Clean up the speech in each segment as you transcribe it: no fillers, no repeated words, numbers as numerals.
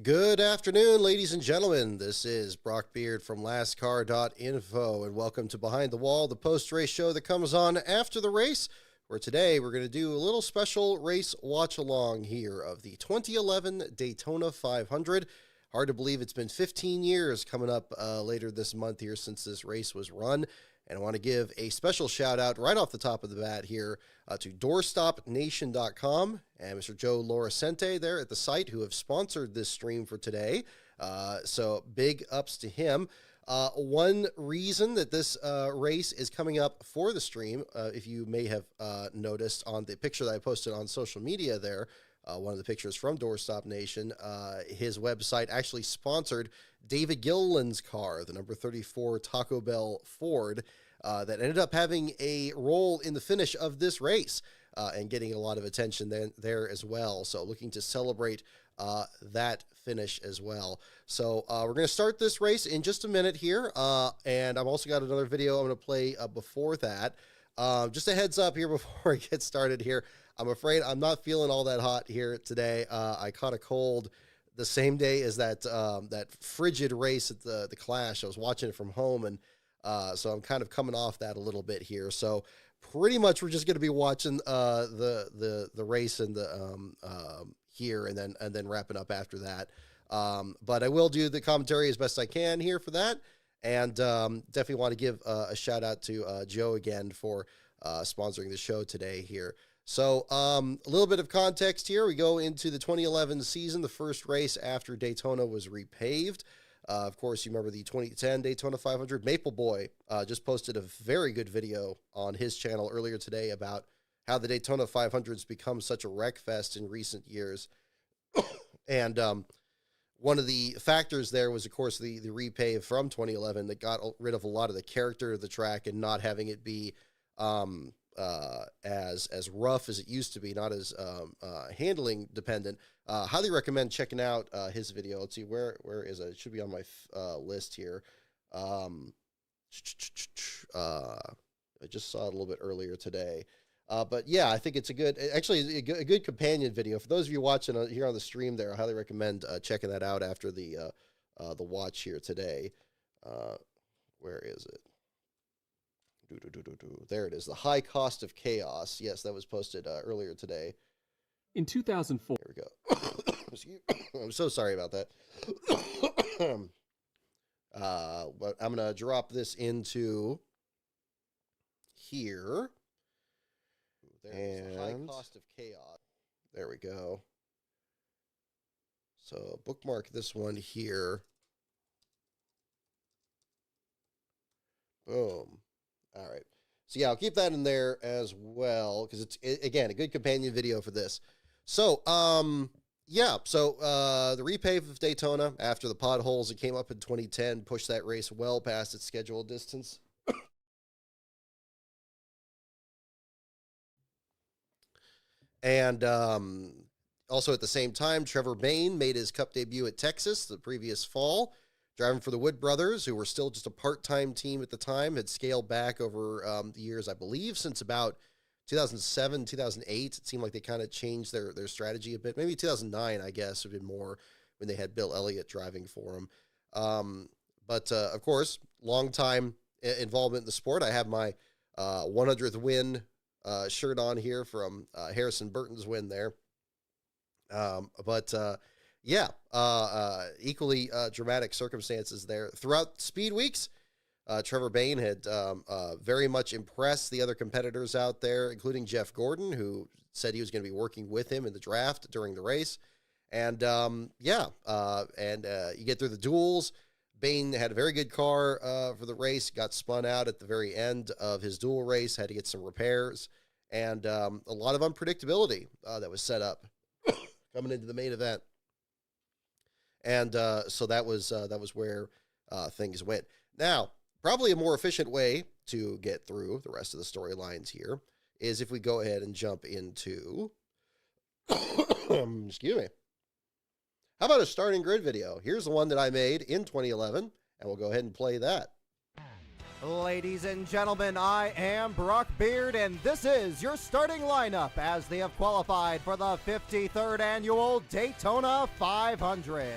Good afternoon, ladies and gentlemen. This is Brock Beard from lastcar.info, and welcome to Behind the Wall, the post-race show that comes on after the race, where today we're going to do a little special race watch-along here of the 2011 Daytona 500. Hard to believe it's been 15 years coming up later this month here since this race was run. And I want to give a special shout out right off the top of the bat here to doorstopnation.com and Mr. Joe Loricente there at the site who have sponsored this stream for today. So big ups to him. One reason that this race is coming up for the stream, if you may have noticed on the picture that I posted on social media there, one of the pictures from Doorstop Nation, his website actually sponsored David Gilliland's car, the number 34 Taco Bell Ford, that ended up having a role in the finish of this race and getting a lot of attention there as well. So looking to celebrate that finish as well. So we're going to start this race in just a minute here. And I've also got another video I'm going to play before that. Just a heads up here before I get started here. I'm afraid I'm not feeling all that hot here today. I caught a cold the same day as that frigid race at the Clash. I was watching it from home, and so I'm kind of coming off that a little bit here. So pretty much we're just going to be watching the race and the here, and then wrapping up after that. But I will do the commentary as best I can here for that, and definitely want to give a shout out to Joe again for sponsoring the show today here. So a little bit of context here. We go into the 2011 season, the first race after Daytona was repaved. Of course, you remember the 2010 Daytona 500. Maple Boy just posted a very good video on his channel earlier today about how the Daytona 500 has become such a wreck fest in recent years. And one of the factors there was, of course, the repave from 2011 that got rid of a lot of the character of the track and not having it be as rough as it used to be, not as handling dependent. Highly recommend checking out his video. Let's see, where is it? It should be on my list here. I just saw it a little bit earlier today. But yeah, I think it's a good companion video. For those of you watching here on the stream there, I highly recommend checking that out after the watch here today. Where is it? There it is. The High Cost of Chaos. Yes, that was posted earlier today. In 2004. There we go. I'm so sorry about that. But I'm going to drop this into here. And High Cost of Chaos. There we go. So bookmark this one here. Boom. All right. So yeah, I'll keep that in there as well, because it's, again, a good companion video for this. So, yeah, so the repave of Daytona after the potholes that came up in 2010 pushed that race well past its scheduled distance. And also at the same time, Trevor Bayne made his Cup debut at Texas the previous fall, driving for the Wood brothers, who were still just a part-time team at the time, had scaled back over the years, I believe, since about 2007, 2008. It seemed like they kind of changed their strategy a bit. Maybe 2009, I guess, would have been more when they had Bill Elliott driving for them. But of course, long-time involvement in the sport. I have my 100th win shirt on here from Harrison Burton's win there. Yeah, equally dramatic circumstances there. Throughout speed weeks, Trevor Bayne had very much impressed the other competitors out there, including Jeff Gordon, who said he was going to be working with him in the draft during the race. And you get through the duels. Bayne had a very good car for the race, got spun out at the very end of his duel race, had to get some repairs, and a lot of unpredictability that was set up coming into the main event. And so that was where things went. Now, probably a more efficient way to get through the rest of the storylines here is if we go ahead and jump into, excuse me. How about a starting grid video? Here's the one that I made in 2011, and we'll go ahead and play that. Ladies and gentlemen, I am Brock Beard, and this is your starting lineup as they have qualified for the 53rd annual Daytona 500.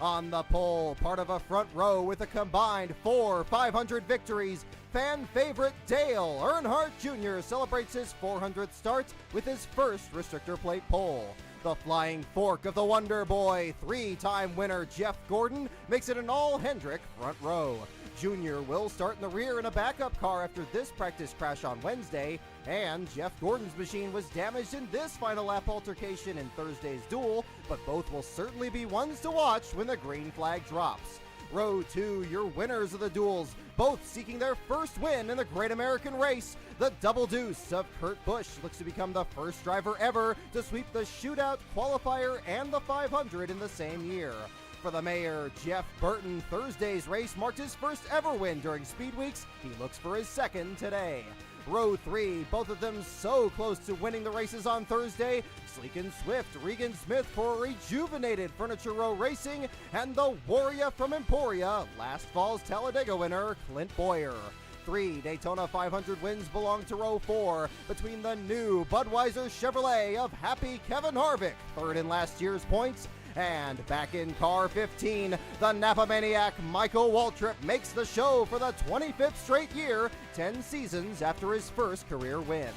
On the pole, part of a front row with a combined 4 500 victories, fan favorite Dale Earnhardt Jr. celebrates his 400th start with his first restrictor plate pole. The flying fork of the Wonder Boy, 3-time winner Jeff Gordon, makes it an all-Hendrick front row. Junior will start in the rear in a backup car after this practice crash on Wednesday, and Jeff Gordon's machine was damaged in this final lap altercation in Thursday's duel, but both will certainly be ones to watch when the green flag drops. Row 2, your winners of the duels, both seeking their first win in the Great American Race. The double deuce of Kurt Busch looks to become the first driver ever to sweep the shootout, qualifier, and the 500 in the same year. For the mayor, Jeff Burton, Thursday's race marked his first ever win during Speed Weeks. He looks for his second today. Row 3, both of them so close to winning the races on Thursday. Sleek and Swift, Regan Smith for rejuvenated Furniture Row Racing, and the Warrior from Emporia, last fall's Talladega winner, Clint Boyer. 3 Daytona 500 wins belong to Row 4 between the new Budweiser Chevrolet of happy Kevin Harvick, third in last year's points, and back in car 15, the Napa Maniac Michael Waltrip makes the show for the 25th straight year, 10 seasons after his first career win.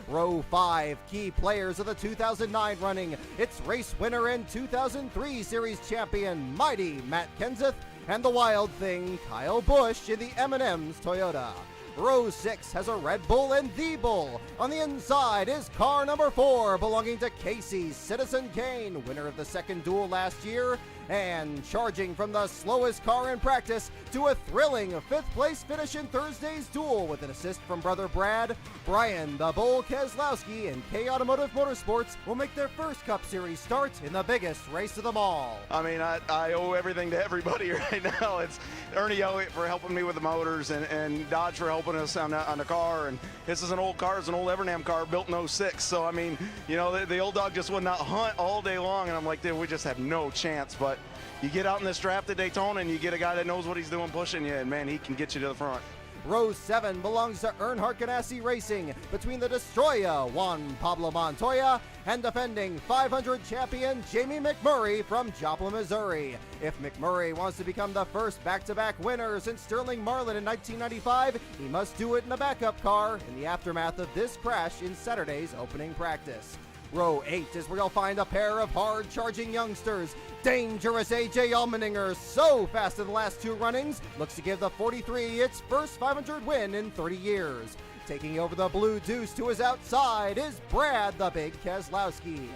Row 5, key players of the 2009 running. It's race winner and 2003 series champion, mighty Matt Kenseth, and the wild thing, Kyle Busch in the M&M's Toyota. Row 6 has a Red Bull and the Bull. On the inside is car number 4, belonging to Casey's Citizen Kane, winner of the second duel last year, and charging from the slowest car in practice to a thrilling 5th place finish in Thursday's duel with an assist from brother Brad, Brian the Bull Keselowski and K Automotive Motorsports will make their first Cup Series start in the biggest race of them all. I mean, I owe everything to everybody right now. It's Ernie Elliott for helping me with the motors, and Dodge for helping us on the car. And this is an old car. It's an old Evernham car built in 06. So, I mean, you know, the old dog just would not hunt all day long. And I'm like, dude, we just have no chance. But you get out in this draft at Daytona and you get a guy that knows what he's doing pushing you, and, man, he can get you to the front. Row 7 belongs to Earnhardt Ganassi Racing between the Destroyer, Juan Pablo Montoya, and defending 500 champion Jamie McMurray from Joplin, Missouri. If McMurray wants to become the first back-to-back winner since Sterling Marlin in 1995, he must do it in a backup car in the aftermath of this crash in Saturday's opening practice. Row 8 is where you'll find a pair of hard-charging youngsters. Dangerous A.J. Allmendinger, so fast in the last 2 runnings, looks to give the 43 its first 500 win in 30 years. Taking over the blue deuce to his outside is Brad the Big Keselowski.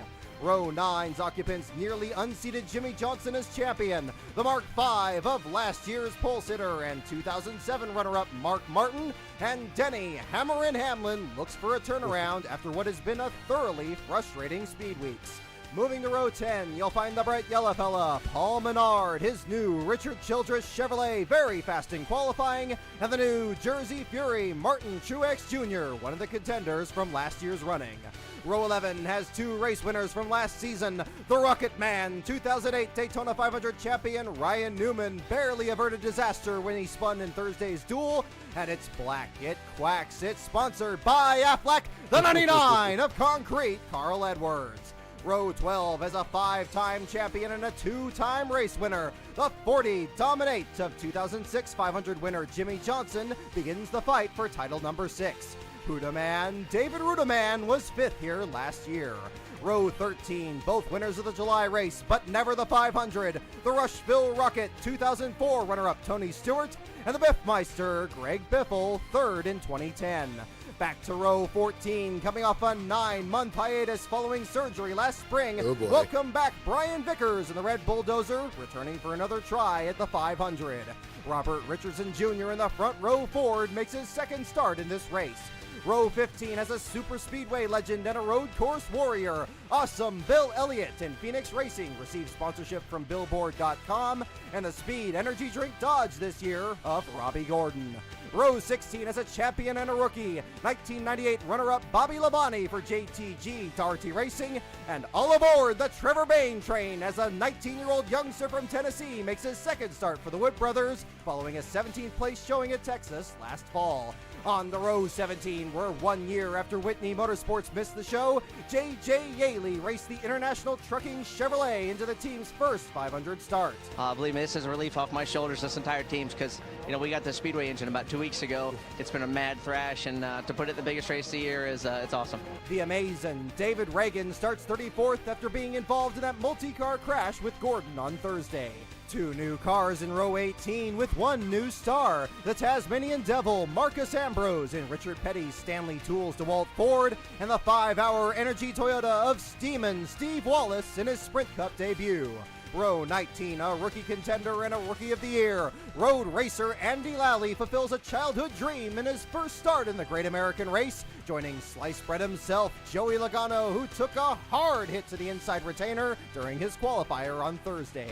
Row 9's occupants nearly unseated Jimmy Johnson as champion. The Mark V of last year's pole sitter and 2007 runner-up Mark Martin, and Denny Hammerin Hamlin looks for a turnaround after what has been a thoroughly frustrating Speed Weeks. Moving to row 10, you'll find the bright yellow fella, Paul Menard, his new Richard Childress Chevrolet, very fast in qualifying, and the new Jersey Fury, Martin Truex Jr., one of the contenders from last year's running. Row 11 has 2 race winners from last season. The Rocket Man, 2008 Daytona 500 champion Ryan Newman barely averted disaster when he spun in Thursday's duel, and it's black, it quacks. It's sponsored by Aflac, the 99 of concrete, Carl Edwards. Row 12 has a 5-time champion and a 2-time race winner. The 40 Dominate of 2006 500 winner Jimmy Johnson begins the fight for title number 6. Rudaman, David Rudaman was 5th here last year. Row 13, both winners of the July race, but never the 500. The Rushville Rocket, 2004 runner-up Tony Stewart, and the Biffmeister, Greg Biffle, 3rd in 2010. Back to row 14, coming off a 9-month hiatus following surgery last spring. Oh boy. Welcome back Brian Vickers in the Red Bulldozer, returning for another try at the 500. Robert Richardson Jr. in the front row Ford makes his second start in this race. Row 15 has a super speedway legend and a road course warrior. Awesome Bill Elliott in Phoenix Racing receives sponsorship from Billboard.com and the speed energy drink Dodge this year of Robbie Gordon. Row 16 has a champion and a rookie. 1998 runner-up Bobby Labonte for JTG Darty Racing. And all aboard the Trevor Bayne train as a 19-year-old youngster from Tennessee makes his second start for the Wood Brothers following a 17th place showing at Texas last fall. On the Row 17, where 1 year after Whitney Motorsports missed the show, J.J. Yaley raced the International Trucking Chevrolet into the team's first 500 start. Believe me, this is a relief off my shoulders, this entire team's, because, we got the Speedway engine about 2 weeks ago. It's been a mad thrash, and to put it the biggest race of the year is it's awesome. The amazing David Reagan starts 34th after being involved in that multi-car crash with Gordon on Thursday. 2 new cars in Row 18 with 1 new star. The Tasmanian Devil, Marcus Ambrose in Richard Petty's Stanley Tools DeWalt Ford, and the 5-hour Energy Toyota of Steeman Steve Wallace in his Sprint Cup debut. Row 19, a rookie contender and a Rookie of the Year. Road racer Andy Lally fulfills a childhood dream in his first start in the Great American Race, joining sliced bread himself, Joey Logano, who took a hard hit to the inside retainer during his qualifier on Thursday.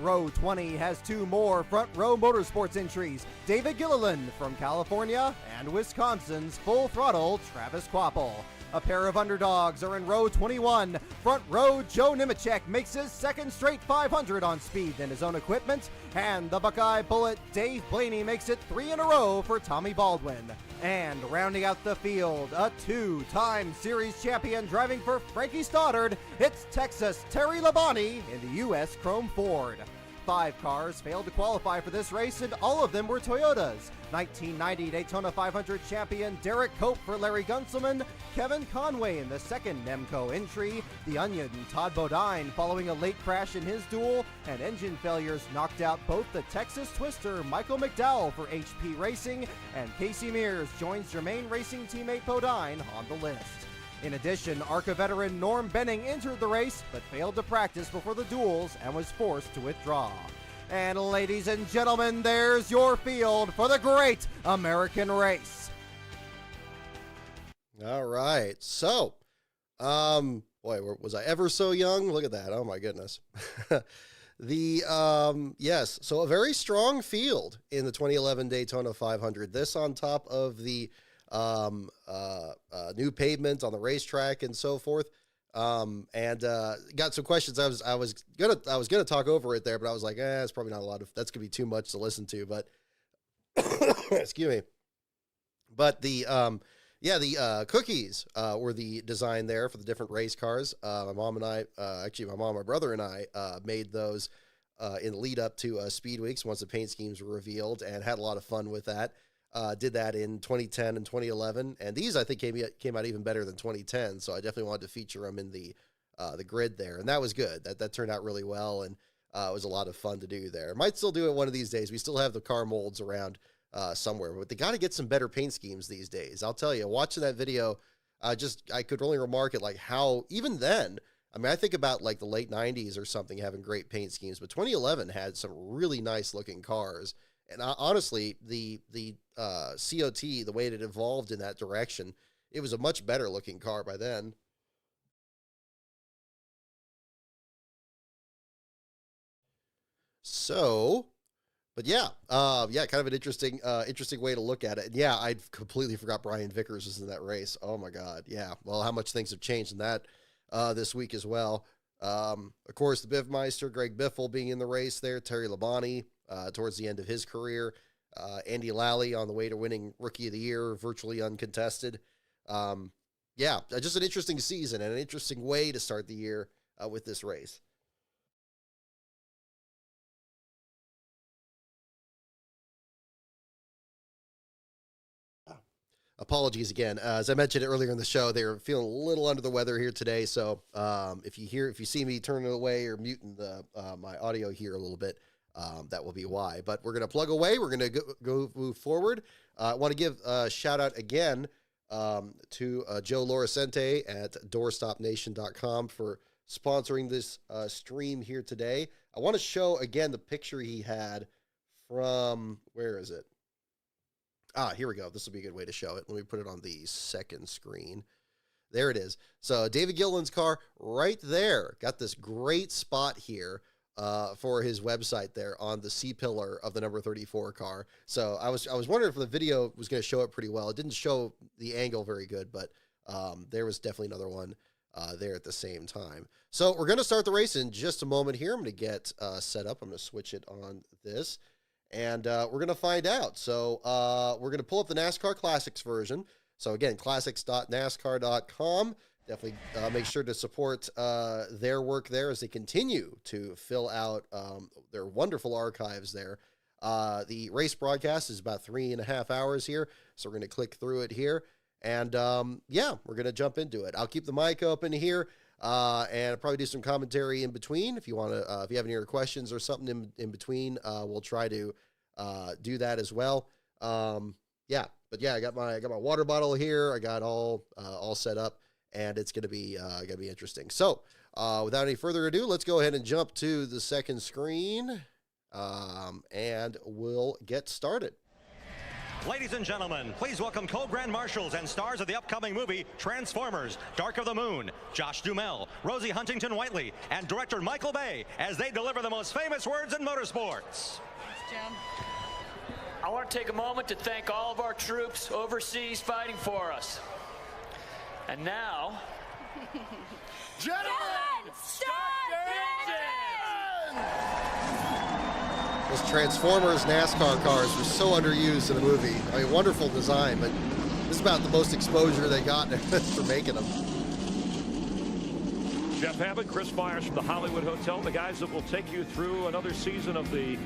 Row 20 has 2 more front row motorsports entries. David Gilliland from California and Wisconsin's Full Throttle Travis Quapple. A pair of underdogs are in Row 21. Front row Joe Nemechek makes his second straight 500 on speed than his own equipment. And the Buckeye Bullet Dave Blaney makes it 3 in a row for Tommy Baldwin. And rounding out the field, a 2-time series champion driving for Frankie Stoddard, it's Texas Terry Labonte in the U.S. Chrome Ford. 5 cars failed to qualify for this race, and all of them were Toyotas. 1990 Daytona 500 champion Derek Cope for Larry Gunselman, Kevin Conway in the second Nemco entry, the Onion Todd Bodine following a late crash in his duel, and engine failures knocked out both the Texas Twister Michael McDowell for HP Racing, and Casey Mears joins Germain Racing teammate Bodine on the list. In addition, ARCA veteran Norm Benning entered the race, but failed to practice before the duels and was forced to withdraw. And ladies and gentlemen, there's your field for the Great American Race. All right. So, boy, was I ever so young? Look at that. Oh my goodness. Yes. So a very strong field in the 2011 Daytona 500. This on top of the new pavement on the racetrack and so forth. And got some questions. I was gonna talk over it there, but I was like, it's probably not a lot of, that's gonna be too much to listen to, but excuse me. But the cookies were the design there for the different race cars. My mom and my brother and I made those in the lead up to Speed Weeks once the paint schemes were revealed, and had a lot of fun with that. Did that in 2010 and 2011, and these I think came out even better than 2010. So I definitely wanted to feature them in the grid there, and that was good. That turned out really well, and it was a lot of fun to do there. Might still do it one of these days. We still have the car molds around somewhere, but they got to get some better paint schemes these days. I'll tell you, watching that video, I could only remark at like how even then. I mean, I think about like the late 90s or something having great paint schemes, but 2011 had some really nice looking cars. And honestly, the COT, the way it evolved in that direction, it was a much better looking car by then. So, but yeah, kind of an interesting way to look at it. And yeah, I completely forgot Brian Vickers was in that race. Oh my God. Yeah. Well, how much things have changed in that this week as well. Of course, the Bivmeister, Greg Biffle being in the race there, Terry Labonte, towards the end of his career, Andy Lally on the way to winning Rookie of the Year, virtually uncontested. Just an interesting season and an interesting way to start the year with this race. Apologies again. As I mentioned earlier in the show, they're feeling a little under the weather here today. So if you see me turning away or muting my audio here a little bit, that will be why. But we're going to plug away. We're going to go move forward. I want to give a shout out again to Joe Loricente at doorstopnation.com for sponsoring this stream here today. I want to show again the picture he had from, where is it? Here we go. This will be a good way to show it. Let me put it on the second screen. There it is. So David Gilliland's car right there. Got this great spot here for his website there on the C-pillar of the number 34 car. So I was wondering if the video was going to show it pretty well. It didn't show the angle very good, but there was definitely another one there at the same time. So we're going to start the race in just a moment here. I'm going to get set up. I'm going to switch it on this, and we're going to find out. So we're going to pull up the NASCAR Classics version. So again, classics.nascar.com. Definitely make sure to support their work there as they continue to fill out their wonderful archives there. The race broadcast is about 3.5 hours here, so we're going to click through it here. And yeah, we're going to jump into it. I'll keep the mic open here and I'll probably do some commentary in between. If you want to, if you have any other questions or something in between, we'll try to do that as well. Yeah, but yeah, I got my water bottle here. I got all set up, and it's gonna be interesting. So without any further ado, let's go ahead and jump to the second screen, and we'll get started. Ladies and gentlemen, please welcome co-grand marshals and stars of the upcoming movie Transformers: Dark of the Moon, Josh Duhamel, Rosie Huntington-Whiteley, and director Michael Bay as they deliver the most famous words in motorsports. Thanks, Jim. I want to take a moment to thank all of our troops overseas fighting for us. And now, gentlemen, start the engine! Those Transformers NASCAR cars were so underused in the movie. I mean, wonderful design, but this is about the most exposure they got for making them. Jeff Abbott, Chris Myers from the Hollywood Hotel, the guys that will take you through another season of the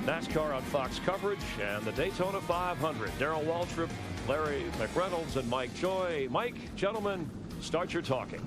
NASCAR on Fox coverage and the Daytona 500. Darrell Waltrip, Larry McReynolds, and Mike Joy. Mike, gentlemen, start your talking.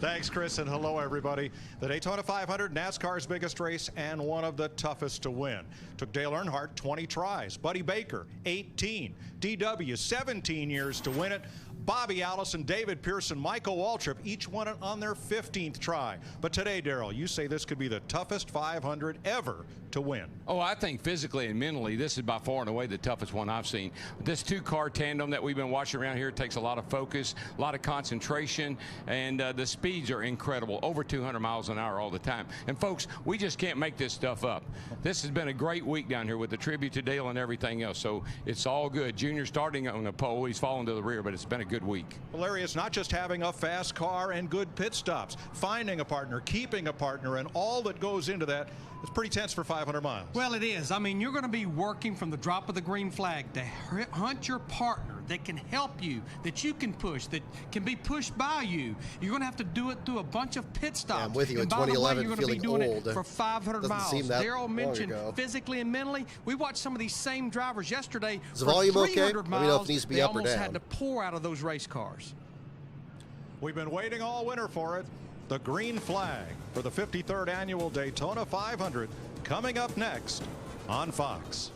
Thanks, Chris, and hello, everybody. The Daytona 500, NASCAR's biggest race and one of the toughest to win. Took Dale Earnhardt 20 tries. Buddy Baker, 18. DW, 17 years to win it. Bobby Allison, David Pearson, Michael Waltrip, each won it on their 15th try. But today, Darrell, you say this could be the toughest 500 ever to win. Oh, I think physically and mentally, this is by far and away the toughest one I've seen. This two-car tandem that we've been watching around here takes a lot of focus, a lot of concentration, and the speeds are incredible, over 200 miles an hour all the time. And folks, we just can't make this stuff up. This has been a great week down here with the tribute to Dale and everything else, so it's all good. Junior starting on the pole, he's fallen to the rear, but it's been a good week. Well, Larry, it's not just having a fast car and good pit stops. Finding a partner, keeping a partner, and all that goes into that. It's pretty tense for 500 miles. Well, it is. I mean, you're going to be working from the drop of the green flag to hunt your partner that can help you, that you can push, that can be pushed by you. You're going to have to do it through a bunch of pit stops. Yeah, I'm with you. In and by the way, 2011, you're going to be doing old. it for 500 Doesn't miles. seem that Darrell long mentioned ago. physically and mentally. We watched some of these same drivers yesterday. Is the for volume 300 okay? miles, Let me know if it needs to be they up or almost down. had to pour out of those race cars. We've been waiting all winter for it. The green flag for the 53rd annual Daytona 500 coming up next on Fox.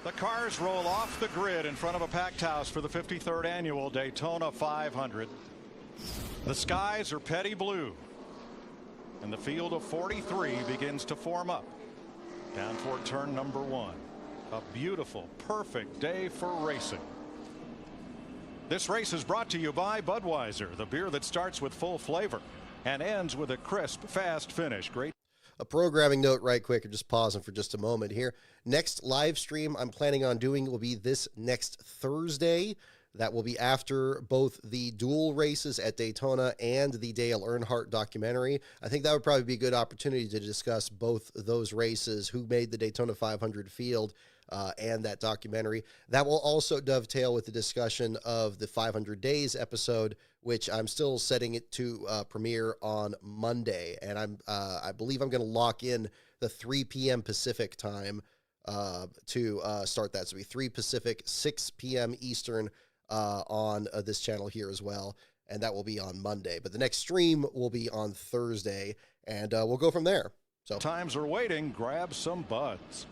The cars roll off the grid in front of a packed house for the 53rd annual Daytona 500. The skies are petty blue, and the field of 43 begins to form up down toward turn number 1. A beautiful, perfect day for racing. This race is brought to you by Budweiser, the beer that starts with full flavor and ends with a crisp, fast finish. Great. A programming note right quick. I'm just pausing for just a moment here. Next live stream I'm planning on doing will be this next Thursday. That will be after both the dual races at Daytona and the Dale Earnhardt documentary. I think that would probably be a good opportunity to discuss both those races, who made the Daytona 500 field, and that documentary. That will also dovetail with the discussion of the 500 Days episode, which I'm still setting it to premiere on Monday. And I believe I'm going to lock in the 3 p.m. Pacific time to start that. So it'll be 3 Pacific, 6 p.m. Eastern on this channel here as well. And that will be on Monday. But the next stream will be on Thursday, and we'll go from there. So Times are waiting. Grab some buds.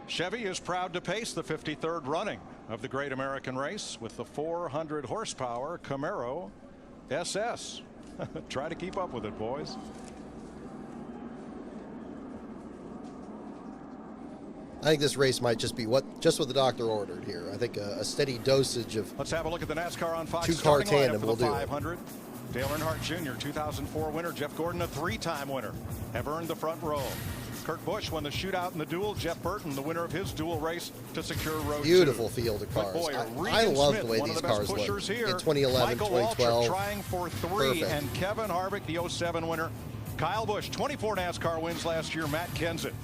Chevy is proud to pace the 53rd running of the Great American Race with the 400 horsepower Camaro SS. Try to keep up with it, boys. I think this race might just be what the doctor ordered here. I think a steady dosage of Let's have a look at the NASCAR on Fox. two-car tandem will do it. 500. Dale Earnhardt Jr., 2004 winner. Jeff Gordon, a 3-time winner, have earned the front row. Kurt Busch won the shootout in the duel. Jeff Burton, the winner of his dual race to secure row 2. Beautiful field of cars. I love the way these cars look. Here. In 2011, Michael 2012. Waltrip trying for 3, Perfect. and Kevin Harvick, the 07 winner. Kyle Busch, 24 NASCAR wins last year. Matt Kenseth.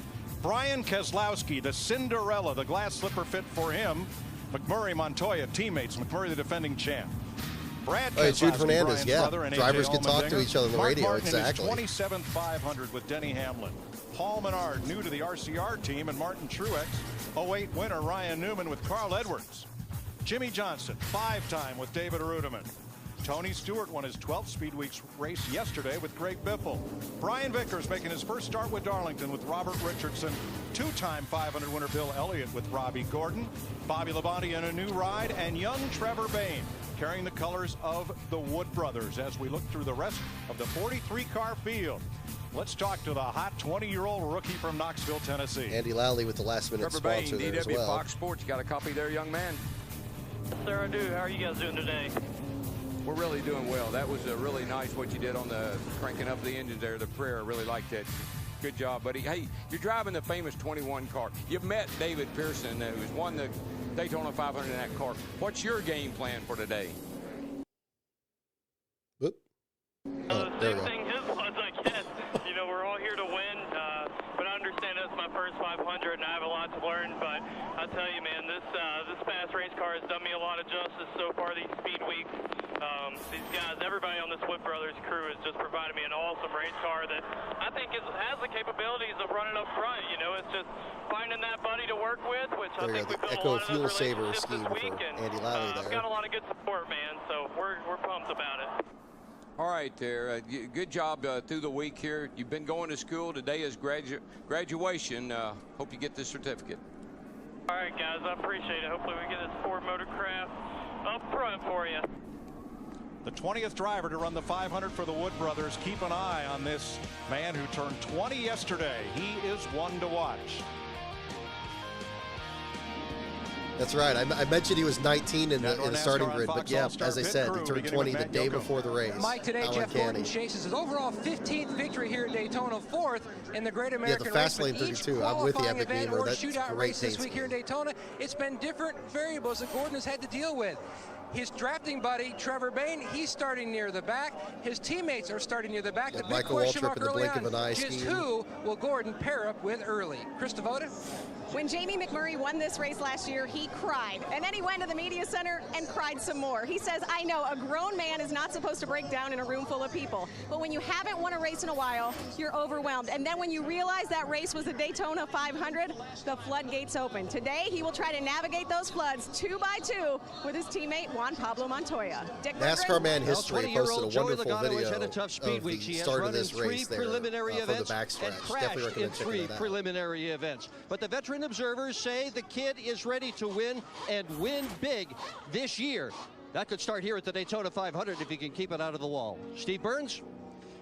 Brian Keselowski, the Cinderella, the glass slipper fit for him. McMurray, Montoya, teammates. McMurray, the defending champ. Brad Keselowski, Jude Hernandez, Brian's brother, and drivers AJ can talk to Allmendinger. each other on the Mark radio, Martin exactly. In his 27th 500 with Denny Hamlin. Paul Menard, new to the RCR team, and Martin Truex, 08 winner Ryan Newman with Carl Edwards. Jimmy Johnson, 5-time with David Rudiman. Tony Stewart won his 12th Speed Weeks race yesterday with Greg Biffle. Brian Vickers making his first start with Darlington with Robert Richardson. 2-time 500 winner Bill Elliott with Robbie Gordon. Bobby Labonte in a new ride, and young Trevor Bayne carrying the colors of the Wood Brothers as we look through the rest of the 43-car field. Let's talk to the hot 20-year-old rookie from Knoxville, Tennessee. Andy Lally with the last-minute Trevor Bayne, sponsor there as DW well. Fox Sports. You got a copy there, young man? Yes, sir, I do. How are you guys doing today? We're really doing well. That was really nice what you did on the cranking up the engines there, the prayer. I really liked that. Good job, buddy. Hey, you're driving the famous 21 car. You've met David Pearson, who's won the Daytona 500 in that car. What's your game plan for today? Whoop. Oh, there we go. Thing his was, I guess. You know, we're all here to win, but I understand it's my first 500, and I have a lot to learn. But I tell you, man, this fast race car has done me a lot of justice so far these speed weeks. These guys, everybody on this Wood Brothers crew has just provided me an awesome race car that I think has the capabilities of running up front. You know, it's just finding that buddy to work with, which I think we've built a lot of those relationships this week. And Andy Lally there. I've got a lot of good support, man, so we're pumped about it. All right, there. Good job through the week here. You've been going to school. Today is graduation. Hope you get this certificate. All right, guys, I appreciate it. Hopefully we get this Ford Motorcraft up front for you. The 20th driver to run the 500 for the Wood Brothers. Keep an eye on this man who turned 20 yesterday. He is one to watch. That's right. I mentioned he was 19 in the starting grid, but yeah, as I said, he turned 20 the day before the race. Mike, today Jeff Gordon chases his overall 15th victory here at Daytona, 4th in the Great American Race. Yeah, the fast lane 32. I'm with you, Epic Gamer. That's shootout great race this week here in Daytona. It's been different variables that Gordon has had to deal with. His drafting buddy, Trevor Bayne, he's starting near the back. His teammates are starting near the back. The big question mark early on, just who will Gordon pair up with early? Chris Devoda? When Jamie McMurray won this race last year, he cried. And then he went to the media center and cried some more. He says, I know a grown man is not supposed to break down in a room full of people. But when you haven't won a race in a while, you're overwhelmed. And then when you realize that race was the Daytona 500, the floodgates open. Today, he will try to navigate those floods 2 by 2 with his teammate, Juan Pablo Montoya. NASCAR Man History posted a wonderful video had a tough speed week. He has run in 3 preliminary events and crashed in 3 preliminary events. But the veteran observers say the kid is ready to win and win big this year. That could start here at the Daytona 500 if he can keep it out of the wall. Steve Burns?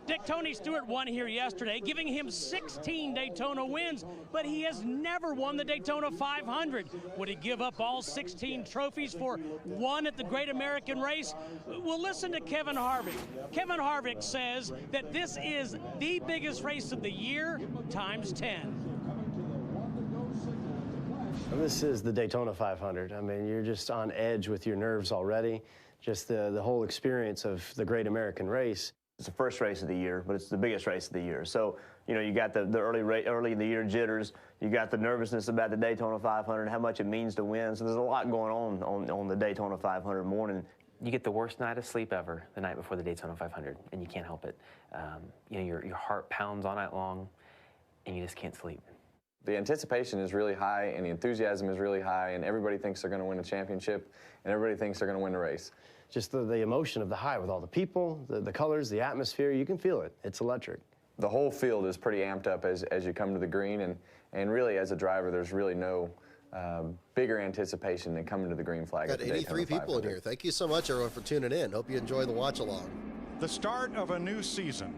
Dick, Tony Stewart won here yesterday, giving him 16 Daytona wins, but he has never won the Daytona 500. Would he give up all 16 trophies for one at the Great American Race? Well, listen to Kevin Harvick. Kevin Harvick says that this is the biggest race of the year times 10. This is the Daytona 500. I mean, you're just on edge with your nerves already. Just the whole experience of the Great American Race. It's the first race of the year, but it's the biggest race of the year. So, you know, you got the early in the year jitters. You got the nervousness about the Daytona 500, how much it means to win. So there's a lot going on the Daytona 500 morning. You get the worst night of sleep ever the night before the Daytona 500, and you can't help it. You know, your heart pounds all night long, and you just can't sleep. The anticipation is really high, and the enthusiasm is really high, and everybody thinks they're going to win a championship, and everybody thinks they're going to win the race. Just the emotion of the high with all the people, the colors, the atmosphere, you can feel it. It's electric. The whole field is pretty amped up as you come to the green, and really as a driver, there's really no bigger anticipation than coming to the green flag. Got 83 people in here. Thank you so much, everyone, for tuning in. Hope you enjoy the watch along. The start of a new season.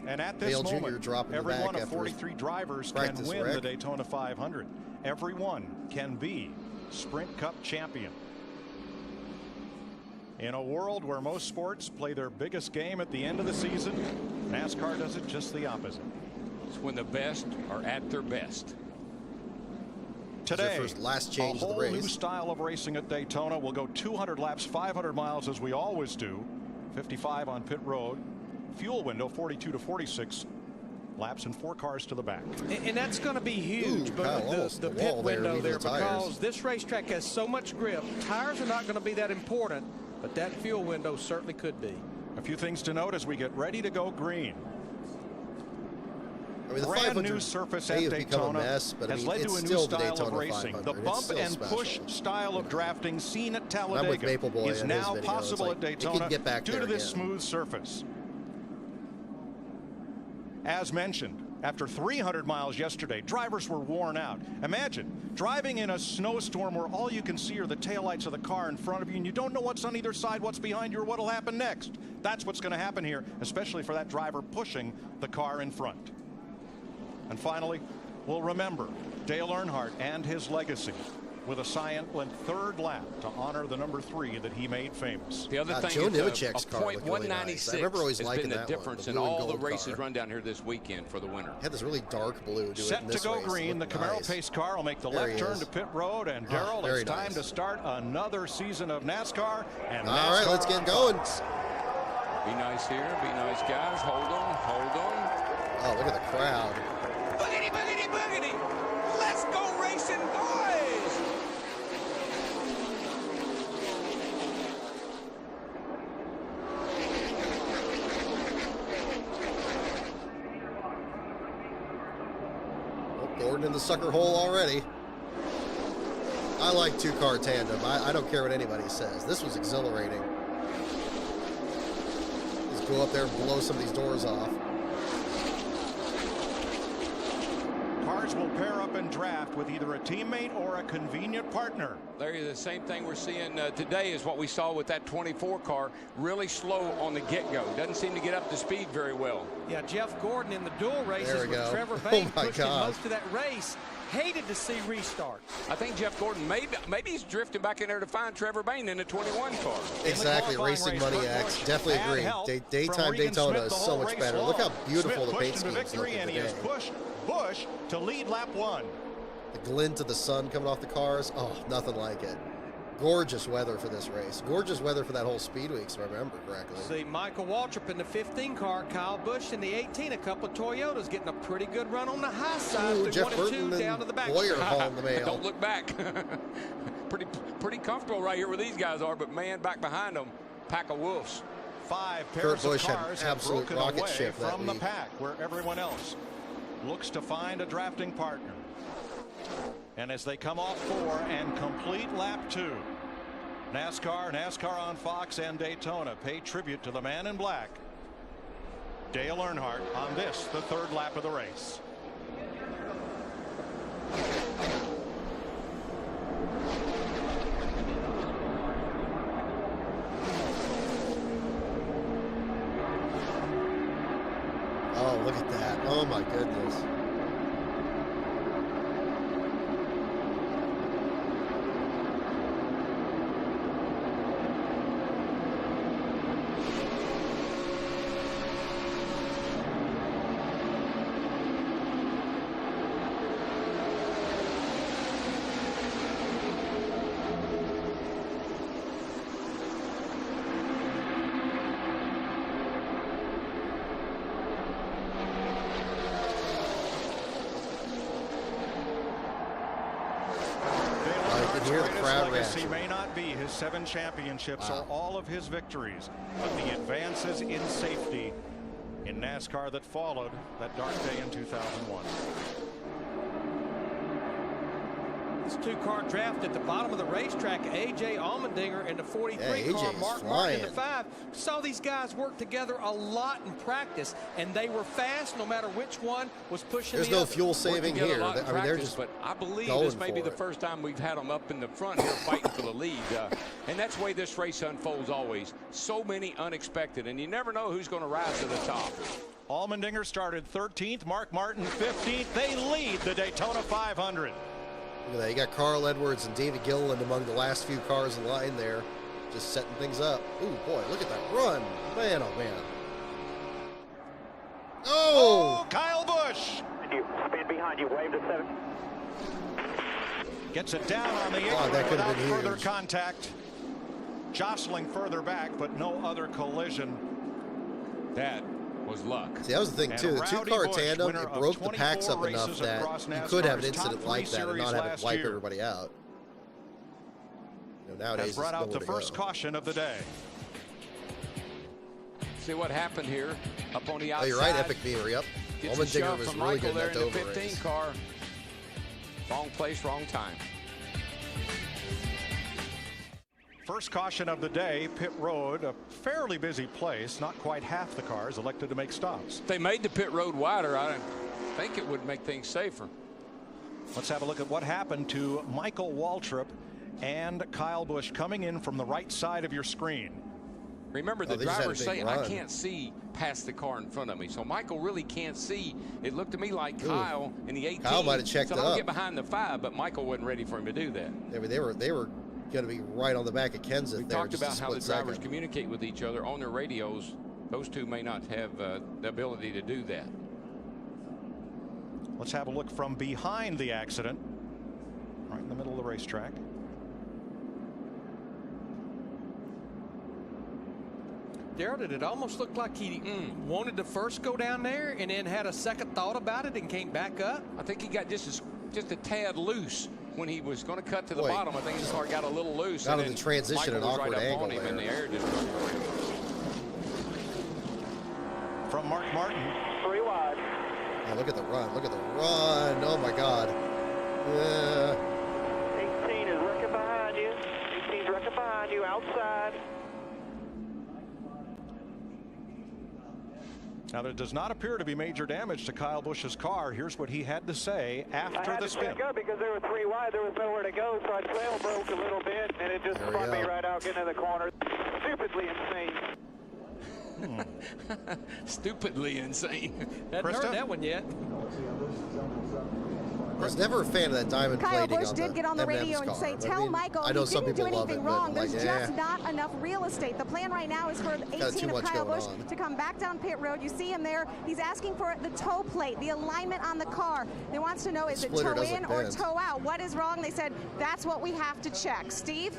And at this Dale moment, Jr. every one of 43 drivers can win the Daytona 500. everyone can be Sprint Cup champion. In a world where most sports play their biggest game at the end of the season, NASCAR does it just the opposite. It's when the best are at their best. Today, last change a of the whole race. new style of racing at Daytona. We'll go 200 laps, 500 miles as we always do. 55 on pit road. Fuel window 42 to 46 laps and 4 cars to the back. And that's going to be huge. Ooh, but the pit window there, because tires. this racetrack has so much grip. Tires are not going to be that important, but that fuel window certainly could be. A few things to note as we get ready to go green. I mean, the brand 500 new surface may at have become Daytona a mess, but has I mean, led to a it's new still the style of Daytona racing. 500. The It's bump still and special. push style of drafting seen at I'm with Talladega Maple Boy is in now his video. possible It's at like, it Daytona can get back due there to this again. smooth surface. As mentioned, after 300 miles yesterday, drivers were worn out. Imagine driving in a snowstorm where all you can see are the taillights of the car in front of you, and you don't know what's on either side, what's behind you, or what'll happen next. That's what's going to happen here, especially for that driver pushing the car in front. And finally, we'll remember Dale Earnhardt and his legacy with a silent 3rd lap to honor the number 3 that he made famous. The other thing Joe is Nemechek's a car looked really nice. I remember always has liking been the that difference one, in blue and all the gold races car. run down here this weekend for the winner. Had this really dark blue. Set to go green, the Camaro pace car will make the left turn to pit road, and Darrell, it's time to start another season of NASCAR. And all right, let's get going. Be nice here, be nice guys. Hold on, hold on. Oh, look at the crowd. Boogity, boogity, boogity. Let's go racing, boys. Oh, Gordon in the sucker hole already. I like 2-car tandem. I don't care what anybody says. This was exhilarating. Let's go up there and blow some of these doors off. Cars will pair up and draft with either a teammate or a convenient partner. Larry, the same thing we're seeing today is what we saw with that 24 car. Really slow on the get-go. Doesn't seem to get up to speed very well. Yeah, Jeff Gordon in the dual races There we with go. Trevor Oh Bayne my pushing God. most of that race. Hated to see restarts. I think Jeff Gordon, maybe he's drifting back in there to find Trevor Bayne in the 21 car. Exactly, Racing Money X. Definitely agree. Daytime Daytona is so much better. Look how beautiful the paint schemes look and he today. has pushed Busch to lead lap 1. The glint of the sun coming off the cars. Oh, nothing like it. Gorgeous weather for this race. Gorgeous weather for that whole speed week, if I remember correctly. See Michael Waltrip in the 15 car, Kyle Busch in the 18, a couple of Toyotas getting a pretty good run on the high side. Ooh, They're Jeff 1 and 2 Burton down to the back. Boyer hauling the mail. Don't look back. pretty comfortable right here where these guys are, but man, back behind them, pack of wolves. 5 Kurt pairs of Busch had cars have absolute broken rocket away ship that from the week. pack, where everyone else looks to find a drafting partner. And as they come off 4 and complete lap 2, NASCAR on Fox and Daytona pay tribute to the man in black, Dale Earnhardt, on this, the 3rd lap of the race. Oh, look at that. Oh, my goodness. Hear the crowd legacy reaction. may not be his 7 championships or all of his victories, but the advances in safety in NASCAR that followed that dark day in 2001. This 2-car draft at the bottom of the racetrack, A.J. Allmendinger in the 43 car, AJ's Mark Martin in the 5. Saw these guys work together a lot in practice, and they were fast no matter which one was pushing There's the no other. fuel saving Together a here. lot in I mean, they're practice, just but I believe going this may be for the it. first time we've had them up in the front here fighting for the lead. And that's the way this race unfolds always. So many unexpected, and you never know who's going to rise to the top. Allmendinger started 13th, Mark Martin 15th. They lead the Daytona 500. Look at that. You got Carl Edwards and David Gilliland among the last few cars in line there, just setting things up. Ooh, boy, look at that run. Man, oh, man. Oh! Kyle Busch! Speed behind you, wave to 7. Gets it down on the apron without further contact. Jostling further back, but no other collision. That was luck. See, that was the thing, too. The two-car tandem, it broke the packs up enough that you could have an incident like that and not have it wipe everybody out. You know, nowadays, has brought out the first caution of the day. See what happened here up on the outside. Oh, you're right, Epic Beamer, yep. Allmendinger was really good in that Dover race. 15 car. Wrong place, wrong time. First caution of the day, pit road, a fairly busy place. Not quite half the cars elected to make stops. If they made the pit road wider, I think it would make things safer. Let's have a look at what happened to Michael Waltrip and Kyle Busch coming in from the right side of your screen. Remember, the driver's saying, I can't see past the car in front of me. So Michael really can't see. It looked to me like Kyle in the 18. Kyle might have checked so up. I'll get behind the 5, but Michael wasn't ready for him to do that. They were going to be right on the back of Kenseth. We talked about how the drivers communicate with each other on their radios. Those two may not have the ability to do that. Let's have a look from behind the accident, right in the middle of the racetrack. Darrell, did it almost look like he wanted to first go down there and then had a second thought about it and came back up? I think he got just a tad loose when he was going to cut to the bottom. I think his car got a little loose. Got in the transition at an awkward angle there. And the air just from Mark Martin. 3 wide. Yeah, look at the run. Look at the run. Oh, my God. 18 is wrecking behind you. 18 is wrecking behind you outside. Now, there does not appear to be major damage to Kyle Busch's car. Here's what he had to say after the spin. I had to check up because there were 3 wide. There was nowhere to go, so I trail broke a little bit, and it just spun me right out, getting in the corner. Stupidly insane. Stupidly insane. Haven't heard that one yet. I was never a fan of that diamond Kyle plating. Busch did get on the radio and say, tell Michael he didn't do anything wrong. There's just not enough real estate. The plan right now is for 18 of Kyle Busch to come back down pit road. You see him there. He's asking for the toe plate, the alignment on the car. He wants to know, is it toe in or toe out? What is wrong? They said, that's what we have to check. Steve?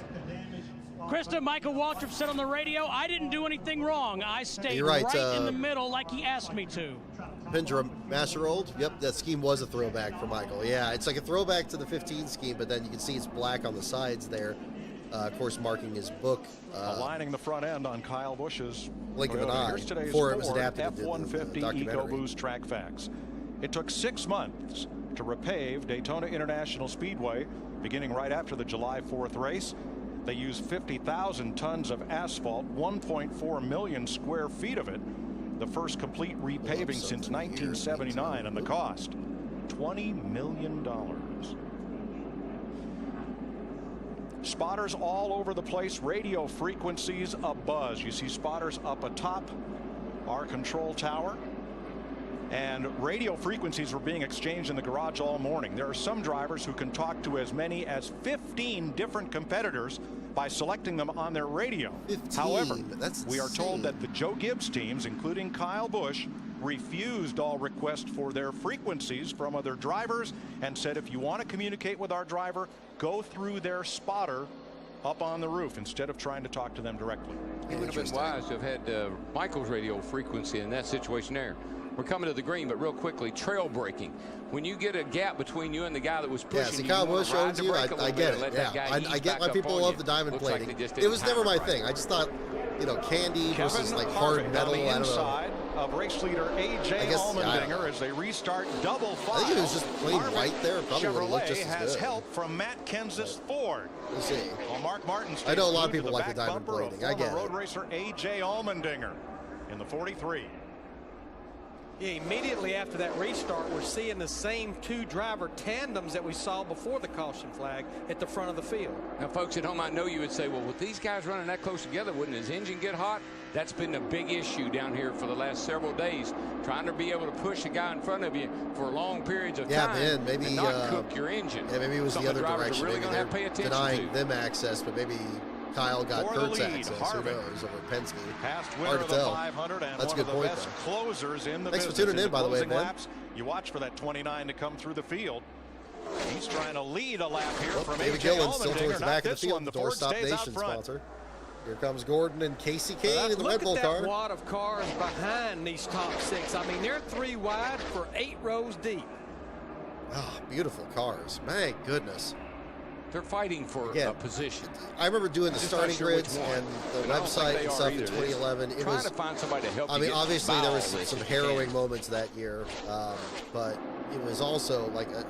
Krista, Michael Waltrip said on the radio, I didn't do anything wrong. I stayed right in the middle like he asked me to. Pindra Masterold. Yep, that scheme was a throwback for Michael. Yeah, it's like a throwback to the 15 scheme, but then you can see it's black on the sides there. Of course, marking his book. Aligning the front end on Kyle Busch's blink of an eye. Here's today's before it was adapted F-150 EcoBoost track facts. It took 6 months to repave Daytona International Speedway, beginning right after the July 4th race. They used 50,000 tons of asphalt, 1.4 million square feet of it. The first complete repaving since 1979, and the cost, $20 million. Spotters all over the place, radio frequencies abuzz. You see spotters up atop our control tower, and radio frequencies were being exchanged in the garage all morning. There are some drivers who can talk to as many as 15 different competitors by selecting them on their radio. 15. However, That's we are insane. told that the Joe Gibbs teams, including Kyle Busch, refused all requests for their frequencies from other drivers and said, if you want to communicate with our driver, go through their spotter up on the roof instead of trying to talk to them directly. It would have been wise to have had Michael's radio frequency in that situation there. We're coming to the green, but real quickly, trail braking. When you get a gap between you and the guy that was pushing, Kyle Busch owns you. I get it. I get why people love the diamond plating. It was never my thing. I just thought, you know, candy versus like hard metal. On the inside of race leader A.J. Allmendinger as they restart double file. I think it was just plain white there. Probably would have looked just as good. Has help from Matt Kenseth's Ford. We'll see. Well, Mark Martin. I know a lot of people like the diamond plating. I get it. Road racer A.J. Allmendinger in the 43. Yeah, immediately after that restart, we're seeing the same 2 driver tandems that we saw before the caution flag at the front of the field. Now, folks at home, I know you would say, well, with these guys running that close together, wouldn't his engine get hot? That's been a big issue down here for the last several days, trying to be able to push a guy in front of you for long periods of time man, maybe, and not cook your engine. Yeah, maybe it was the other direction. Really maybe they're denying them access, but maybe Kyle got Kurt's access. Harvick. Who knows, over Penske. Past winner Hard to of the tell. 500 and That's a one good of the point, best though. closers in the Thanks business. for tuning in, by the way, man. Laps, you watch for that 29 to come through the field. He's trying to lead a lap here from David AJ Gillen still towards Allmendinger. the back of Not the field. The Door Ford Stop stays out Nation front. sponsor. Here comes Gordon and Casey Kane in the Red Bull Look car. at that wad of cars behind these top 6. I mean, they're 3 wide for 8 rows deep. Oh, beautiful cars. My goodness. They're fighting for a position. I remember doing the Just starting not sure grids which one. and the And I don't think website they and are stuff in either. 2011. It Trying was, to find somebody to help I you mean, get obviously there was fouled some if you harrowing can. moments that year, but it was also like a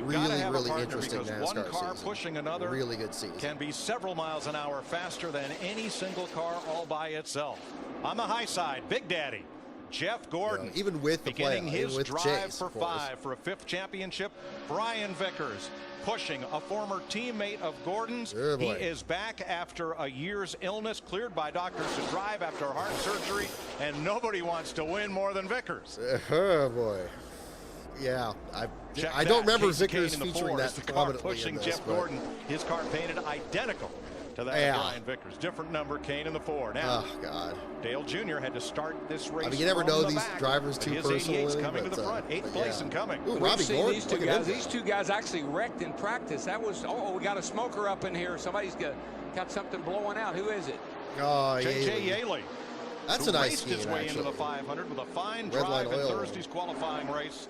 really interesting because NASCAR one car season. pushing another Really good season. can be several miles an hour faster than any single car all by itself. On the high side, Big Daddy Jeff Gordon, even with the beginning play, his with drive Chase, for of course. 5 for a 5th championship. Brian Vickers pushing a former teammate of Gordon's. Oh, he boy. is back after a year's illness, cleared by doctors to drive after heart surgery, and nobody wants to win more than Vickers. Oh boy. Yeah, I don't remember Vickers featuring that the car prominently pushing in this, Jeff but- Gordon. His car painted identical to that Yeah. of Brian Vickers. Different number, Kane in the 4. Now, Oh God. Dale Jr. had to start this race. I mean, you never from know the these back, drivers but too his personally. 88's coming to the front. 8th place yeah. and coming. Ooh, We've Robbie seen Gordon. these two Look at guys. him. These two guys actually wrecked in practice. That was, we got a smoker up in here. Somebody's got something blowing out. Who is it? Oh, J.J. Yaley. Yaley. That's who a nice raced his scheme, way into the actually. 500 with a fine Red line drive in oil. Thursday's qualifying race.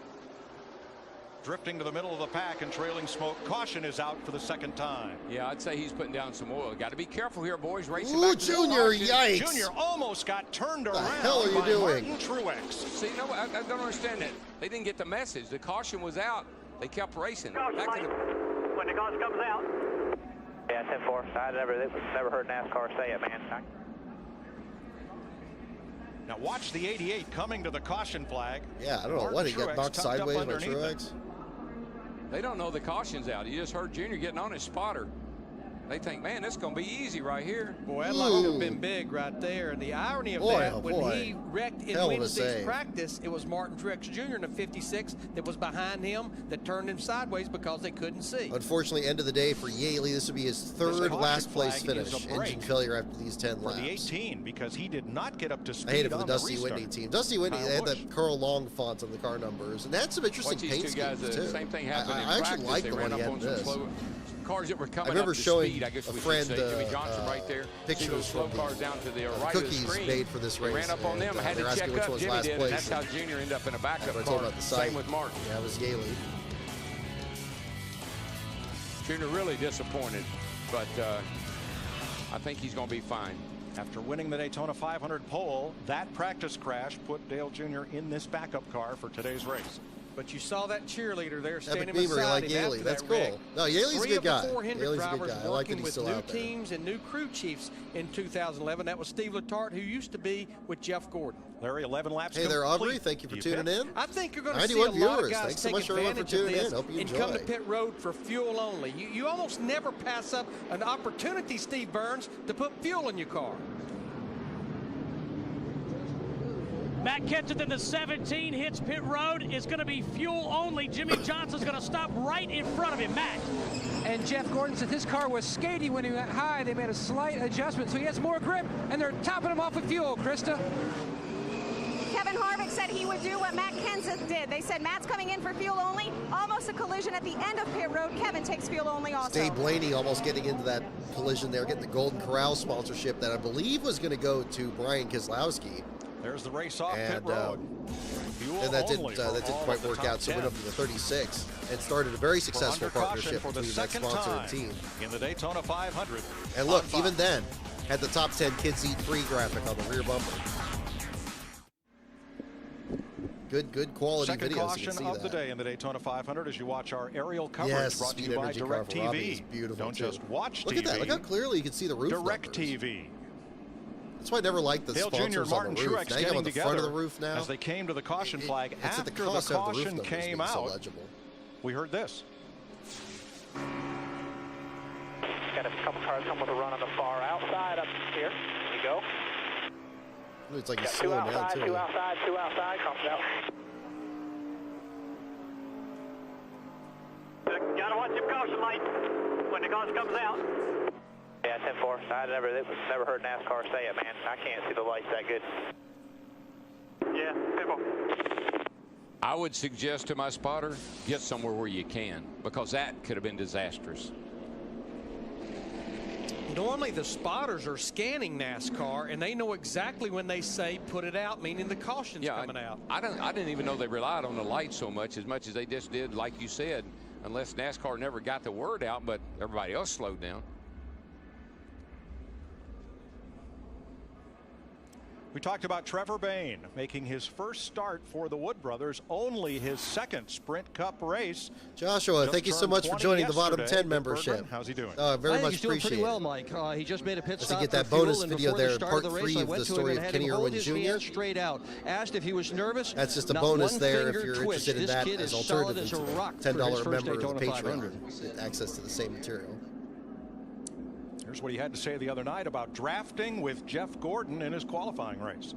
Drifting to the middle of the pack and trailing smoke. Caution is out for the 2nd time. Yeah, I'd say he's putting down some oil. Got to be careful here, boys. Racing Ooh, back to the Junior, caution. yikes. Junior almost got turned What the around hell are you by doing? Martin Truex. See, no, I don't understand that. They didn't get the message. The caution was out. They kept racing. Back to the... When the caution comes out. Yeah, 10-4. I never heard NASCAR say it, man. Now watch the 88 coming to the caution flag. Yeah, I don't know Martin what he got Truex knocked tucked up sideways by underneath it. Truex. They don't know the caution's out. You just heard Junior getting on his spotter. They think, man, this is going to be easy right here. Boy, that might have been big right there. And the irony of that, when he wrecked in Hell of a Wednesday's save. practice, it was Martin Truex Jr. in the 56 that was behind him that turned him sideways because they couldn't see. Unfortunately, end of the day for Yaley, this would be his 3rd caution last place flag is finish. a break Engine failure after these 10 For laps. the 18, because he did not get up to speed I hate it for on the Dusty restart. Whitney team. Dusty Whitney, Kyle they had Busch. that Carl Long font on the car numbers, and that's some interesting Watch these paint two guys, schemes, the too. same thing happened in I actually practice. like They the ran one he up had on in some this. slow cars that were coming I remember up to showing speed, I guess a we friend should say. Jimmy Johnson right there. See pictures those slow from cars down to the right of the cookies screen. made for this They race. ran up on them, and, had they to were asking check which up. one's Jimmy last did, place. and that's how Junior ended up in a backup That's what I car. told about the site. Same with Martin. Yeah, it was Yaley. Junior really disappointed, but I think he's going to be fine. After winning the Daytona 500 pole, that practice crash put Dale Jr. in this backup car for today's race. But you saw that cheerleader there standing Epic Beaver, beside like him Yaley. after That's that cool. wreck. No, Yaley's a 3 good of the guy. 4 Hendrick Yaley's a good drivers guy. I like that working he's with still new out there. teams and new crew chiefs in 2011. That was Steve Letarte, who used to be with Jeff Gordon. Larry, 11 laps Hey there, Aubrey. complete. Thank you for Do tuning in. I think you're going to see a 91 lot of viewers. guys Thanks so take much, everyone, for advantage of tuning this in. Hope you and come to enjoy. pit road for fuel only. You almost never pass up an opportunity, Steve Burns, to put fuel in your car. Matt Kenseth in the 17 hits pit road. It's going to be fuel only. Jimmy Johnson's going to stop right in front of him. Matt. And Jeff Gordon said his car was skaty when he went high. They made a slight adjustment, so he has more grip, and they're topping him off with fuel, Krista. Kevin Harvick said he would do what Matt Kenseth did. They said Matt's coming in for fuel only. Almost a collision at the end of pit road. Kevin takes fuel only also. Dave Blaney almost getting into that collision there, getting the Golden Corral sponsorship that I believe was going to go to Brian Keselowski. There's the race off pit And, road. and that didn't quite work out, so went up to the 36 and started a very successful partnership for the between that second sponsor time and team. in the Daytona 500. And look, on even Fox. then, had the top 10 kids eat free graphic on the rear bumper. Good quality Second videos. You caution can see of the that. day in the Daytona 500 as you watch our aerial coverage Yes, brought to Speed you by Energy car for Robbie is DirecTV. beautiful, Don't too. just watch Look TV. at that. Look how clearly you can see the roof numbers. DirecTV. That's why I never liked the Dale Jr. sponsors and Martin on the roof. Truex Now you got them getting on the together front of the roof now. as they came to the caution flag It's at after the the cost of the roof caution numbers came being so out. legible. We heard this. Got a couple cars come with a run on the far outside up here. Here you go. Looks like he's two slowing down, outside, too. two outside, comes out. Gotta watch him caution light when the caution comes out. Yeah, 10-4. I never heard NASCAR say it, man. I can't see the lights that good. Yeah, 10-4. I would suggest to my spotter, get somewhere where you can, because that could have been disastrous. Normally the spotters are scanning NASCAR and they know exactly when they say put it out, meaning the caution's coming out. I didn't even know they relied on the light so much as they just did, like you said, unless NASCAR never got the word out, but everybody else slowed down. We talked about Trevor Bayne making his first start for the Wood Brothers, only his second Sprint Cup race. Joshua, thank you so much for joining the bottom 10 membership. How's he doing? Very much he's doing appreciated. pretty well, Mike. He just made a pit stop. Get that for fuel, bonus and video before there, the part the race, 3 I of went the to him story and of had Kenny him hold Irwin his Jr. hand straight out. Asked if he was nervous. That's just a Not bonus one there if finger you're twitched. interested in This that kid as is solid alternative as to a the rock for his $10 first member of Daytona the 500. Patreon. Access to the same material. Here's what he had to say the other night about drafting with Jeff Gordon in his qualifying race.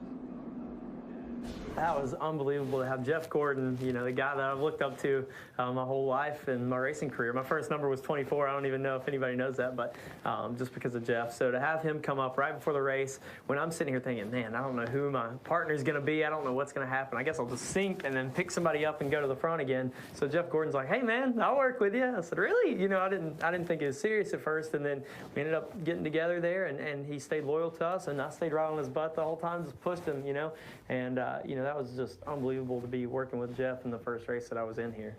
That was unbelievable to have Jeff Gordon, you know, the guy that I've looked up to my whole life and my racing career. My first number was 24. I don't even know if anybody knows that, but just because of Jeff. So to have him come up right before the race, when I'm sitting here thinking, man, I don't know who my partner's going to be. I don't know what's going to happen. I guess I'll just sink and then pick somebody up and go to the front again. So Jeff Gordon's like, hey, man, I'll work with you. I said, really? You know, I didn't think it was serious at first. And then we ended up getting together there, and he stayed loyal to us, and I stayed right on his butt the whole time, just pushed him, you know. And, you know, that was just unbelievable to be working with Jeff in the first race that I was in here.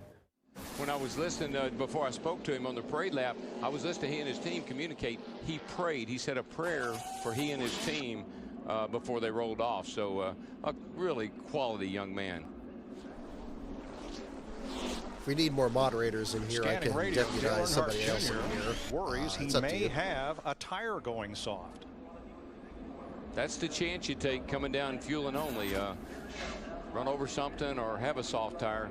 When I was listening, before I spoke to him on the parade lap, I was listening to he and his team communicate. He prayed. He said a prayer for he and his team before they rolled off. So a really quality young man. If we need more moderators in here, Scanning I can deputize somebody else in here. Worries he may have a tire going soft. That's the chance you take coming down fueling only. Run over something or have a soft tire.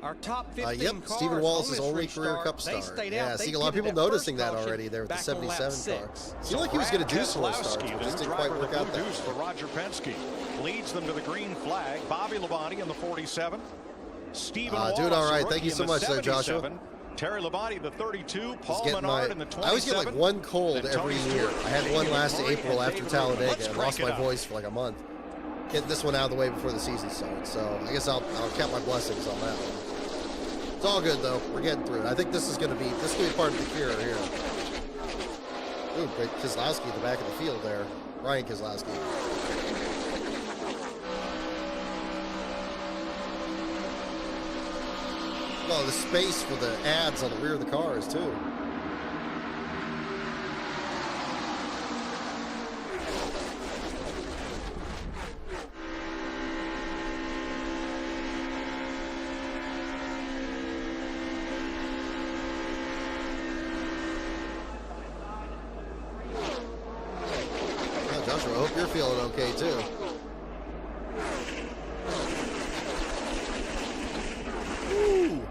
Our top 15 yep, cars Stephen Wallace's on only this career restart, Cup they star. stayed Yeah, out. I see They a lot of people pitted that noticing first that caution already there with the back on lap 77 car. 6. Seemed like he was going to do slow starts, Keselowski, but the just didn't driver quite work of out the that Deuce way. for Roger Penske, leads them to the green flag. Bobby Labonte in the 47. Stephen Wallace, doing all right. a Thank you rookie so in the much there, Joshua. 77. Terry Labonte, the 32. Paul Getting Menard in the 27. I always get like one cold Then every Tony year. Stewart, I had one Jamie last Murray, April and after David Talladega. Let's I crank lost it my up. voice for like a month. Get this one out of the way before the season starts. So I guess I'll count my blessings on that one. It's all good though. We're getting through it. I think this is going to be part of the cure here. Ooh, great Keselowski at the back of the field there. Ryan Keselowski. Oh, the space for the ads on the rear of the cars too. Joshua, I hope you're feeling okay too. Woo.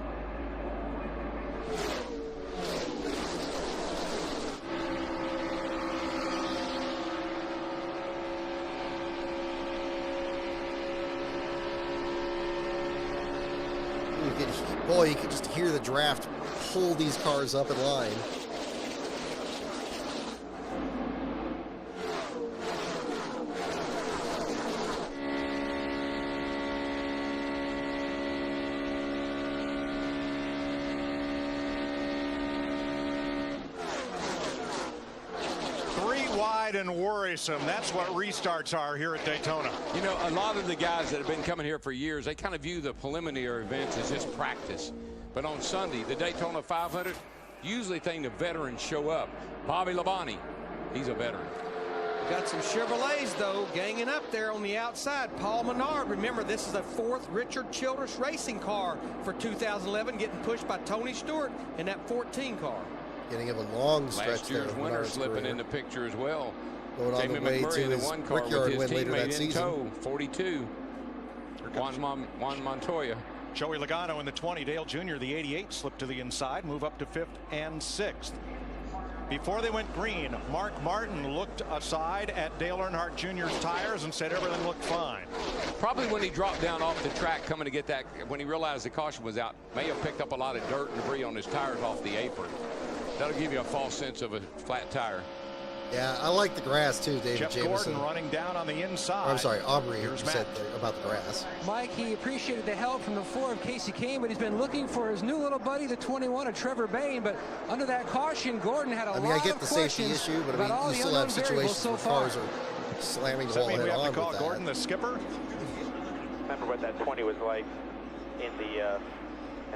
You could just hear the draft pull these cars up in line. And worrisome. That's what restarts are here at Daytona. You know, a lot of the guys that have been coming here for years, they kind of view the preliminary events as just practice. But on Sunday, the Daytona 500, usually think the veterans show up. Bobby Labonte, he's a veteran. Got some Chevrolets, though, ganging up there on the outside. Paul Menard, remember, this is a 4th Richard Childress racing car for 2011, getting pushed by Tony Stewart in that 14 car. Getting of a long stretch Last year's there. winner slipping in the picture as well. Going on the way to his Brickyard win later that season. Tow, 42. Juan Montoya. Joey Logano in the 20. Dale Jr., the 88, slipped to the inside, move up to 5th and 6th. Before they went green, Mark Martin looked aside at Dale Earnhardt Jr.'s tires and said everything looked fine. Probably when he dropped down off the track coming to get that, when he realized the caution was out, may have picked up a lot of dirt and debris on his tires off the apron. That'll give you a false sense of a flat tire. Yeah, I like the grass too, David Jeff Jamison. Gordon running down on the inside. Or, I'm sorry, Aubrey said about the grass. Mike, he appreciated the help from the 4 of Casey Kane, but he's been looking for his new little buddy, the 21 of Trevor Bayne. But under that caution, Gordon had a lot of questions. I get the safety issue, but I mean, you still have situations where cars are slamming the wall head on. We have to call Gordon the skipper. Remember what that 20 was like in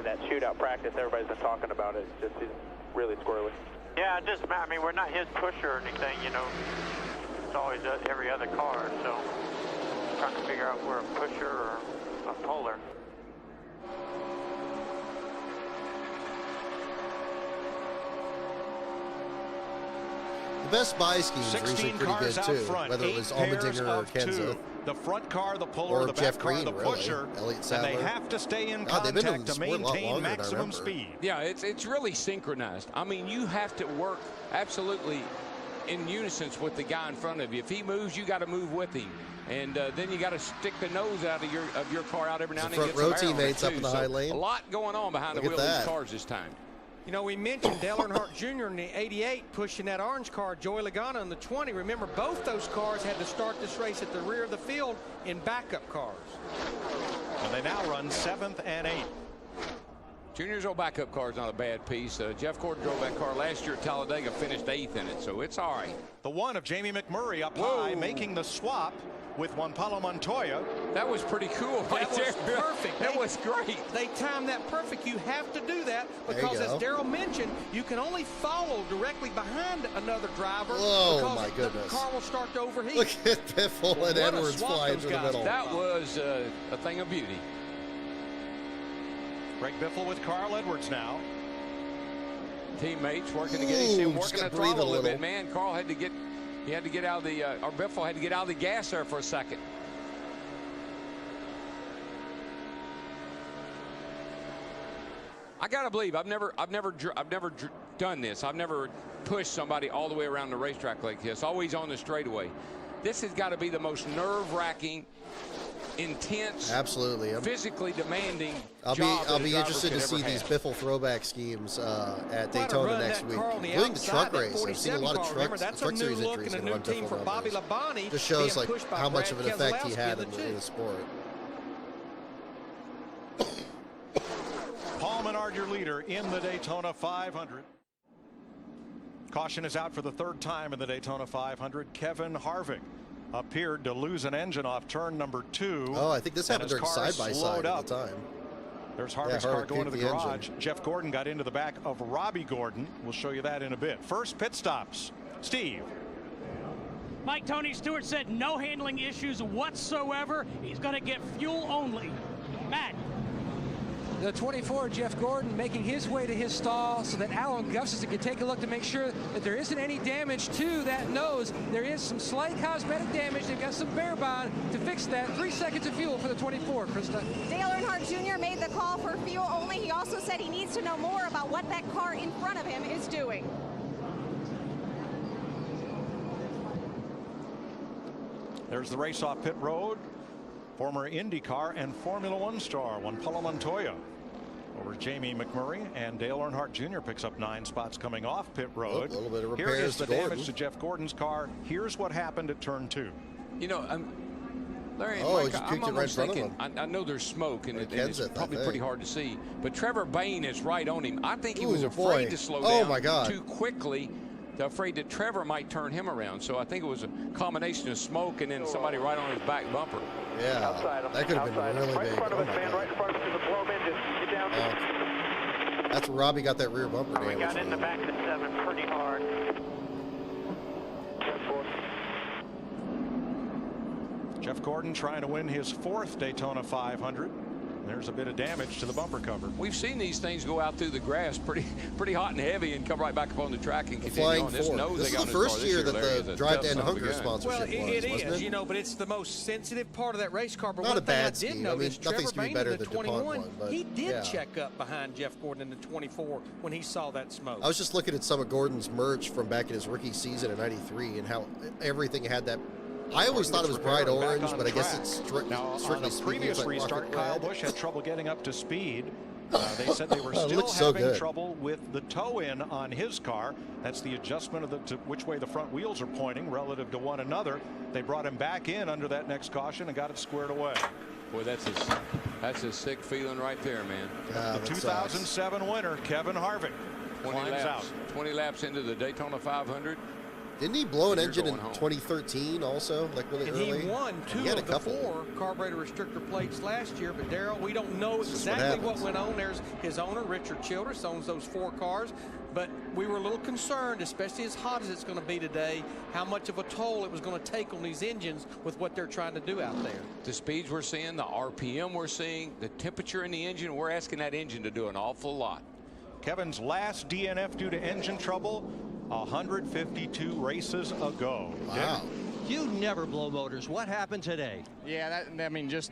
that shootout practice? Everybody's been talking about it. Just really squirrely. Yeah, I mean, we're not his pusher or anything, you know. It's always every other car, so trying to figure out if we're a pusher or a puller. The Best Buy schemes are usually pretty good too, whether it was Allmendinger or Kenseth. The front car, the puller, the back car, the pusher, and they have to stay in contact to maintain maximum speed. Yeah, it's really synchronized. I mean, you have to work absolutely in unison with the guy in front of you. If he moves, you got to move with him, and then you got to stick the nose out of your car out every now and then. Front row teammates up in the high lane. A lot going on behind the wheel of these cars this time. You know, we mentioned Dale Earnhardt Jr. in the 88 pushing that orange car, Joey Logano in the 20. Remember, both those cars had to start this race at the rear of the field in backup cars. And they now run 7th and 8th. Junior's old backup car is not a bad piece. Jeff Gordon drove that car last year at Talladega, finished 8th in it, so it's all right. The 1 of Jamie McMurray up high, making the swap with Juan Pablo Montoya. That was pretty cool. That was perfect. That was great. They timed that perfect. You have to do that because, as Darrell mentioned, you can only follow directly behind another driver. Oh my goodness! The car will start to overheat. Look at Biffle and Edwards flying through the middle. That was a thing of beauty. Greg Biffle with Carl Edwards now. Teammates working to get him working the throttle a little bit. Man, Carl had to get. He had to get out of the, or Biffle had to get out of the gas there for a second. I gotta believe I've never done this. I've never pushed somebody all the way around the racetrack like this. Always on the straightaway. This has got to be the most nerve-wracking, intense, absolutely physically demanding. I'll be interested to see these Biffle throwback schemes at Daytona next week, including the truck race. I've seen a lot of truck series entries in run Biffle numbers. Just shows like how much of an effect he had in the sport. Paul Menard, your leader in the Daytona 500. Caution is out for the 3rd time in the Daytona 500. Kevin Harvick appeared to lose an engine off turn number 2. Oh, I think this happened during side-by-side at the time. There's Harvick's car going to the garage. Jeff Gordon got into the back of Robbie Gordon. We'll show you that in a bit. First pit stops. Steve. Mike, Tony Stewart said no handling issues whatsoever. He's going to get fuel only. Matt. The 24, Jeff Gordon, making his way to his stall so that Alan Gustafson can take a look to make sure that there isn't any damage to that nose. There is some slight cosmetic damage. They've got some bear bond to fix that. 3 seconds of fuel for the 24, Krista. Dale Earnhardt Jr. made the call for fuel only. He also said he needs to know more about what that car in front of him is doing. There's the race off pit road. Former IndyCar and Formula One star Juan Pablo Montoya over Jamie McMurray, and Dale Earnhardt Jr. picks up 9 spots coming off pit road. A little bit of repairs. Here is the damage to Jeff Gordon's car. Here's what happened at turn 2. You know, Larry, Mike, I'm almost thinking, I know there's smoke and it's probably pretty hard to see, but Trevor Bayne is right on him. I think he was afraid to slow down too quickly. They're afraid that Trevor might turn him around. So I think it was a combination of smoke and then somebody right on his back bumper. Yeah, that could have been really big. Right in front of us, man, right in front of us, the blow engine. Get down. That's where Robbie got that rear bumper damage. We got in the back of the 7 pretty hard. Jeff Gordon trying to win his 4th Daytona 500. There's a bit of damage to the bumper cover. We've seen these things go out through the grass pretty hot and heavy and come right back up on the track and continue on. This is the first year that the Drive to End Hunger sponsorship it wasn't is, it? you know, but it's the most sensitive part of that race car. But Not one a thing I bad did scheme. notice, nothing's Trevor going to be Bayne better in the than the 21, DuPont one. But he did yeah. check up behind Jeff Gordon in the 24 when he saw that smoke. I was just looking at some of Gordon's merch from back in his rookie season in '93 and how everything had that. I always thought it was bright orange, but I guess it's strictly on a previous like restart, Kyle Busch had trouble getting up to speed. They said they were It still looks so having good. trouble with the toe-in on his car. That's the adjustment of to which way the front wheels are pointing relative to one another. They brought him back in under that next caution and got it squared away. Boy, that's a sick feeling right there, man. The 2007 winner, Kevin Harvick, 20 laps into the Daytona 500. Didn't he blow an engine in 2013 also, like really and early? he won two of the 4 carburetor restrictor plates last year. But Darrell, we don't know exactly what went on. There's his owner, Richard Childress, owns those 4 cars. But we were a little concerned, especially as hot as it's going to be today, how much of a toll it was going to take on these engines with what they're trying to do out there. The speeds we're seeing, the RPM we're seeing, the temperature in the engine, we're asking that engine to do an awful lot. Kevin's last DNF due to engine trouble 152 races ago. Wow. You never blow motors. What happened today? Yeah, I mean, just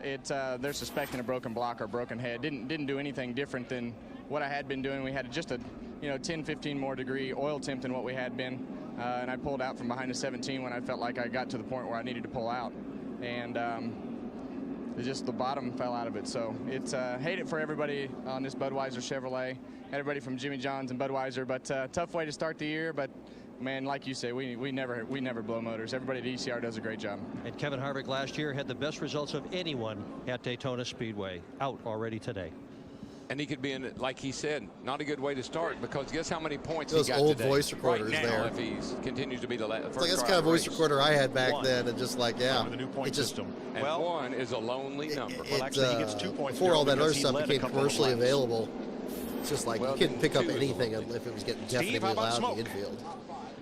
they're suspecting a broken block or broken head. Didn't do anything different than what I had been doing. We had just a 10-15 more degree oil temp than what we had been, and I pulled out from behind the 17 when I felt like I got to the point where I needed to pull out, and just the bottom fell out of it. So it's hate it for everybody on this Budweiser Chevrolet, everybody from Jimmy John's and Budweiser, but tough way to start the year. But man, like you say, we never blow motors. Everybody at ECR does a great job. And Kevin Harvick last year had the best results of anyone at Daytona Speedway. Out already today. And he could be in, like he said, not a good way to start, because guess how many points Those he got old today. voice recorders right now, there. if he continues to be the first Like that's car kind of voice race. recorder I had back then, and just like the new point system. And well, 1 is a lonely number. Well, actually, he gets 2 points before all that other because he stuff led a became couple of commercially laps. available. It's just like Well, you couldn't pick up 2 is anything lonely. if it was getting Steve, definitely how about loud smoke? in the infield.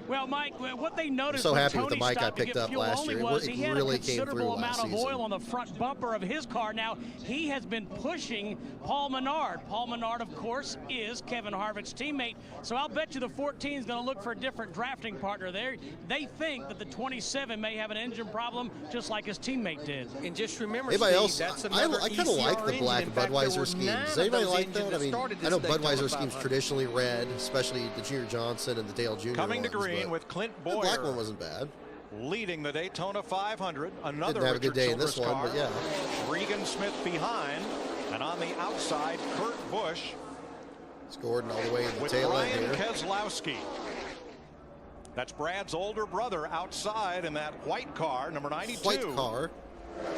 Well, Mike, what they noticed so when happy with Tony the mic I stopped to picked get up fuel last only year. was It he had really a came through considerable last amount of season. oil on the front bumper of his car. Now, he has been pushing Paul Menard. Paul Menard, of course, is Kevin Harvick's teammate. So I'll bet you the 14 is going to look for a different drafting partner there. They think that the 27 may have an engine problem, just like his teammate did. And just remember, Anybody Steve, else? that's I another kind of like the ECR black engine. In fact, there Budweiser were schemes. 9 Does of anybody those like engines that? I mean, started I this know Daytona Budweiser 500. schemes traditionally red, especially the Junior Johnson and the Dale Jr. Coming to ones, green but with Clint the Boyer. black one wasn't bad. Leading the Daytona 500. Another Didn't have a good Richard day in this Childress one, car. but yeah. Regan Smith behind. And on the outside, Kurt Busch. It's Gordon all the way in the with tail end Brian here. Keselowski. That's Brad's older brother outside in that white car, number 92. White car.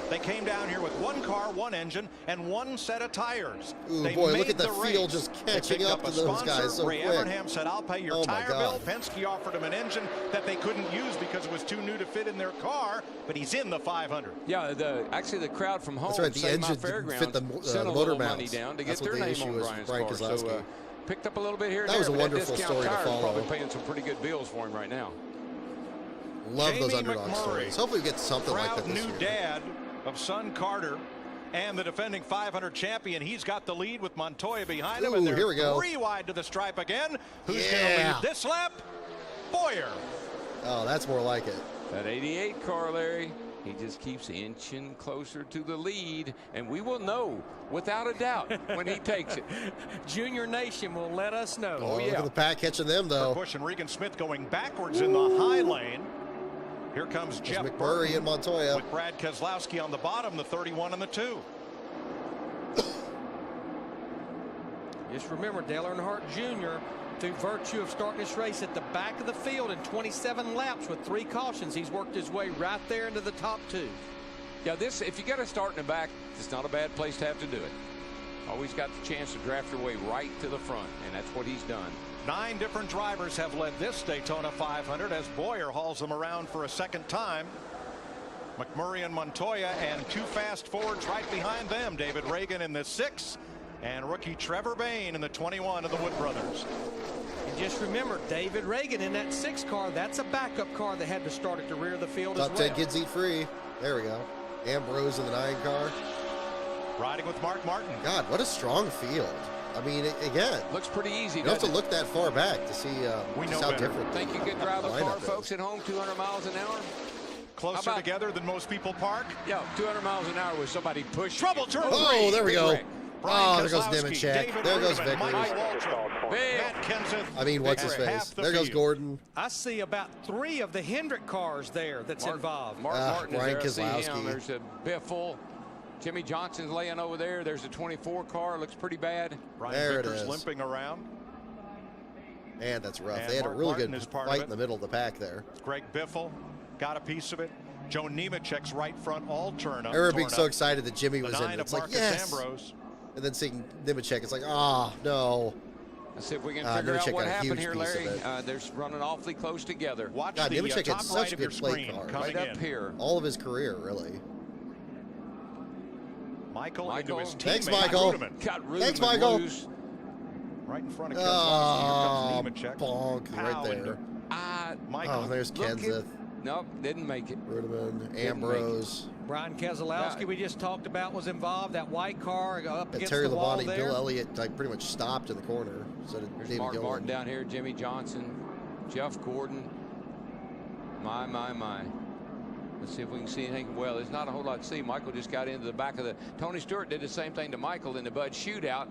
They came down here with 1 car, 1 engine, and 1 set of tires. Ooh, they boy, made look at the that race. field just They catching picked up to a those sponsor. guys so Ray quick. Evernham said, I'll pay your Oh, my tire God. bill. Penske offered him an engine that they couldn't use because it was too new to fit in their car, but he's in the 500. Yeah, actually the crowd from home, That's right, the St. engine Mount didn't Fairgrounds, fit the sent a motor little money mounts. down to That's get what their the name issue on was Brian's with Brian car. Keselowski. So picked up a little bit here and That there. was a but wonderful Discount story to Tires follow. Probably paying some pretty good bills for him right now. Love those Jamie underdog McMurray, stories. Hopefully we get something like proud that this new year. dad of son Carter and the defending 500 champion. He's got the lead with Montoya behind him, Ooh, and they're here we go. 3 wide to the stripe again. Who's going to Yeah. lead this lap? Boyer. Oh, that's more like it. That 88 car, Larry, he just keeps inching closer to the lead, and we will know without a doubt when he takes it. Junior Nation will let us know. Oh, look at the pack catching them, though. Busch and Regan Smith going backwards in the high lane. Here comes There's Jeff McMurray Burton and Montoya. with Brad Keselowski on the bottom, the 31 and the 2. Just remember, Dale Earnhardt Jr., through virtue of starting this race at the back of the field in 27 laps with 3 cautions, he's worked his way right there into the top 2. Yeah, if you got to start in the back, it's not a bad place to have to do it. Always got the chance to draft your way right to the front, and that's what he's done. 9 different drivers have led this Daytona 500 as Boyer hauls them around for a second time. McMurray and Montoya, and 2 fast forwards right behind them. David Reagan in the 6 and rookie Trevor Bayne in the 21 of the Wood brothers. And just remember, David Reagan in that 6 car, that's a backup car that had to start at the rear of the field Top as 10 well. kids eat free. There we go. Ambrose in the 9 car. Riding with Mark Martin. God, what a strong field. I mean, again, looks pretty easy. You don't have to look that far back to see just how different. Think you could drive a car, folks, at home 200 miles an hour? Closer together than most people park. Yeah, 200 miles an hour with somebody pushing. Trouble turn. Oh, there we go. Brian there goes Nemechek. There goes Vickers. I mean, what's his face? There goes Gordon. I see about 3 of the Hendrick cars there that's involved. Mark Martin Brian is there. Keselowski. There's a Biffle. Jimmy Johnson's laying over there. There's a 24 car. Looks pretty bad. Brian Vickers limping around. Man, that's rough. And they had Mark a really Martin good is part fight of in the middle of the pack there. Greg Biffle got a piece of it. Joe Nemechek's right front all turn up. I remember being so excited that Jimmy was in it. It's like, Marcus yes. Ambrose. And then seeing Nemechek, it's like, no. Let's see if we can figure out what happened here, Larry. They're running awfully close together. Watch God, the Nemechek top had such right a of your good plate screen car. coming Right up here. All of his career, really. Michael into his teammate. Thanks, Michael. Thanks, Michael. Loose. Right in front of Keselowski. Here comes Nemechek. Bonk, right there. Michael. Oh, there's Kenseth. Nope, didn't make it. Rudeman, Ambrose. Brian Keselowski, we just talked about, was involved. That white car up against Terry the wall Labonte, there. Bill Elliott, like pretty much stopped in the corner. So did There's David Mark Gilliland. Martin down here, Jimmy Johnson, Jeff Gordon. My. Let's see if we can see anything. Well, there's not a whole lot to see. Michael just got into the back of the. Tony Stewart did the same thing to Michael in the Bud shootout.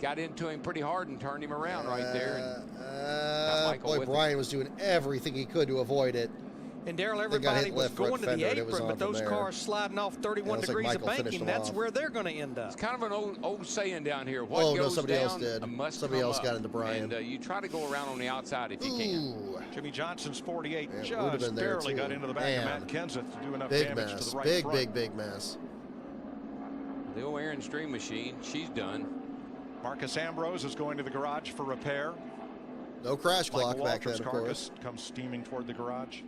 Got into him pretty hard and turned him around right there. And boy, Brian was doing everything he could to avoid it. And Daryl, everybody was going to the apron, but those cars sliding off 31 degrees of banking, that's where they're going to end up. It's kind of an old saying down here. What goes somebody down else did. Must somebody come else up. got into Brian. And you try to go around on the outside if you can. Jimmy Johnson's 48 Yeah, just barely got into the back of Matt Kenseth to do enough damage to the right front. Big mess. The old Aaron Stream machine, she's done. Marcus Ambrose is going to the garage for repair. No crash clock Michael back then, Waltrip's of carcass course. comes steaming toward the garage.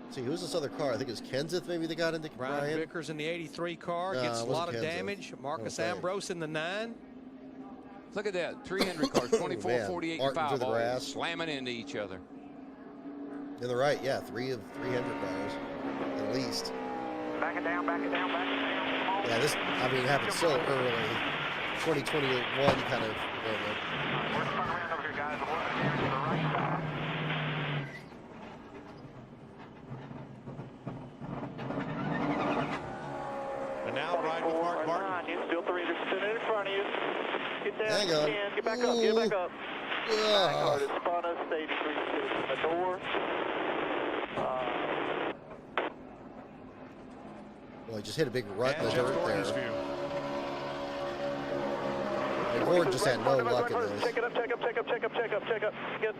See, who's this other car? I think it was Kenseth maybe they got into Brian Vickers in the 83 car gets a lot of damage. Marcus Ambrose in the 9. Look at that. 300 cars, 24, Man. 48, Martin and 5, through the all grass. slamming into each other. In the right, yeah, 300 cars, at least. Back it down, back it down, back it down. Yeah, this, I mean, it happened so early. 2021 kind of moment. We're turning around over here, guys. We're here to the right side. And now ride with Mark Martin. You still 3 sitting in front of you. Get down, Hang on. get back up, get back up. Back hard as spun us, 83 in the door. Well, he just hit a big rut in the Jeff dirt Gordon's there. view. And Gordon just had no luck in this. Check it up, check up, check up, check up, check up, check up. Get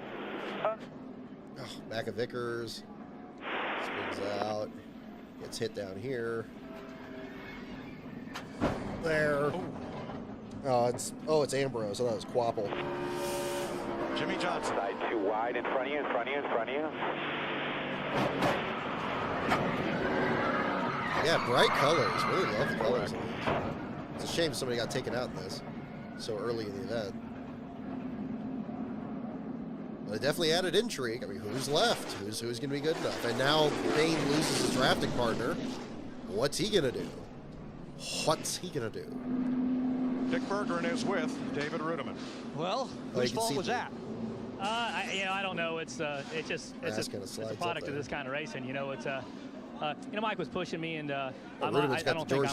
Back of Vickers. Spins out. Gets hit down here. There. Oh, it's Ambrose. I thought it was Quapple. Jimmy Johnson. Side too wide in front of you, in front of you, in front of you. Yeah, bright colors. Really love the colors in these. It's a shame somebody got taken out in this so early in the event. But it definitely added intrigue. I mean, who's left? Who's going to be good enough? And now Bain loses his drafting partner. What's he going to do? What's he going to do? Dick Bergeron is with David Rudeman. Well, whose fault was that? I don't know. It's a product of this kind of racing. Mike was pushing me, and I don't think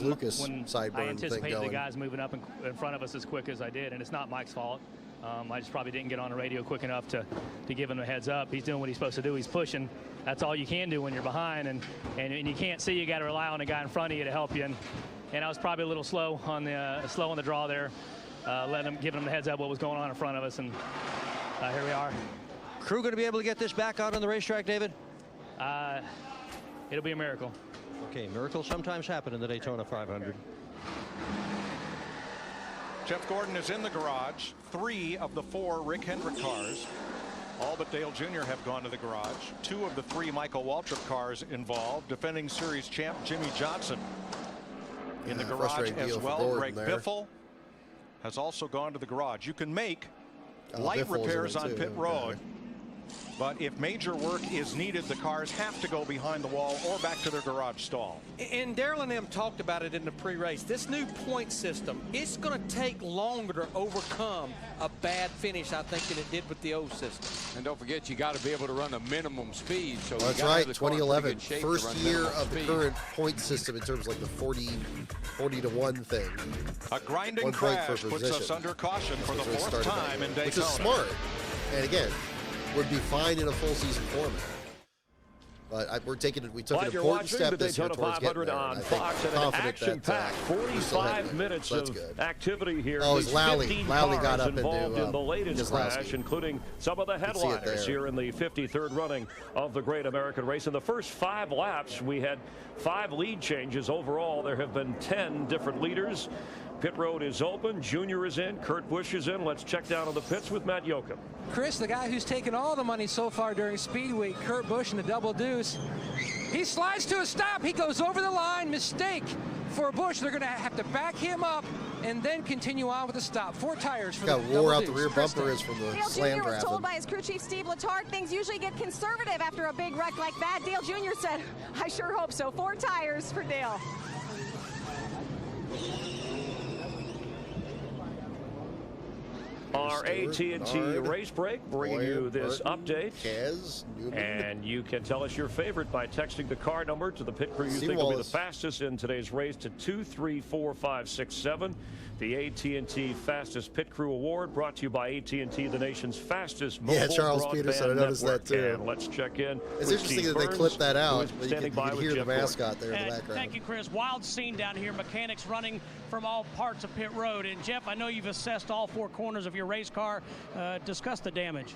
I anticipated the guys moving up in front of us as quick as I did, and it's not Mike's fault. I just probably didn't get on the radio quick enough to give him a heads up. He's doing what he's supposed to do. He's pushing. That's all you can do when you're behind, and you can't see. You got to rely on the guy in front of you to help you. And I was probably a little slow on the draw there, giving him the heads up what was going on in front of us, and here we are. Crew going to be able to get this back out on the racetrack, David? It'll be a miracle. Okay, miracles sometimes happen in the Daytona 500. Jeff Gordon is in the garage. 3 of the 4 Rick Hendrick cars. All but Dale Jr. have gone to the garage. 2 of the 3 Michael Waltrip cars involved. Defending series champ Jimmy Johnson in the garage as well. Greg Biffle has also gone to the garage. You can make light repairs on pit road But if major work is needed, the cars have to go behind the wall or back to their garage stall. And Darrell and them talked about it in the pre-race. This new point system, it's going to take longer to overcome a bad finish, I think, than it did with the old system. And don't forget, you got to be able to run a minimum speed. So that's right, 2011, first year of the current point system in terms of like the 40 to 1 thing. A grinding crash puts us under caution for the 4th time in Daytona. Which is smart. And again, would be fine in a full season format. But we took an important step this year towards getting there. On Fox and an action-packed 45 minutes of activity here. Oh, it's Lally. Lally got up involved in the latest crash, including some of the headliners here in the 53rd running of the Great American Race. In the first 5 laps, we had 5 lead changes overall. There have been 10 different leaders. Pit road is open. Junior is in. Kurt Busch is in. Let's check down on the pits with Matt Yoakum. Chris, the guy who's taken all the money so far during Speed Week, Kurt Busch in the Double Deuce. He slides to a stop. He goes over the line. Mistake for Busch. They're going to have to back him up and then continue on with the stop. 4 tires for the Double Deuce. Got wore out the rear bumper is from the Dale slam Jr. was driving. told by his crew chief, Steve Letarte, things usually get conservative after a big wreck like that. Dale Jr. said, I sure hope so. 4 tires for Dale. Our AT&T race break bringing you this update. And you can tell us your favorite by texting the car number to the pit crew you think will be the fastest in today's race to 234-567. The AT&T Fastest Pit Crew Award brought to you by AT&T, the nation's fastest mobile Charles Peterson, I noticed that too. And let's check in. It's interesting that they clipped that out, but you can hear the mascot there in the background. Thank you, Chris. Wild scene down here. Mechanics running from all parts of pit road. And Jeff, I know you've assessed all 4 corners of your race car. Discuss the damage.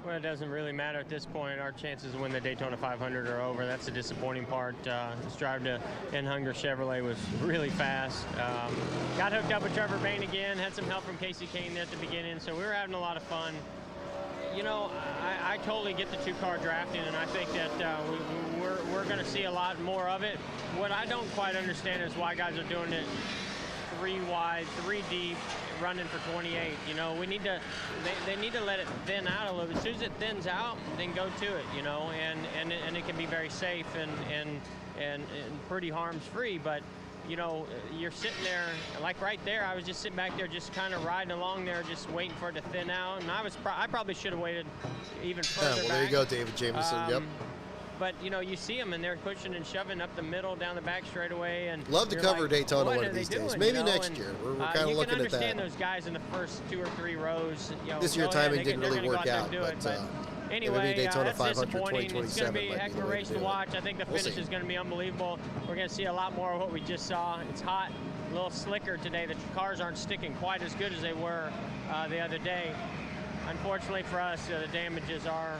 Well, it doesn't really matter at this point. Our chances to win the Daytona 500 are over. That's the disappointing part. This drive to Hunger Chevrolet was really fast. Got hooked up with Trevor Bayne again. Had some help from Casey Kane there at the beginning, so we were having a lot of fun. You know, I totally get the 2-car drafting, and I think that we're going to see a lot more of it. What I don't quite understand is why guys are doing it 3 wide, 3 deep, running for 28. You know, we need to, they need to let it thin out a little bit. As soon as it thins out, then go to it, you know, and it can be very safe and pretty harms-free. But, you know, you're sitting there, like right there, I was just sitting back there just kind of riding along there, just waiting for it to thin out. And I probably should have waited even further well, back. there you go, David Jameson. Yep. But, you know, you see them, and they're pushing and shoving up the middle, down the back straightaway. And love to cover like, Daytona one of these days. Maybe next year. We're kind of looking at that. You can understand those guys in the first 2 or 3 rows. You know, this year timing didn't really work out. But anyway, Daytona that's 500, disappointing. It's going to be a heck of a race to watch. I think the finish is going to be unbelievable. We're going to see a lot more of what we just saw. It's hot, a little slicker today. The cars aren't sticking quite as good as they were the other day. Unfortunately for us, the damages are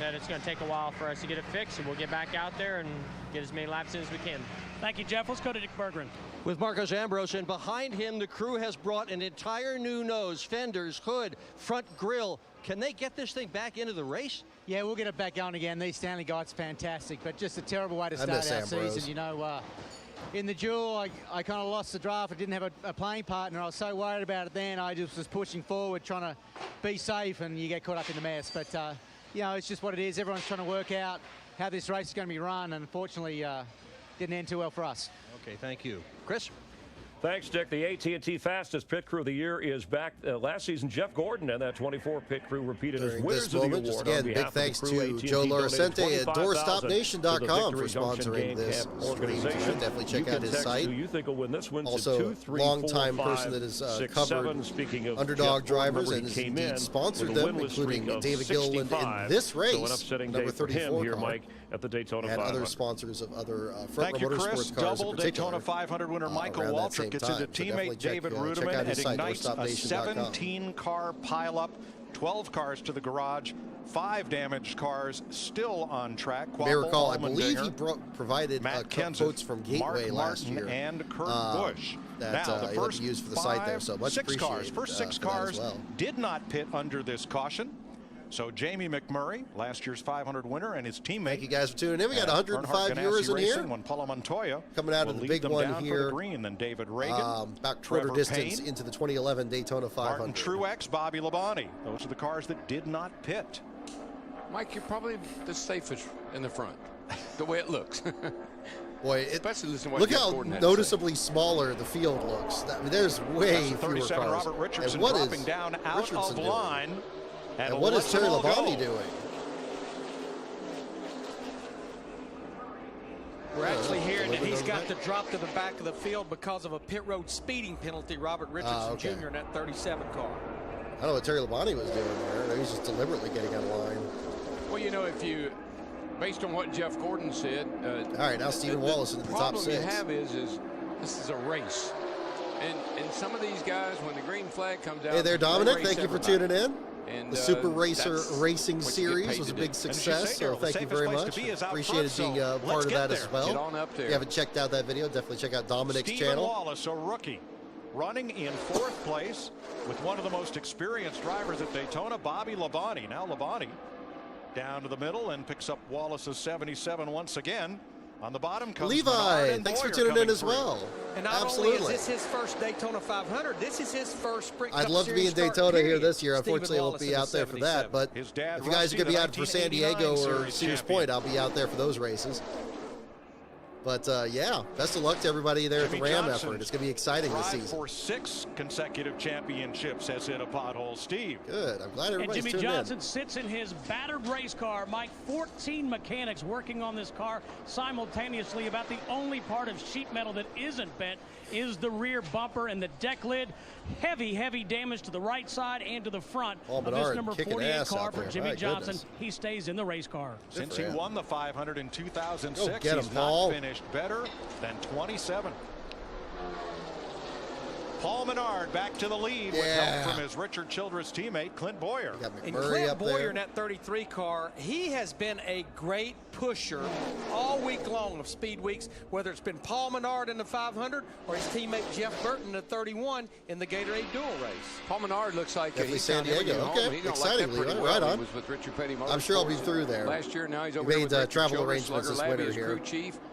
that it's going to take a while for us to get it fixed, and we'll get back out there and get as many laps in as we can. Thank you, Jeff. Let's go to Dick Berggren. With Marcos Ambrose, and behind him, the crew has brought an entire new nose, fenders, hood, front grille. Can they get this thing back into the race? Yeah, we'll get it back going again. These Stanley Guide's fantastic, but just a terrible way to start our season. You know, in the duel, I kind of lost the draft. I didn't have a playing partner. I was so worried about it then. I just was pushing forward, trying to be safe, and you get caught up in the mess. But, you know, it's just what it is. Everyone's trying to work out how this race is going to be run, and unfortunately, didn't end too well for us. Okay, thank you. Chris? Thanks, Dick. The AT&T Fastest Pit Crew of the Year is back. Last season, Jeff Gordon and that 24 pit crew repeated as winners of the award. Just again, big thanks to Joe Loricente at DoorStopNation.com for sponsoring this organization. Definitely check out his site. Who you think will win this one? Also, long-time person that has covered underdog drivers and has indeed sponsored them, including David Gilliland in this race, number 34 here, Mike, at the Daytona 500. And other sponsors of other Thank you, Chris. Double Daytona 500 winner Michael Waltrip gets into teammate David Ruderman and ignites a 17-car pileup, 12 cars to the garage, 5 damaged cars still on track. You may recall, I believe he provided quotes from Gateway last year. And Kurt Busch. That now, the first used for the site there, so much appreciated. First 6 cars did not pit under this caution. So Jamie McMurray, last year's 500 winner, and his teammate. Thank you guys for tuning in. We got 105 viewers in here. When Paula Montoya coming out of the big one here. Green, then David Reagan, about quarter distance into the 2011 Daytona 500. Martin Truex, Bobby Labonte. Those are the cars that did not pit. Mike, you're probably the safest in the front, the way it looks. Boy, look how noticeably smaller the field looks. I mean, there's way fewer cars. Robert Richardson dropping down out of line. And what is Terry Labonte doing? We're actually hearing that he's got to drop to the back of the field because of a pit road speeding penalty, Robert Richardson Jr. in that 37 car. I don't know what Terry Labonte was doing there. He was just deliberately getting out of line. Well, you know, based on what Jeff Gordon said. All right, now Stephen Wallace into the top 6. The problem you have is this is a race. And some of these guys, when the green flag comes out. Hey there, Dominic. Thank you for tuning in. And, the Super Racer Racing Series was a big success, so thank you very much. Appreciated being part of that as well. Get on up there. If you haven't checked out that video, definitely check out Dominic's channel. Wallace, a rookie, running in 4th place with one of the most experienced drivers at Daytona, Bobby Labonte. Now Labonte down to the middle and picks up Wallace's 77 once again. On the bottom comes Levi. Thanks for tuning in as well. And not only is this his first Daytona 500, this is his first Sprint Cup I'd love to be in Daytona here this year. Unfortunately, I won't be out there for that. But if you guys are going to be out for San Diego or Cedars Point, I'll be out there for those races. But, yeah, best of luck to everybody there at the Ram effort. It's going to be exciting this season. For 6 consecutive championships has hit a pothole. Steve. Good. I'm glad everybody's tuned in. And Jimmy Johnson sits in his battered race car. Mike, 14 mechanics working on this car simultaneously. About the only part of sheet metal that isn't bent is the rear bumper and the deck lid. Heavy, heavy damage to the right side and to the front of this number 48 car for Jimmy Johnson. He stays in the race car. Since he won the 500 in 2006, he's not finished better than 27. Paul Menard back to the lead with help from his Richard Childress teammate, Clint Boyer. And Clint Boyer in that 33 car, he has been a great pusher all week long of speed weeks, whether it's been Paul Menard in the 500 or his teammate Jeff Burton in the 31 in the Gatorade Dual race. Paul Menard looks like he's San Diego. Okay, exciting. Right on. With Richard Petty I'm sure I'll be through there. Last year, now he's over made travel arrangements this winter here.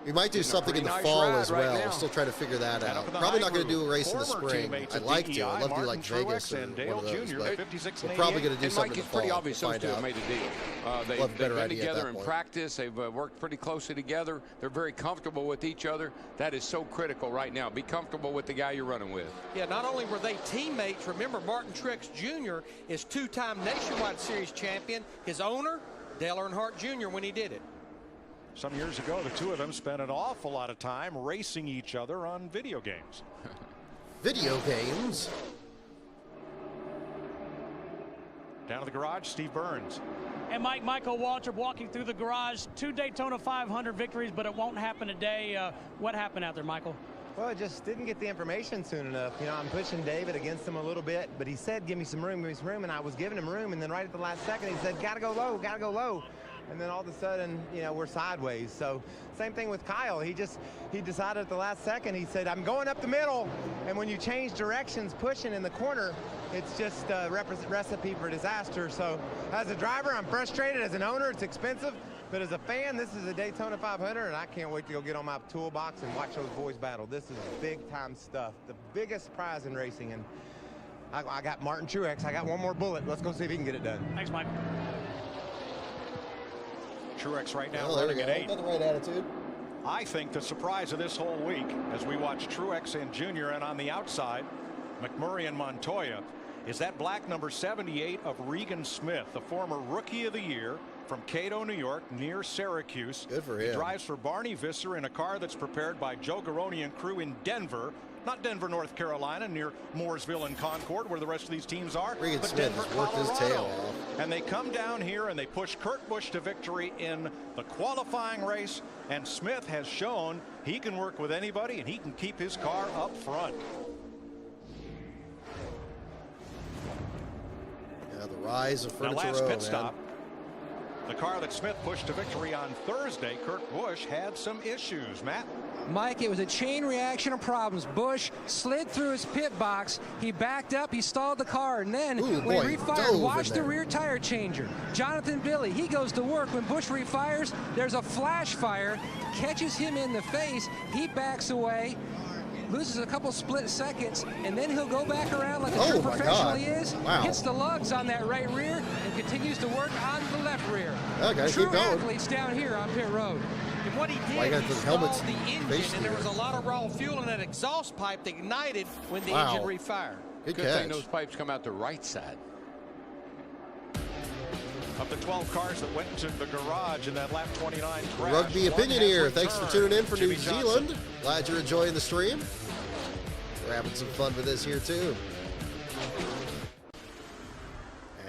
We might do something in the fall as well. We're still trying to figure that out. Probably not going to do a race in the spring. I'd like to. I'd love to do like Vegas or one of those, but we're probably going to do something in the fall. Pretty obvious those two have made a deal. They've been together in practice. They've worked pretty closely together. They're very comfortable with each other. That is so critical right now. Be comfortable with the guy you're running with. Yeah, not only were they teammates, remember Martin Truex Jr. is 2-time Nationwide Series champion. His owner, Dale Earnhardt Jr. when he did it. Some years ago, the two of them spent an awful lot of time racing each other on video games. Video games. Down to the garage, Steve Burns. And Michael Waltrip walking through the garage. 2 Daytona 500 victories, but it won't happen today. What happened out there, Michael? Well, I just didn't get the information soon enough. You know, I'm pushing David against him a little bit, but he said, give me some room, and I was giving him room, and then right at the last second, he said, gotta go low, gotta go low. And then all of a sudden, you know, we're sideways. So same thing with Kyle. He decided at the last second, he said, I'm going up the middle. And when you change directions, pushing in the corner, it's just a recipe for disaster. So as a driver, I'm frustrated. As an owner, it's expensive. But as a fan, this is a Daytona 500, and I can't wait to go get on my toolbox and watch those boys battle. This is big-time stuff, the biggest prize in racing. And I got Martin Truex. I got one more bullet. Let's go see if he can get it done. Thanks, Mike. Truex right now running at 8. Got the right attitude. I think the surprise of this whole week, as we watch Truex and Jr. and on the outside, McMurray and Montoya, is that black number 78 of Regan Smith, the former Rookie of the Year from Cato, New York, near Syracuse. Good for him. He drives for Barney Visser in a car that's prepared by Joe Garoni and crew in Denver. Not Denver, North Carolina, near Mooresville and Concord, where the rest of these teams are. Regan but Smith Denver, has worked his tail off. And they come down here and they push Kurt Busch to victory in the qualifying race. And Smith has shown he can work with anybody and he can keep his car up front. Yeah, the rise of Furniture Row, last pit stop. The car that Smith pushed to victory on Thursday, Kurt Busch, had some issues. Matt? Mike, it was a chain reaction of problems. Busch slid through his pit box. He backed up. He stalled the car. And then when he refired, watch the rear tire changer. Jonathan Billy, he goes to work. When Busch refires, there's a flash fire. Catches him in the face. He backs away. loses a couple split seconds, and then he'll go back around like a true professional he is, hits the lugs on that right rear, and continues to work on the left rear. Okay, true athletes down here on pit road. And what he did, he stalled the engine, and there was a lot of raw fuel in that exhaust pipe that ignited when the engine refired. Good thing those pipes come out the right side. Of the 12 cars that went to the garage in that lap 29 crash. Rugby Opinion here. Thanks for tuning in for New Zealand. Glad you're enjoying the stream. We're having some fun with this here too.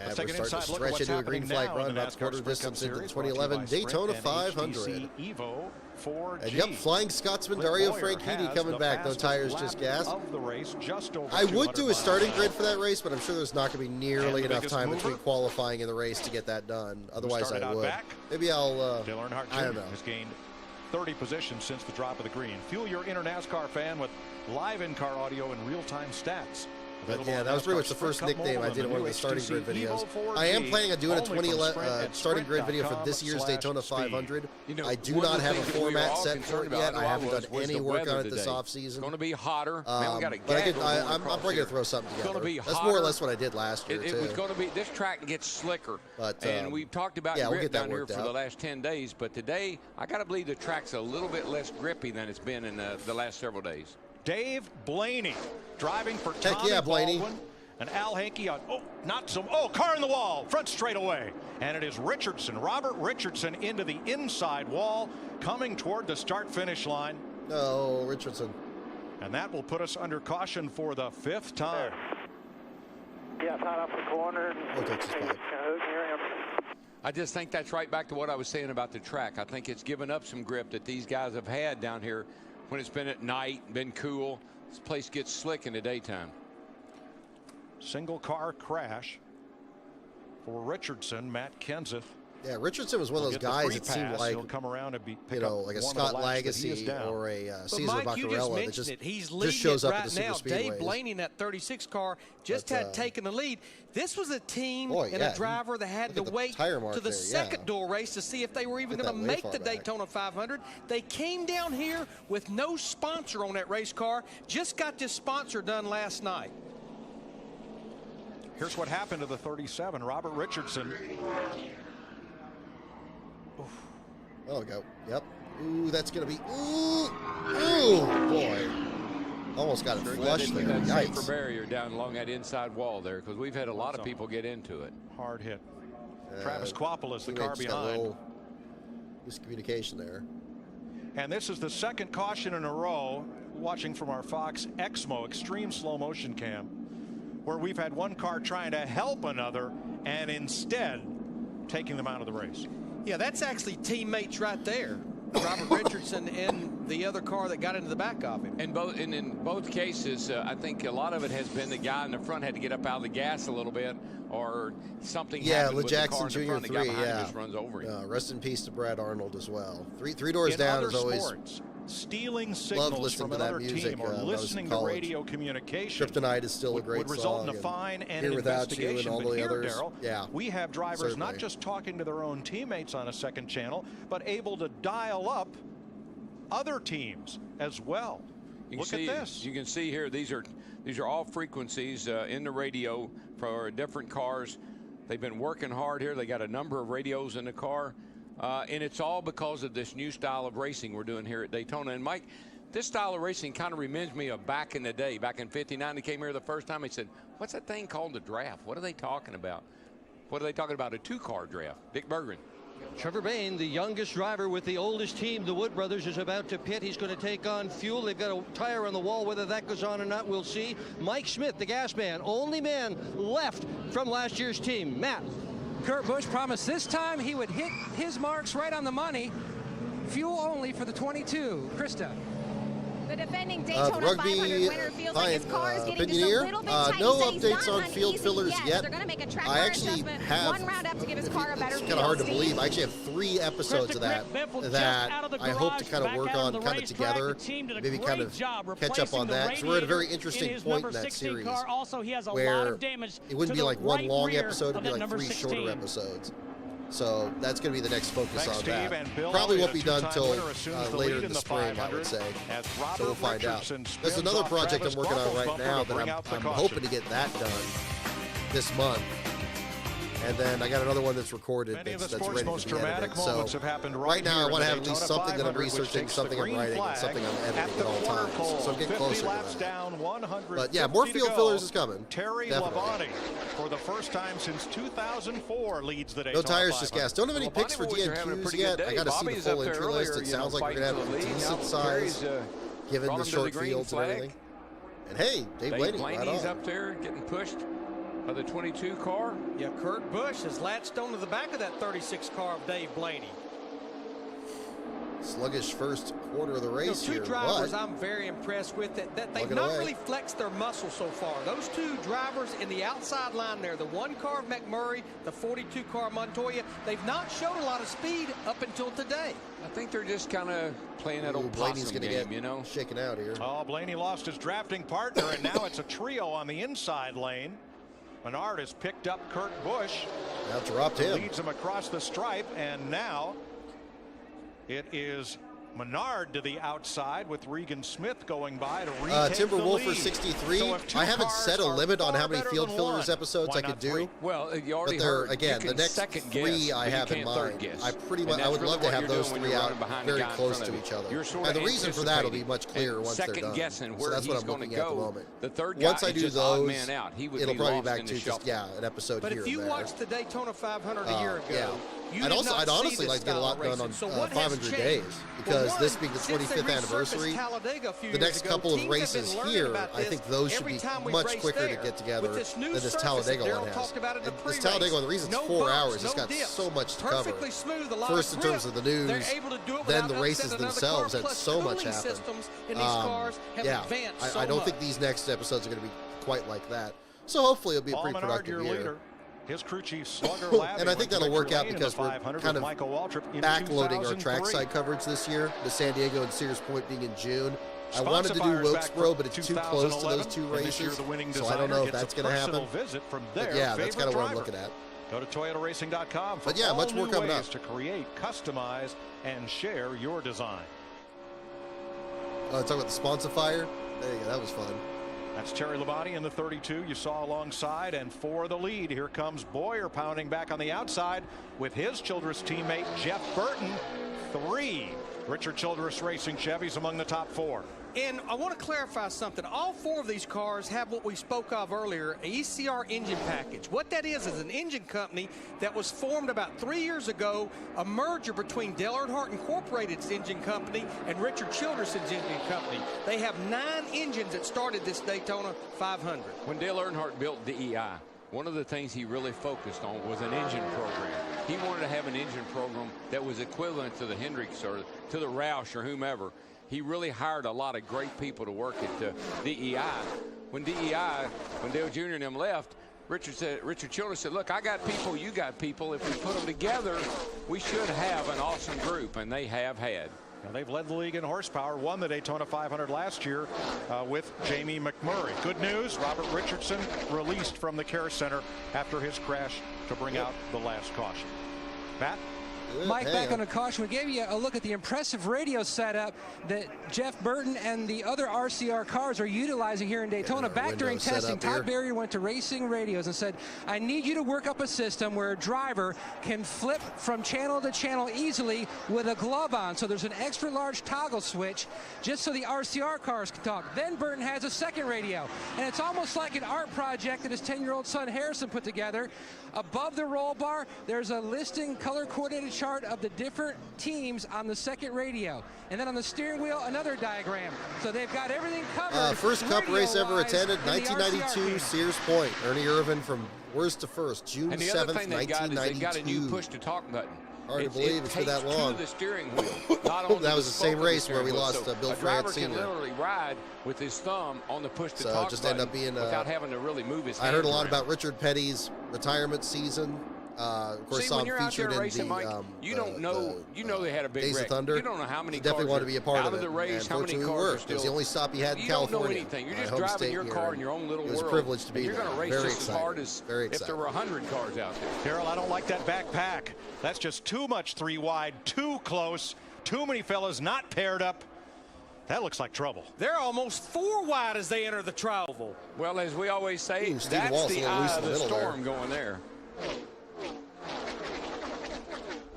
And we're starting to stretch into a green flag run about quarter distance into the 2011 Daytona 500. And yep, Flying Scotsman Dario Franchitti coming back. No tires, just gas. I would do a starting grid for that race, but I'm sure there's not going to be nearly enough time between qualifying and the race to get that done. Otherwise, I would. Maybe I'll, I don't know. Has gained 30 positions since the drop of the green. Fuel your inner NASCAR fan with live in-car audio and real-time stats. But yeah, that was pretty much the first nickname I did in one of the starting grid videos. I am planning on doing a 2011 starting grid video for this year's Daytona 500. I do not have a format set for it yet. I haven't done any work on it this offseason. It's going to be hotter. Man, we got I'm probably going to throw something together. That's more or less what I did last year, too. It was going to be, this track gets slicker. And we've talked about grip down here for the last 10 days. But today, I got to believe the track's a little bit less grippy than it's been in the last several days. Dave Blaney driving for Tommy Baldwin and Al Hankey on, car in the wall, front straightaway. And it is Richardson, Robert Richardson into the inside wall, coming toward the start-finish line. No, Richardson. And that will put us under caution for the 5th time. Yeah, hot off the corner. I just think that's right back to what I was saying about the track. I think it's given up some grip that these guys have had down here. When it's been at night, been cool, this place gets slick in the daytime. Single car crash for Richardson, Matt Kenseth. Yeah, Richardson was one of those guys that seemed like, he'll come around and like a Scott Lagasse or a Cesar Vaccarella that just shows up at the super speedways. Dave Blaney in that 36 car just had taken the lead. This was a team and a driver that had to wait to the second dual race to see if they were even going to make the Daytona 500. They came down here with no sponsor on that race car, just got this sponsor done last night. Here's what happened to the 37, Robert Richardson. Oh, go. Yep. Ooh, that's going to be. Ooh, boy. Almost got it flushed there. That safer barrier down along that inside wall there, because we've had a lot of people get into it. Hard hit. Travis Quapoulis, the car behind. Miscommunication there. And this is the second caution in a row, watching from our Fox Exmo Extreme Slow Motion Cam, where we've had one car trying to help another and instead taking them out of the race. Yeah, that's actually teammates right there. Robert Richardson and the other car that got into the back of him. And in both cases, I think a lot of it has been the guy in the front had to get up out of the gas a little bit, or something. Yeah, with Jackson the Jr. Front, 3. Just runs over him. Rest in peace to Brad Arnold as well. Three doors down is always. Sports, stealing signals from another team or listening to radio communication. Kryptonite is still a great would result song. in a fine and Here Without You and all but the here, others. Darryl, we have drivers not just talking to their own teammates on a second channel, but able to dial up other teams as well. Look at this. You can see here these are all frequencies in the radio for different cars. They've been working hard here. They got a number of radios in the car. And it's all because of this new style of racing we're doing here at Daytona. And Mike, this style of racing kind of reminds me of back in the day. Back in '59, they came here the first time. They said, what's that thing called, the draft? What are they talking about? What are they talking about, a two-car draft? Dick Berggren. Trevor Bayne, the youngest driver with the oldest team, the Wood Brothers, is about to pit. He's going to take on fuel. They've got a tire on the wall. Whether that goes on or not, we'll see. Mike Smith, the gas man, only man left from last year's team. Matt. Kurt Busch promised this time he would hit his marks right on the money. Fuel only for the 22. Krista. The defending Daytona 500 winner feels like his car is getting just a little bit tight. No updates on field fillers yet. They're going to make a track car adjustment one round up to give his car a better feel. It's kind of hard to believe. I actually have 3 episodes of that I hope to kind of work on kind of together. Maybe kind of catch up on that. So we're at a very interesting point in that series where it wouldn't be like one long episode. It would be like 3 shorter episodes. So that's going to be the next focus Thanks, on Steve, that. and Bill Probably Elliott, won't be done until later in in the spring, I would say. So we'll find out. Richardson There's another project I'm Travis working on Klopfel's right bumper now to that bring out the I'm caution. hoping to get that done this month. And then I got another one that's recorded Many of that's the ready sport's to most be edited. dramatic So moments have happened right now I here want to in have the at least Daytona something that I'm 500, which researching, takes something the I'm green writing, and flag something I'm at editing the at all corner times. pole. So I'm getting 50 closer to laps that. down, 100. But yeah, more field fillers is coming. Terry Definitely. Labonte, for the first time since 2004, leads the Daytona No tires, 500. just gas. Don't have any picks for DNQs yet. I got to see the full entry list. It sounds like we're going to have a decent size, given the short fields and everything. And hey, Dave Blaney, right on. up there getting pushed by the 22 car. Yeah, Kurt Busch has latched onto the back of that 36 car of Dave Blaney. Sluggish first quarter of the race two here. drivers I'm very impressed with that they've not really flexed their muscle so far. Those two drivers in the outside line there, the 1 car of McMurray, the 42 car Montoya, they've not shown a lot of speed up until today. I think they're just kind of playing that old Blaney's possum game, you know. Shaken out here. Oh, Blaney lost his drafting partner, and now it's a trio on the inside lane. Menard has picked up Kurt Busch. Now dropped him. Leads him across the stripe, and now it is Menard to the outside with Regan Smith going by to retake Timber the Wolfer lead. 63. So if two I haven't cars set a are limit on far how many better field than fillers one, episodes why I could not do. three? Well, you already But they're, heard. again, the next second 3 guess, I have in mind. guess. I pretty And much, I that's would really love to what have you're those doing when 3 you're out running behind very the guy in close front to of each you. other. You're sort And of the reason for that will be anticipating much clearer and once they're second done. guessing So where that's what he's I'm going looking to at at the go. moment. The third guy Once I is do just odd those, man out. He would it'll be probably lost be back in to the just, shuffle. an episode But here if you and there. watched the Daytona 500 a year ago, Yeah. you I'd did also, not I'd see honestly this like to get a style lot of done on racing. So what has 500 changed? days, because Well, this being the since they 25th resurfaced anniversary, Talladega a few the years next ago, couple of teams have been races learning here, about I this think those should every be time we much race quicker to there. get together With this new than this surface Talladega that one Darryl has. talked about in the This pre-race. Talladega one, the reason it's No 4 bumps, hours, no it's got dips. so much to cover. Perfectly smooth, a lot First of in terms grip. of the news, They're able to do it then without the races upsetting another themselves car, had plus so much cooling happen. systems in these cars have advanced so I don't much. think these next episodes are going to be quite like that. So hopefully it'll be a Paul pretty Menard, productive your year. leader. His crew chief Slugger Labby And I think that'll work out because we're 500 kind with of Michael Waltrip in backloading our 2003. trackside coverage this year, with San Diego and Sears Point being in June. I wanted to do Sponsifiers back Wilkesboro, from but it's too close to those 2 2011, and this year races, the winning so I don't know if designer that's gets going a to happen. personal visit from But their yeah, that's kind of what I'm favorite looking at. Go to ToyotaRacing.com for But yeah, all much more new coming ways up. to create, customize, and share your design. Talk about the Sponsifier. There you go. That was fun. That's Terry Labonte in the 32 you saw alongside, and for the lead here comes Boyer pounding back on the outside with his Childress teammate Jeff Burton. 3 Richard Childress Racing Chevys among the top 4. And I want to clarify something. All 4 of these cars have what we spoke of earlier, an ECR engine package. What that is an engine company that was formed about 3 years ago, a merger between Dale Earnhardt Incorporated's engine company and Richard Childress' engine company. They have 9 engines that started this Daytona 500. When Dale Earnhardt built DEI, one of the things he really focused on was an engine program. He wanted to have an engine program that was equivalent to the Hendricks or to the Roush or whomever. He really hired a lot of great people to work at DEI. When Dale Jr. and them left, Richard Childress said, look, I got people, you got people. If we put them together, we should have an awesome group, and they have had. Now they've led the league in horsepower, won the Daytona 500 last year with Jamie McMurray. Good news, Robert Richardson released from the care center after his crash to bring out the last caution. Pat? Mike, back on the caution, we gave you a look at the impressive radio setup that Jeff Burton and the other RCR cars are utilizing here in Daytona. Back during testing, Todd Berry went to Racing Radios and said, I need you to work up a system where a driver can flip from channel to channel easily with a glove on. So there's an extra large toggle switch just so the RCR cars can talk. Then Burton has a second radio, and it's almost like an art project that his 10-year-old son Harrison put together. Above the roll bar, there's a listing color-coordinated chart of the different teams on the second radio. And then on the steering wheel, another diagram. So they've got everything covered. First Cup race ever attended, 1992, Sears Point. Ernie Irvin from worst to first, June 7th, 1992. They've got a new push-to-talk button. Hard to believe it's been that long. The steering wheel, not only that was the same race where we lost Bill France Sr. A driver can literally ride with his thumb on the push-to-talk just button end up being without having to really move his hand I heard a lot around. about Richard Petty's retirement season. Of course, See, when you're out there racing, Mike, you don't know. You know they had a big wreck. Thunder. You don't know how many cars definitely want to be a part out of the race. How many cars are still? It was the only stop he had in California. You don't know anything. You're just driving your car in your own little world. It was a privilege to be there. You're going to race just as hard as if there were 100 cars out there. Daryl, I don't like that backpack. That's just too much 3 wide, too close, too many fellas not paired up. That looks like trouble. They're almost 4 wide as they enter the travel. Well, as we always say, that's the eye of the storm going there.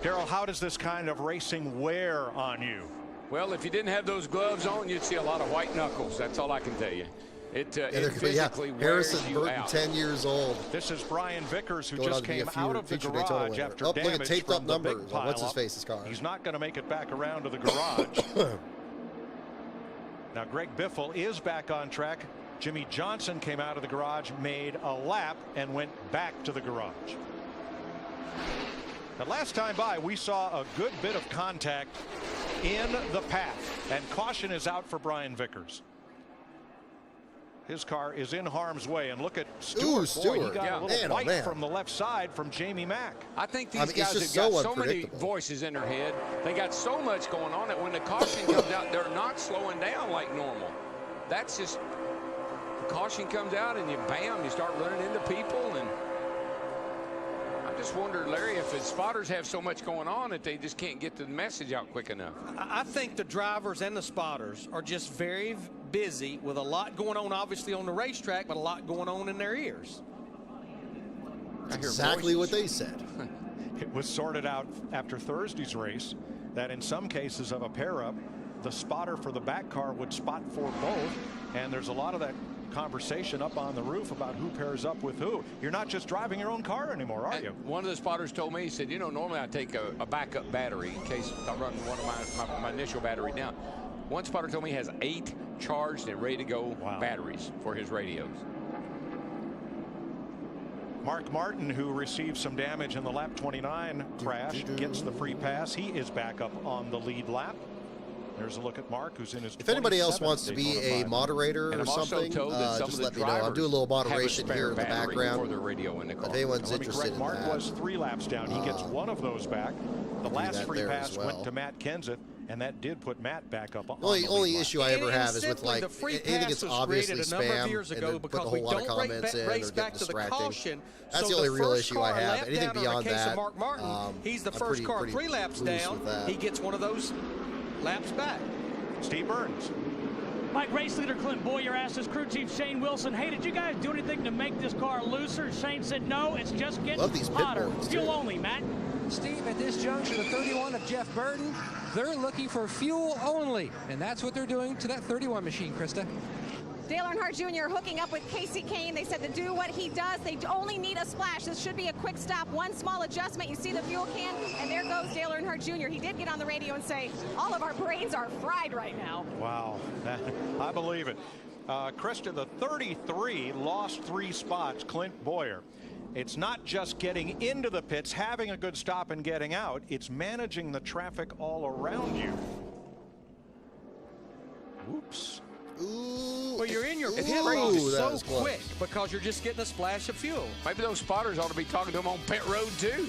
Daryl, how does this kind of racing wear on you? Well, if you didn't have those gloves on, you'd see a lot of white knuckles. That's all I can tell you. It physically wears you Burton, out. 10 years old. This is Brian Vickers, who just came out of the garage after look damage at taped from up the numbers big on what's his pileup. face's car. He's not going to make it back around to the garage. Now, Greg Biffle is back on track. Jimmy Johnson came out of the garage, made a lap, and went back to the garage. The last time by, we saw a good bit of contact in the path, and caution is out for Brian Vickers. His car is in harm's way, and look at Stewart. Boy, he got a little white from the left side from Jamie Mack. I think these guys have got so many voices in their head. They got so much going on that when the caution comes out, they're not slowing down like normal. That's just, the caution comes out and you bam, you start running into people. And I just wonder, Larry, if the spotters have so much going on that they just can't get the message out quick enough. I think the drivers and the spotters are just very busy with a lot going on, obviously on the racetrack, but a lot going on in their ears. Exactly what they said. It was sorted out after Thursday's race that in some cases of a pair-up, the spotter for the back car would spot for both, and there's a lot of that conversation up on the roof about who pairs up with who. You're not just driving your own car anymore, are you? One of the spotters told me, he said, you know, normally I take a backup battery in case I run one of my initial battery down. One spotter told me he has 8 charged and ready to go batteries for his radios. Mark Martin, who received some damage in the lap 29 crash, gets the free pass. He is back up on the lead lap. There's a look at Mark, who's in his. If anybody else wants to be a moderator or something, just let me know. I'm doing a little moderation here in the background. If anyone's interested in Mark that. was 3 laps down. He gets 1 of those back. The last free pass went to Matt Kenseth, and that did put Matt back up on the only issue I ever have is with like anything that's obviously spam and then put a whole lot of comments in or get distracting. That's the only real issue I have. Anything beyond that, Mark Martin, he's the first car 3 laps down. He gets 1 of those laps back. Steve Burns. Mike, race leader Clint Boyer asked his crew chief Shane Wilson, hey, did you guys do anything to make this car looser? Shane said no, it's just getting hotter. Fuel only, Matt. Steve, at this juncture, the 31 of Jeff Burton, they're looking for fuel only, and that's what they're doing to that 31 machine, Krista. Dale Earnhardt Jr. hooking up with Casey Kane. They said to do what he does, they only need a splash. This should be a quick stop, one small adjustment. You see the fuel can, and there goes Dale Earnhardt Jr. He did get on the radio and say, all of our brains are fried right now. Wow, I believe it. Krista, the 33 lost 3 spots, Clint Boyer. It's not just getting into the pits, having a good stop and getting out. It's managing the traffic all around you. Whoops. Ooh, well, you're in your pit road so quick because you're just getting a splash of fuel. Maybe those spotters ought to be talking to them on pit road too.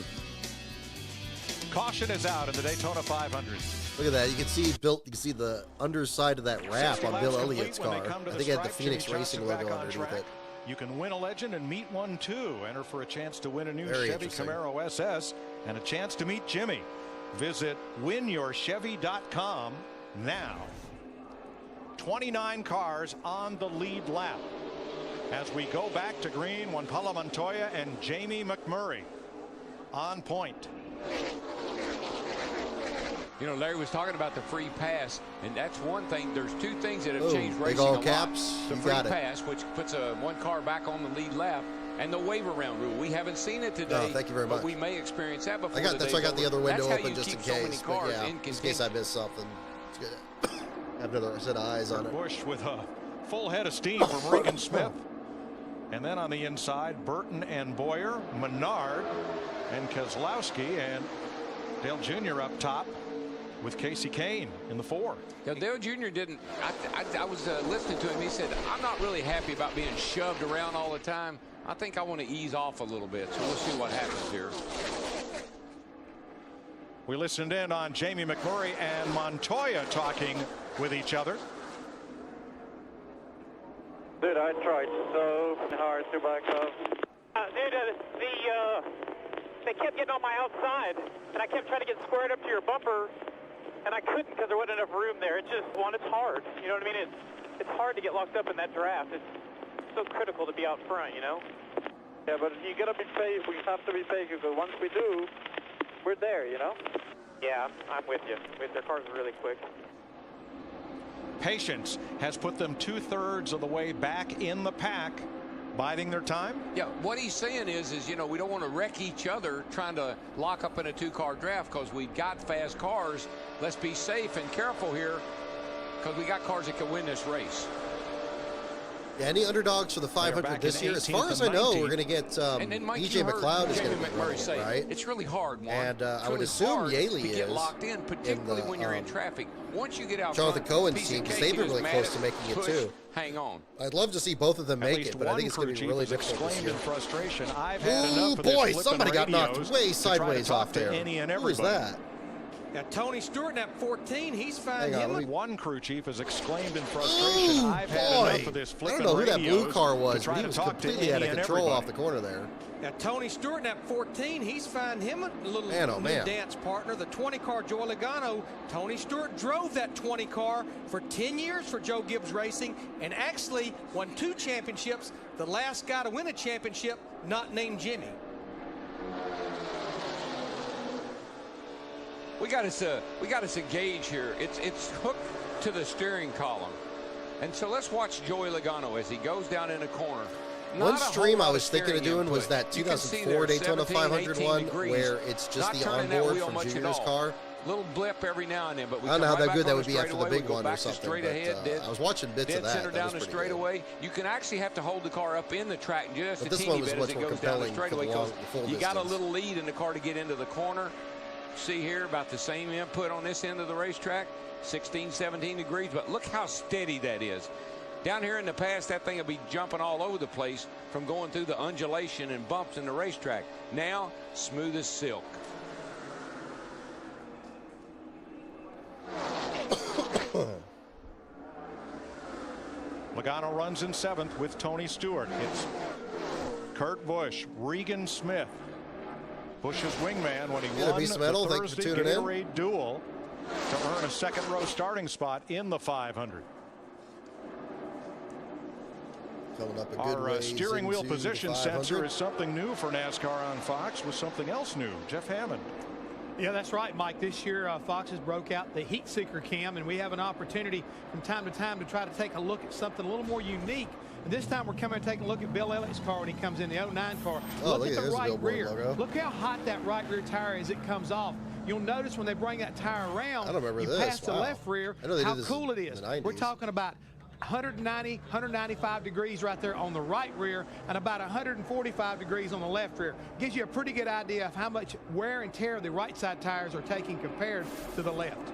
Caution is out in the Daytona 500. Look at that. You can see the underside of that wrap on Bill Elliott's car. I think it had the Phoenix Racing logo underneath it. You can win a legend and meet one too. Enter for a chance to win a new Chevy Camaro SS and a chance to meet Jimmy. Visit winyourchevy.com now. 29 cars on the lead lap. As we go back to green, Juan Pablo Montoya and Jamie McMurray on point. You know, Larry was talking about the free pass, and that's one thing. There's 2 things that have changed racing a lot. Caps. The free pass, which puts one car back on the lead lap, and the wave around rule. We haven't seen it today. Thank you very much. But we may experience that before. That's why I got the other window open just in case. So in case I miss something. It's good. Have another set of eyes on it. Busch with a full head of steam from Regan Smith. And then on the inside, Burton and Boyer, Menard and Keselowski, and Dale Jr. up top with Casey Kane in the 4. Yeah, Dale Jr. didn't. I was listening to him. He said, I'm not really happy about being shoved around all the time. I think I want to ease off a little bit, so we'll see what happens here. We listened in on Jamie McMurray and Montoya talking with each other. Dude, I tried so hard to back up. They kept getting on my outside, and I kept trying to get squared up to your bumper, and I couldn't because there wasn't enough room there. It's hard. You know what I mean? It's hard to get locked up in that draft. It's so critical to be out front, you know? Yeah, but you got to be patient. We have to be patient because once we do, we're there, you know? Yeah, I'm with you. Their cars are really quick. Patience has put them 2/3 of the way back in the pack, biding their time. Yeah, what he's saying is you know, we don't want to wreck each other trying to lock up in a 2-car draft because we've got fast cars. Let's be safe and careful here because we got cars that can win this race. Yeah, any underdogs for the 500 this year? As far as I know, we're going to get EJ McLeod is going to be running, right? It's really hard, Juan. And I would assume Yaley is. Get locked in, particularly when you're in traffic. Once you get out Jonathan Cohen's team, because they've been really close to making it too. Hang on. I'd love to see both of them make it, but I think it's going to be really difficult this year. In frustration. I've had enough of boy, this somebody got knocked way sideways off there. Who was that? Now, Tony Stewart in that 14, he's finding him. One crew chief has exclaimed in frustration, I've had enough of this flipping I don't know who that blue car was, but he was completely out of control off the corner there. Now, Tony Stewart in that 14, he's finding him a little dance partner, the 20-car Joey Logano. Tony Stewart drove that 20 car for 10 years for Joe Gibbs Racing and actually won 2 championships. The last guy to win a championship, not named Jimmy. We got us a gauge here. It's hooked to the steering column, and so let's watch Joey Logano as he goes down in the corner. One stream I was thinking of doing was that 2004 Daytona 500 one, where it's just the onboard from Junior's car. Little blip every now and then, but we I don't know how that good that would be after the big one or something. But, I was watching bits of that. Center down the straightaway. You can actually have to hold the car up in the track just a teeny bit as it goes down the straightaway because you got a little lead in the car to get into the corner. See here about the same input on this end of the racetrack, 16, 17 degrees, but look how steady that is. Down here in the past, that thing will be jumping all over the place from going through the undulation and bumps in the racetrack. Now, smooth as silk. Logano runs in 7th with Tony Stewart. It's Kurt Busch, Regan Smith, Busch's wingman when he won the Thursday Gatorade Duel to earn a second-row starting spot in the 500. Coming up a good Our steering wheel position sensor is something new for NASCAR on Fox with something else new. Jeff Hammond. Yeah, that's right, Mike. This year, Fox has broke out the heat seeker cam, and we have an opportunity from time to time to try to take a look at something a little more unique. And this time we're coming and taking a look at Bill Elliott's car when he comes in, the 09 car. Oh, look at the right rear. Logo. Look how hot that right rear tire is as it comes off. You'll notice when they bring that tire around, I don't remember you this. pass the left rear, how cool it is. We're talking about 190, 195 degrees right there on the right rear and about 145 degrees on the left rear. Gives you a pretty good idea of how much wear and tear the right side tires are taking compared to the left.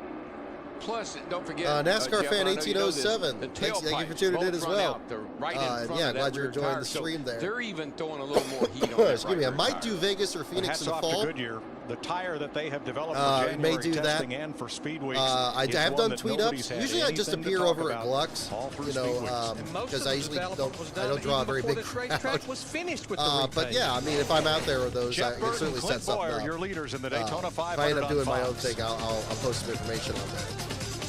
Plus, don't forget, NASCAR fan 1807. Thanks, thank you for tuning in as well. Yeah, glad you're enjoying the stream there. They're even throwing a little more heat on Excuse me, I might do Vegas or Phoenix in the fall. Goodyear, the tire that they have developed for January testing and for Speed Weeks. I have done tweet ups. Usually I just appear over at Gluck's, you know, because I usually don't draw a very big crowd. But yeah, I mean, if I'm out there with those, I can certainly set something up. Your leaders in the Daytona 500 if I end up doing my own thing, I'll post some information on that.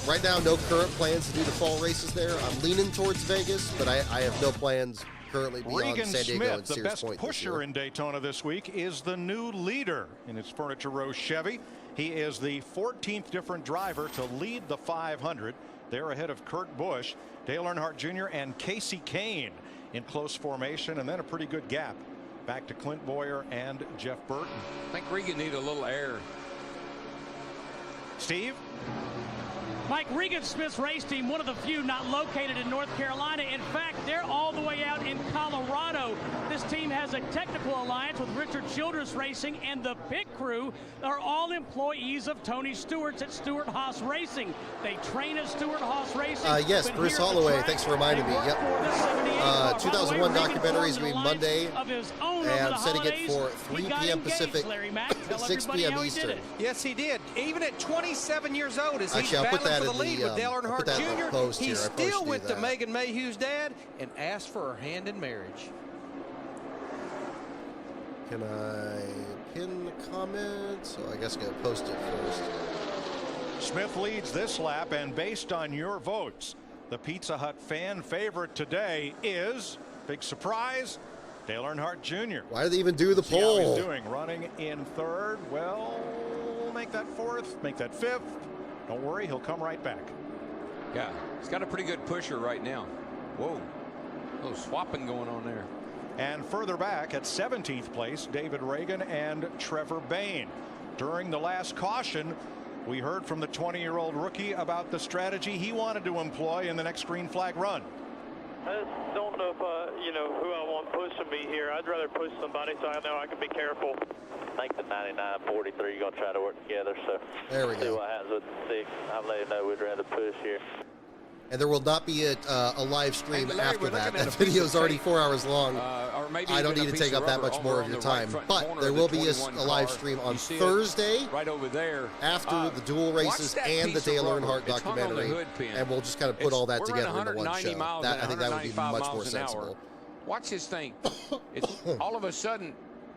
Right now, no current plans to do the fall races there. I'm leaning towards Vegas, but I have no plans currently beyond Regan San Diego Smith, and Sears the best Point pusher in Daytona this week, is the new leader in his Furniture Row Chevy. He is the 14th different driver to lead the 500. They're ahead of Kurt Busch, Dale Earnhardt Jr., and Casey Kane in close formation, and then a pretty good gap back to Clint Boyer and Jeff Burton. I think Regan needs a little air. Steve? Mike, Regan Smith's race team, one of the few not located in North Carolina. In fact, they're all the way out in Colorado. This team has a technical alliance with Richard Childress Racing, and the pit crew are all employees of Tony Stewart's at Stewart Haas Racing. They train at Stewart Haas Racing. Yes, Bruce Holloway, thanks for reminding me. Yep. 2001 documentary is going to be Monday, and I'm setting it for 3 p.m. Pacific, 6 p.m. Eastern. Yes, he did. Even at 27 years old, as he's battling for the lead with Dale Earnhardt Jr., he still went to Megan Mayhew's dad and asked for her hand in marriage. Can I pin the comment? So I guess I'm going to post it first. Smith leads this lap, and based on your votes, the Pizza Hut fan favorite today is, big surprise, Dale Earnhardt Jr. Why did they even do the poll? See how he's doing, running in third. Well, make that fourth, make that fifth. Don't worry, he'll come right back. Yeah, he's got a pretty good pusher right now. Whoa, a little swapping going on there. And further back at 17th place, David Reagan and Trevor Bayne. During the last caution, we heard from the 20-year-old rookie about the strategy he wanted to employ in the next green flag run. I just don't know if you know, who I want pushing me here. I'd rather push somebody so I know I can be careful. I think the 99-43 you're going to try to work together. So there we go. See what happens with the 6. I'll let you know we'd rather push here. And there will not be a live stream after that. That video is already 4 hours long. I don't need to take up that much more of your time. But there will be a live stream on Thursday, right over there, after the dual races and the Dale Earnhardt documentary. And we'll just kind of put all that together into one show. I think that would be much more sensible. Watch this thing. It's all of a sudden,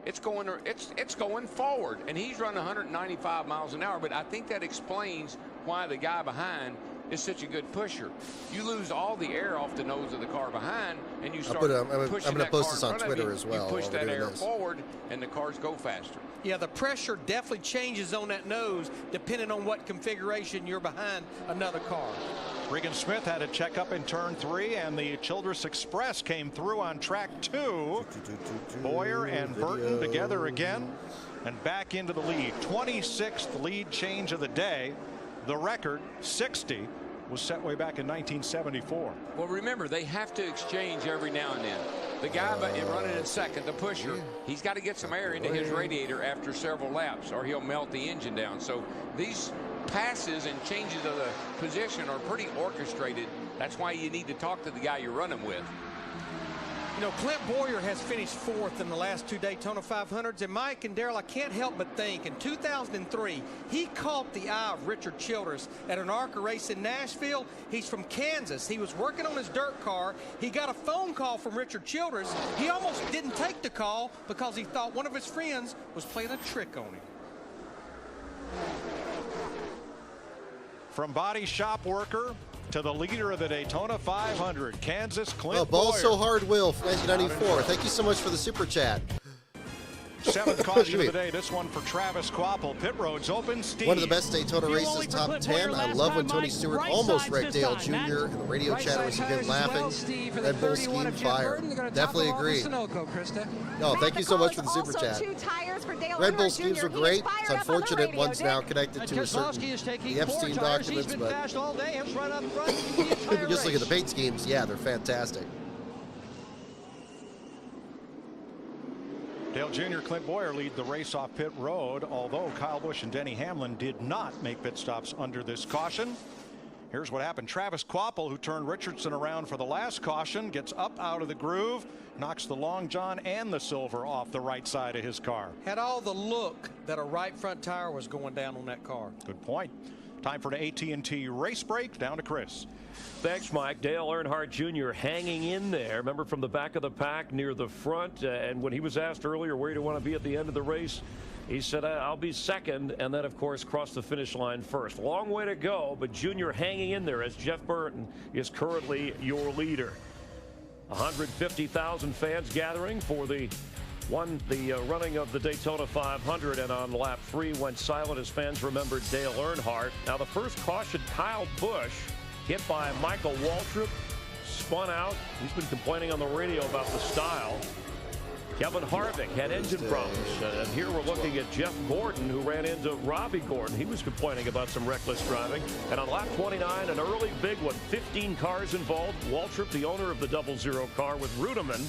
it's going forward, and he's running 195 miles an hour. But I think that explains why the guy behind is such a good pusher. You lose all the air off the nose of the car behind, and you start pushing. I'm going to post this on Twitter as well. You push that air forward, and the cars go faster. Yeah, the pressure definitely changes on that nose depending on what configuration you're behind another car. Regan Smith had a checkup in turn 3, and the Childress Express came through on track 2. Boyer and Burton together again, and back into the lead. 26th lead change of the day. The record, 60, was set way back in 1974. Well, remember, they have to exchange every now and then. The guy running in second, the pusher, he's got to get some air into his radiator after several laps, or he'll melt the engine down. So these passes and changes of the position are pretty orchestrated. That's why you need to talk to the guy you're running with. You know, Clint Boyer has finished 4th in the last 2 Daytona 500s, and Mike and Darrell, I can't help but think in 2003 he caught the eye of Richard Childress at an ARCA race in Nashville. He's from Kansas. He was working on his dirt car. He got a phone call from Richard Childress. He almost didn't take the call because he thought one of his friends was playing a trick on him. From body shop worker to the leader of the Daytona 500, Kansas, Clint Ball Boyer. So Hard, Will, 1994. Thank you so much for the super chat. 7th caution of the day. This one for Travis Kvapil. Pit roads open. Steve. One of the best Daytona races, top 10. I love when Tony Stewart almost wrecked Dale Jr. and the radio chatter was again laughing. Red Bull scheme fire. Definitely agree. No, thank you so much for the super chat. Red Bull schemes were great. It's unfortunate one's now connected to a certain the Epstein documents, but if you just look at the paint schemes, yeah, they're fantastic. Dale Jr., Clint Boyer lead the race off pit road, although Kyle Busch and Denny Hamlin did not make pit stops under this caution. Here's what happened. Travis Kvapil, who turned Richardson around for the last caution, gets up out of the groove, knocks the Long John and the Silver off the right side of his car. Had all the look that a right front tire was going down on that car. Good point. Time for an AT&T race break. Down to Chris. Thanks, Mike. Dale Earnhardt Jr. hanging in there. Remember, from the back of the pack near the front. And when he was asked earlier where do you want to be at the end of the race, he said, I'll be second. And then, of course, cross the finish line first. Long way to go, but Jr. hanging in there as Jeff Burton is currently your leader. 150,000 fans gathering for the running of the Daytona 500, and on lap 3 went silent as fans remembered Dale Earnhardt. Now the first caution, Kyle Busch hit by Michael Waltrip, spun out. He's been complaining on the radio about the style. Kevin Harvick had engine problems, and here we're looking at Jeff Gordon, who ran into Robbie Gordon. He was complaining about some reckless driving. And on lap 29, an early big one, 15 cars involved. Waltrip, the owner of the 00 car with Ruderman,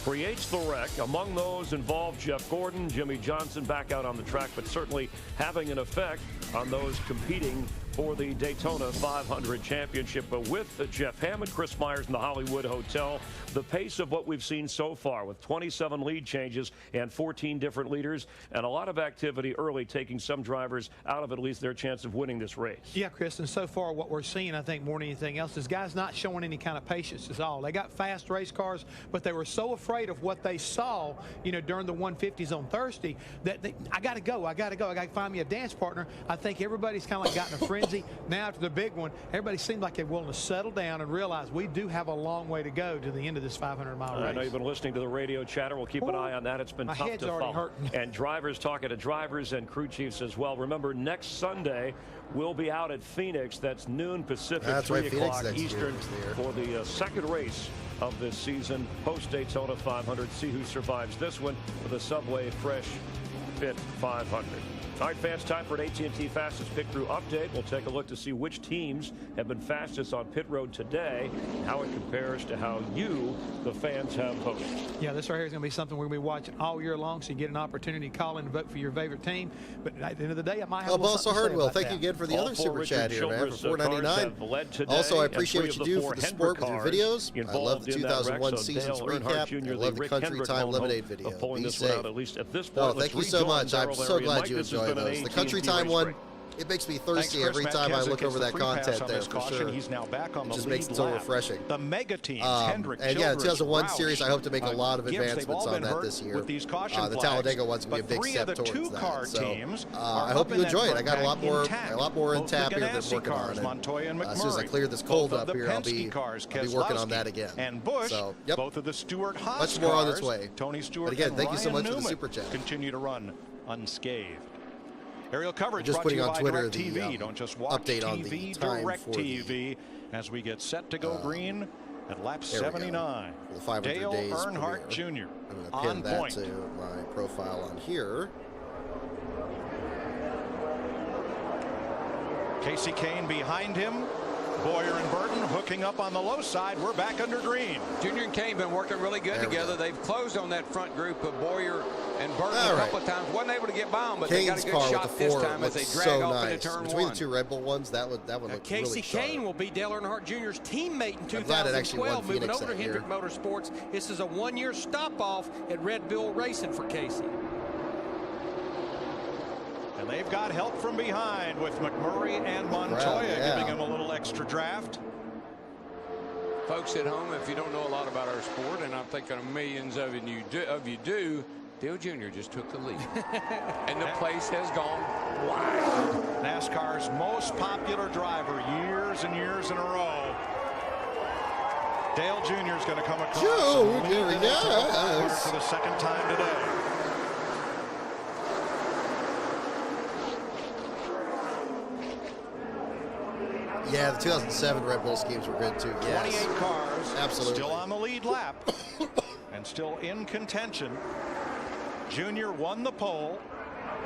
creates the wreck. Among those involved Jeff Gordon, Jimmy Johnson back out on the track, but certainly having an effect on those competing for the Daytona 500 Championship. But with Jeff Hammond, Chris Myers in the Hollywood Hotel, the pace of what we've seen so far with 27 lead changes and 14 different leaders and a lot of activity early, taking some drivers out of at least their chance of winning this race. Yeah, Chris, and so far what we're seeing, I think more than anything else, is guys not showing any kind of patience at all. They got fast race cars, but they were so afraid of what they saw, you know, during the 150s on Thursday that I got to go, I got to find me a dance partner. I think everybody's kind of like gotten a frenzy. Now after the big one, everybody seems like they're willing to settle down and realize we do have a long way to go to the end of this 500-mile race. I know you've been listening to the radio chatter. We'll keep an eye on that. It's been tough to follow. And drivers talking to drivers and crew chiefs as well. Remember, next Sunday, we'll be out at Phoenix. That's noon Pacific, 3 o'clock Eastern for the second race of this season, post-Daytona 500. See who survives this one for the Subway Fresh Fit 500. All right, fans, time for an AT&T Fastest Pit Crew update. We'll take a look to see which teams have been fastest on pit road today, how it compares to how you, the fans, have voted. Yeah, this right here is going to be something we're going to be watching all year long, so you get an opportunity to call in and vote for your favorite team. But at the end of the day, I might have also Hardwell, thank you again for the other super chat here, man, for $4.99. Also, I appreciate what you do for the sport with your videos. I love the 2001 season's recap. I love the Country Time Lemonade video. Be safe. Oh, thank you so much. I'm so glad you enjoyed those. The Country Time one, it makes me thirsty every time I look over that content there, for sure. He's now back on the just makes it so refreshing. The mega teams, Hendrick, and yeah, the 2001 series, I hope to make a lot of advancements on that this year. The Talladega one's going to be a big step towards that. So I hope you enjoy it. I got a lot more in tap here that I'm working on. As soon as I clear this cold up here, I'll be working on that again. And Busch, both of the Stewart Haas much more on its way. Tony Stewart, but again, thank you so much for the super chat. Continue to run unscathed. Aerial coverage just putting on Twitter the TV. Don't just watch update TV, on the time Direct TV as we get set to go green at lap 79. The 500 Dale days Earnhardt premiere. Jr. I'm going to pin that to my profile on here. Casey Kane behind him. Boyer and Burton hooking up on the low side. We're back under green. Junior and Kane been working really good together. They've closed on that front group of Boyer and Burton a couple of times. Wasn't able to get by them, but Kane's they got a good shot this time as they drag off into turn Between one. the two Red Bull ones, that one looked really Casey sharp. Kane will be Dale Earnhardt Jr.'s teammate in 2012, moving over to Hendrick Motorsports. This is a one-year stop-off at Red Bull Racing for Casey. And they've got help from behind with McMurray and Montoya giving him a little extra draft. Folks at home, if you don't know a lot about our sport, and I'm thinking millions of you do, Dale Jr. just took the lead. And the place has gone wild. NASCAR's most popular driver years and years in a row. Dale Jr. is going to come across for the second time today. Yeah, the 2007 Red Bull schemes were good too. 28 cars, absolutely, still on the lead lap and still in contention. Junior won the pole,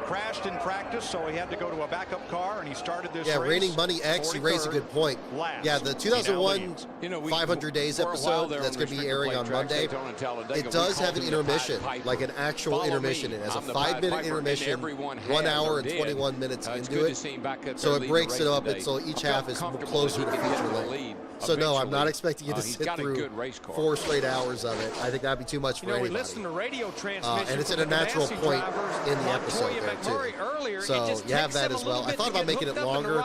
crashed in practice, so he had to go to a backup car, and he started this race. Raining Money X, you raised a good point. Yeah, the 2001 500 Days episode that's going to be airing on Monday, it does have an intermission, like an actual intermission. It has a 5-minute intermission, 1 hour and 21 minutes into it. So it breaks it up, and so each half is closer to feature length. So no, I'm not expecting you to sit through 4 straight hours of it. I think that'd be too much for anybody. We listen to radio transmission and it's at a natural point in the episode there too. So you have that as well. I thought about making it longer,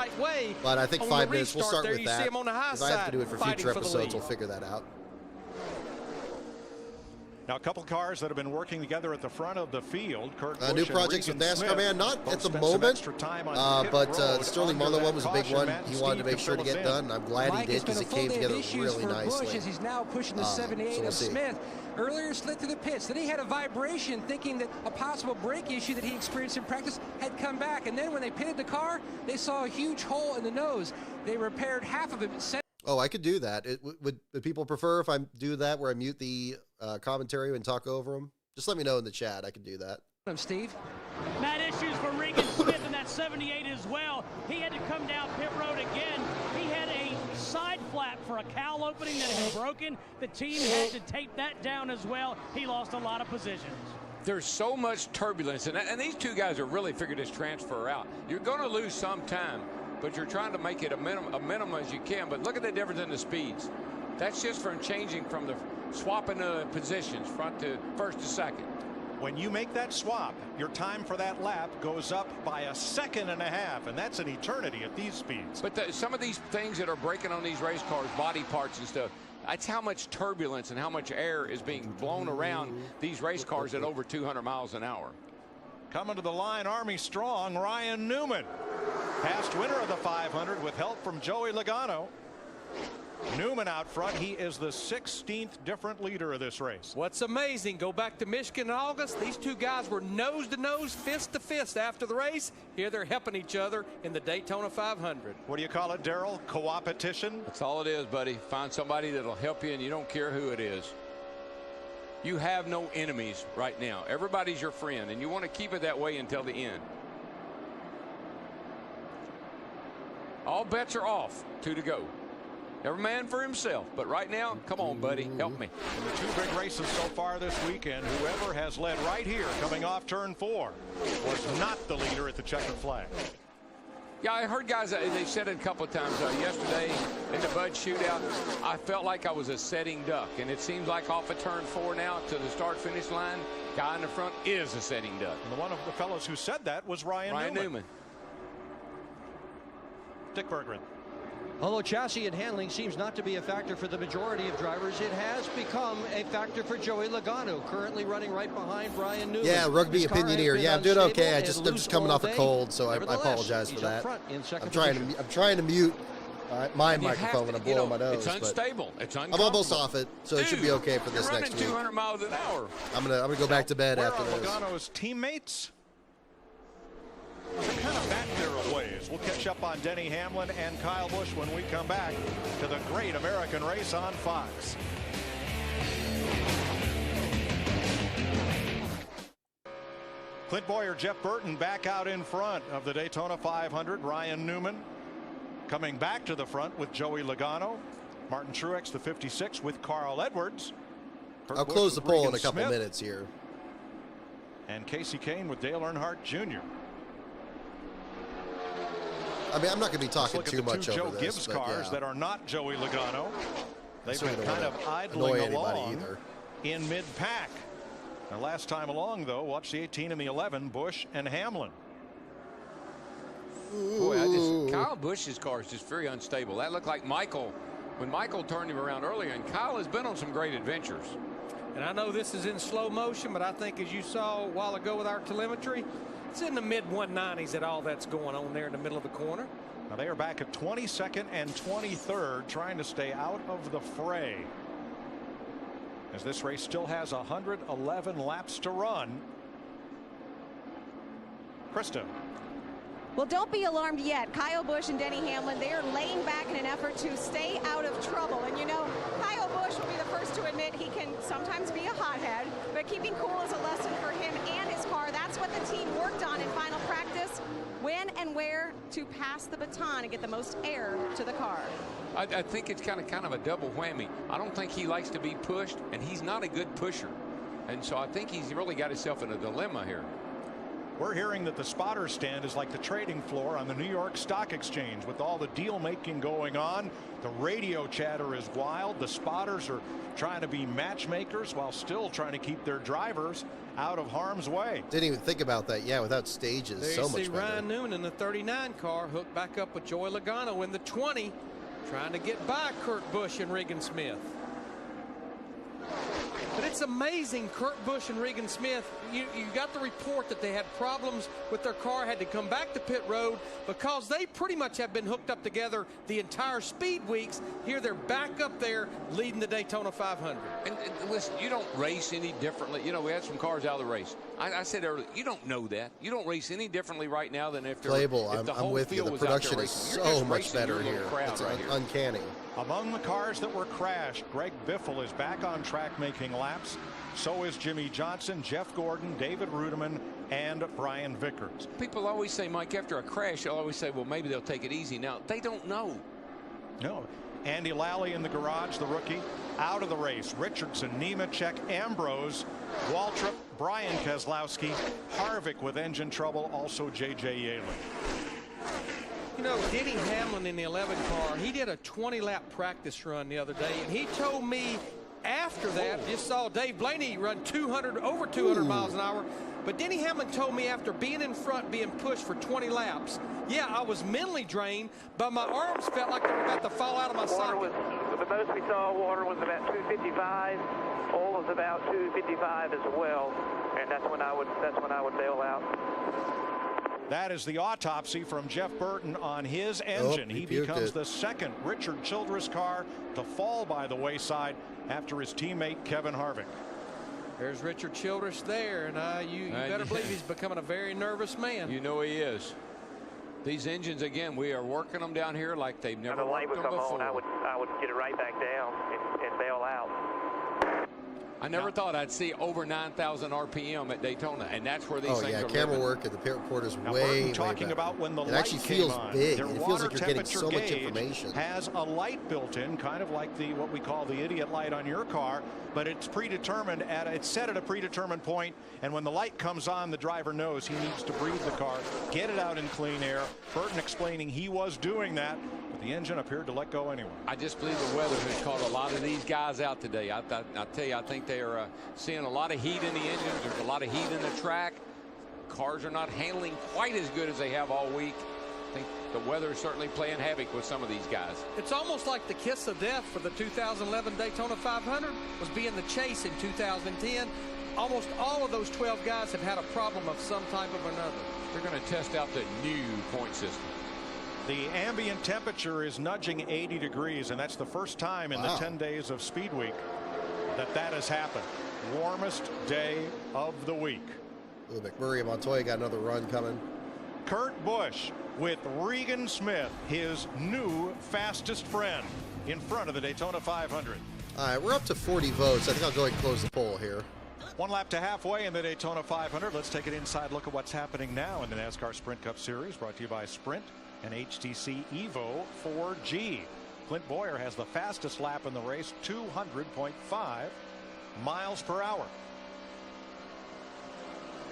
but I think 5 minutes. We'll start with that. If I have to do it for future episodes, we'll figure that out. Now, a couple cars that have been working together at the front of the field. New projects with NASCAR, man, not at the moment, but the Sterling Marlin one was a big one. He wanted to make sure to get done. I'm glad he did because it came together really nicely. He's now pushing the 78 of Smith. Earlier slid through the pits. Then he had a vibration thinking that a possible brake issue that he experienced in practice had come back. And then when they pitted the car, they saw a huge hole in the nose. They repaired half of it. Oh, I could do that. Would people prefer if I do that where I mute the commentary and talk over them? Just let me know in the chat. I can do that. I'm Steve. Matt, issues for Regan Smith in that 78 as well. He had to come down pit road again. He had a side flap for a cowl opening that had broken. The team had to tape that down as well. He lost a lot of positions. There's so much turbulence, and these two guys have really figured this transfer out. You're going to lose some time. but you're trying to make it a minimum as you can. But look at the difference in the speeds. That's just from changing from the swapping the positions, front to first to second. When you make that swap, your time for that lap goes up by 1.5 seconds, and that's an eternity at these speeds. But some of these things that are breaking on these race cars, body parts and stuff, that's how much turbulence and how much air is being blown around these race cars at over 200 miles an hour. Coming to the line, Army strong, Ryan Newman. Past winner of the 500 with help from Joey Logano. Newman out front. He is the 16th different leader of this race. What's amazing, go back to Michigan in August. These two guys were nose to nose, fist to fist after the race. Here they're helping each other in the Daytona 500. What do you call it, Darrell? Co-opetition? That's all it is, buddy. Find somebody that'll help you, and you don't care who it is. You have no enemies right now. Everybody's your friend, and you want to keep it that way until the end. All bets are off. 2 to go. Every man for himself, but right now, come on, buddy, help me. In the 2 big races so far this weekend, whoever has led right here coming off turn 4 was not the leader at the checkered flag. Yeah, I heard guys, they said it a couple of times yesterday in the Bud shootout, I felt like I was a setting duck, and it seems like off of turn 4 now to the start-finish line, guy in the front is a setting duck. And one of the fellows who said that was Ryan Newman. Dick Berggren. Although chassis and handling seems not to be a factor for the majority of drivers, it has become a factor for Joey Logano, currently running right behind Ryan Newman. Yeah, rugby opinioneer. Yeah, I'm doing okay. I'm just coming off a cold, so I apologize for that. I'm trying to mute my microphone when I'm blowing my nose. It's unstable. It's I'm almost off it, so it should be okay for this next week. 200 miles an hour. I'm gonna go back to bed after this. Logano's teammates? They're kind of back there a ways. We'll catch up on Denny Hamlin and Kyle Busch when we come back to the great American race on Fox. Clint Boyer, Jeff Burton back out in front of the Daytona 500. Ryan Newman coming back to the front with Joey Logano. Martin Truex, the 56, with Carl Edwards. I'll close the poll in a couple minutes here. And Casey Kane with Dale Earnhardt Jr. I mean, I'm not going to be talking too much over Joe this. Gibbs cars that are not Joey Logano. They've been kind of idling along in mid-pack. Now, last time along, though, watch the 18 and the 11, Busch and Hamlin. Boy, Kyle Busch's car is just very unstable. That looked like Michael when Michael turned him around earlier, and Kyle has been on some great adventures. And I know this is in slow motion, but I think as you saw a while ago with our telemetry, it's in the mid-190s that all that's going on there in the middle of the corner. Now they are back at 22nd and 23rd, trying to stay out of the fray. As this race still has 111 laps to run. Krista. Well, don't be alarmed yet. Kyle Busch and Denny Hamlin, they are laying back in an effort to stay out of trouble. And you know, Kyle Busch will be the first to admit he can sometimes be a hothead, but keeping cool is a lesson for him and his car. That's what the team worked on in final practice. When and where to pass the baton and get the most air to the car. I think it's kind of a double whammy. I don't think he likes to be pushed, and he's not a good pusher. And so I think he's really got himself in a dilemma here. We're hearing that the spotter stand is like the trading floor on the New York Stock Exchange with all the deal making going on. The radio chatter is wild. The spotters are trying to be matchmakers while still trying to keep their drivers out of harm's way. Didn't even think about that. Yeah, without stages, there so you much see better. Ryan Newman in the 39 car hooked back up with Joey Logano in the 20, trying to get by Kurt Busch and Regan Smith. But it's amazing, Kurt Busch and Regan Smith, you got the report that they had problems with their car, had to come back to pit road because they pretty much have been hooked up together the entire speed weeks. Here they're back up there leading the Daytona 500. And listen, you don't race any differently. You know, we had some cars out of the race. I said earlier, you don't know that. You don't race any differently right now than if Playable, I'm with you. The production is so much better here. It's uncanny. Among the cars that were crashed, Greg Biffle is back on track making laps. So is Jimmy Johnson, Jeff Gordon, David Rudiman, and Brian Vickers. People always say, Mike, after a crash, they'll always say, well, maybe they'll take it easy. Now, they don't know. No. Andy Lally in the garage, the rookie, out of the race. Richardson, Nemechek, Ambrose, Waltrip, Brian Keselowski, Harvick with engine trouble, also J.J. Yeley. know, Denny Hamlin in the 11 car, he did a 20-lap practice run the other day, and he told me after that, just saw Dave Blaney run over 200 miles an hour. But Denny Hamlin told me after being in front, being pushed for 20 laps, yeah, I was mentally drained, but my arms felt like they were about to fall out of my socket. The most we saw water was about 255. Oil was about 255 as well, and that's when I would bail out. That is the autopsy from Jeff Burton on his engine. He becomes the second Richard Childress car to fall by the wayside after his teammate Kevin Harvick. There's Richard Childress there, and you better believe he's becoming a very nervous man. You know he is. These engines, again, we are working them down here like they've never worked them before. I would get it right back down and bail out. I never thought I'd see over 9,000 RPM at Daytona, and that's where these things are camera living. work at the pit report is now, way talking better. About when the it light actually feels on, big. It feels like you're getting so much gauge information. Has a light built in, kind of like what we call the idiot light on your car, but it's predetermined it's set at a predetermined point, and when the light comes on, the driver knows he needs to breathe the car, get it out in clean air. Burton explaining he was doing that, but the engine appeared to let go anyway. I just believe the weather has caught a lot of these guys out today. I tell you, I think they are seeing a lot of heat in the engines. There's a lot of heat in the track. Cars are not handling quite as good as they have all week. I think the weather is certainly playing havoc with some of these guys. It's almost like the kiss of death for the 2011 Daytona 500 was being the chase in 2010. Almost all of those 12 guys have had a problem of some type of another. They're going to test out the new point system. The ambient temperature is nudging 80 degrees, and that's the first time in the 10 days of Speed Week that has happened. Warmest day of the week. McMurray and Montoya got another run coming. Kurt Busch with Regan Smith, his new fastest friend, in front of the Daytona 500. All right, we're up to 40 votes. I think I'll go ahead and close the poll here. One lap to halfway in the Daytona 500. Let's take an inside look at what's happening now in the NASCAR Sprint Cup Series, brought to you by Sprint and HTC Evo 4G. Clint Boyer has the fastest lap in the race, 200.5 miles per hour.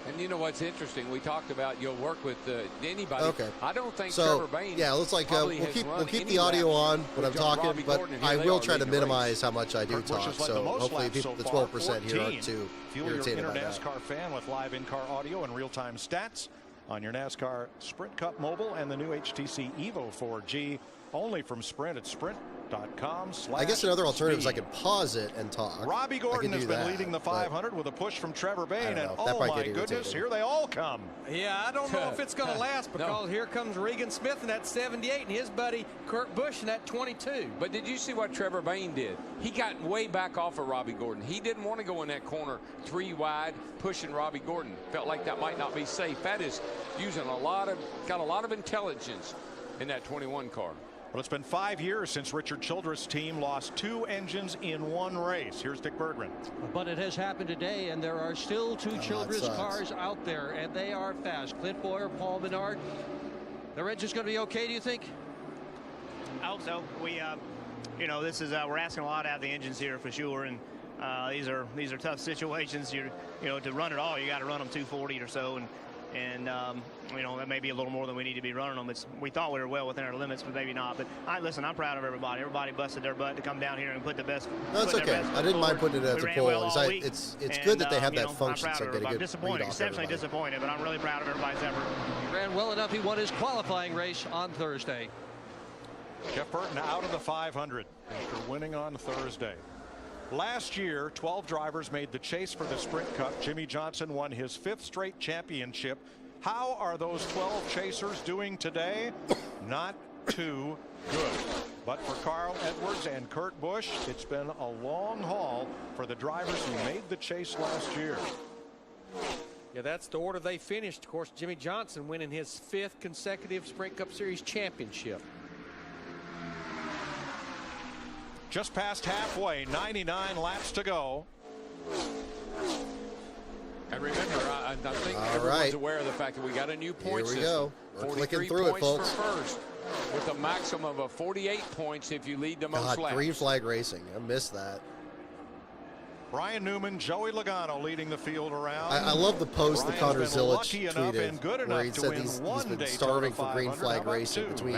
And you know what's interesting? We talked about you'll work with anybody. Okay. I don't think so, Trevor Bayne. Yeah, looks like we'll keep the audio on when I'm talking, but I will try to minimize how much I do talk. So hopefully the 12% here aren't too irritated by that. NASCAR fan with live in-car audio and real-time stats on your NASCAR Sprint Cup mobile and the new HTC Evo 4G, only from Sprint at sprint.com/. I guess another alternative is I can pause it and talk. Robbie Gordon has been leading the 500 with a push from Trevor Bayne, and oh my goodness, here they all come. Yeah, I don't know if it's going to last because here comes Regan Smith in that 78 and his buddy Kurt Busch in that 22. But did you see what Trevor Bayne did? He got way back off of Robbie Gordon. He didn't want to go in that corner 3 wide, pushing Robbie Gordon. Felt like that might not be safe. That is using got a lot of intelligence in that 21 car. Well, it's been 5 years since Richard Childress' team lost 2 engines in 1 race. Here's Dick Berggren. But it has happened today, and there are still 2 Childress cars out there, and they are fast. Clint Boyer, Paul Menard. Their engine's going to be okay, do you think? I hope so. We, you know, this is we're asking a lot out of the engines here for sure, and these are tough situations. You know, to run it all, you got to run them 240 or so, and you know, that may be a little more than we need to be running them. We thought we were well within our limits, but maybe not. But listen, I'm proud of everybody. Everybody busted their butt to come down here and put the best. No, it's okay. I didn't mind putting it at the poll. It's good that they have that function. I'm proud of I'm disappointed, exceptionally disappointed, but I'm really proud of everybody's effort. He ran well enough. He won his qualifying race on Thursday. Jeff Burton out of the 500 after winning on Thursday. Last year, 12 drivers made the chase for the Sprint Cup. Jimmy Johnson won his 5th straight championship. How are those 12 chasers doing today? Not too good. But for Carl Edwards and Kurt Busch, it's been a long haul for the drivers who made the chase last year. Yeah, that's the order they finished. Of course, Jimmy Johnson winning his 5th consecutive Sprint Cup Series championship. Just past halfway, 99 laps to go. And remember, I think everyone's aware of the fact that we got a new point system. Here we go. We're clicking through it, folks. For first, with a maximum of 48 points if you lead the most laps. Green flag racing. I missed that. Ryan Newman, Joey Logano leading the field around. I love the post that Connor Zilic tweeted where he said he's been starving for green flag racing between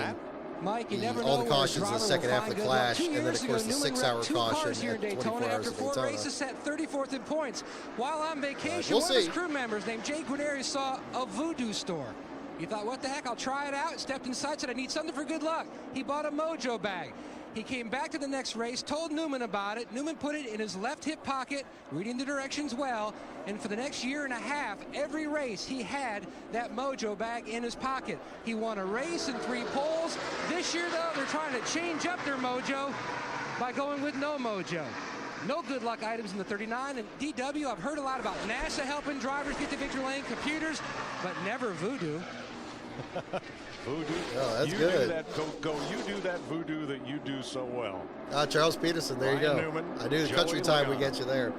Mike, you never all know the cautions in the second half of the clash, and then, of course, the 6-hour caution here at at 24 hours after of 4 Daytona. races, set 34th in points. While on vacation, we'll one of his crew members named Jay Guarneri saw a voodoo store. He thought, what the heck, I'll try it out. Stepped inside, said, I need something for good luck. He bought a mojo bag. He came back to the next race, told Newman about it. Newman put it in his left hip pocket, reading the directions well. And for the next year and a half, every race he had that mojo bag in his pocket. He won a race and 3 poles. This year, though, they're trying to change up their mojo by going with no mojo. No good luck items in the 39. And DW, I've heard a lot about NASA helping drivers get to victory lane, computers, but never voodoo. Voodoo. Oh, that's you good. Do that, you do that voodoo that you do so well. Charles Peterson, there you go. Newman, I knew the country time would get you there.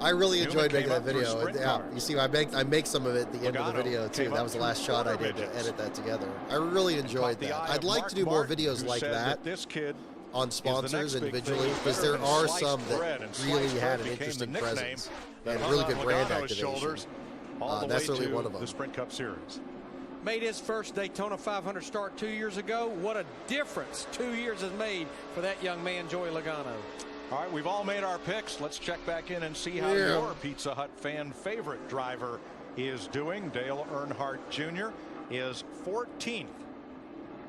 I really enjoyed making that video. Yeah, you see, I make some of it at the end of the video too. That was the last shot I did to edit that together. I really enjoyed that. I'd like to do more videos like that on sponsors individually, because there are some that really had an interesting presence and really good brand activation. That's certainly one of them. The Sprint Cup Series. Made his first Daytona 500 start 2 years ago. What a difference 2 years has made for that young man, Joey Logano. All right, we've all made our picks. Let's check back in and see how your Pizza Hut fan favorite driver is doing. Dale Earnhardt Jr. is 14th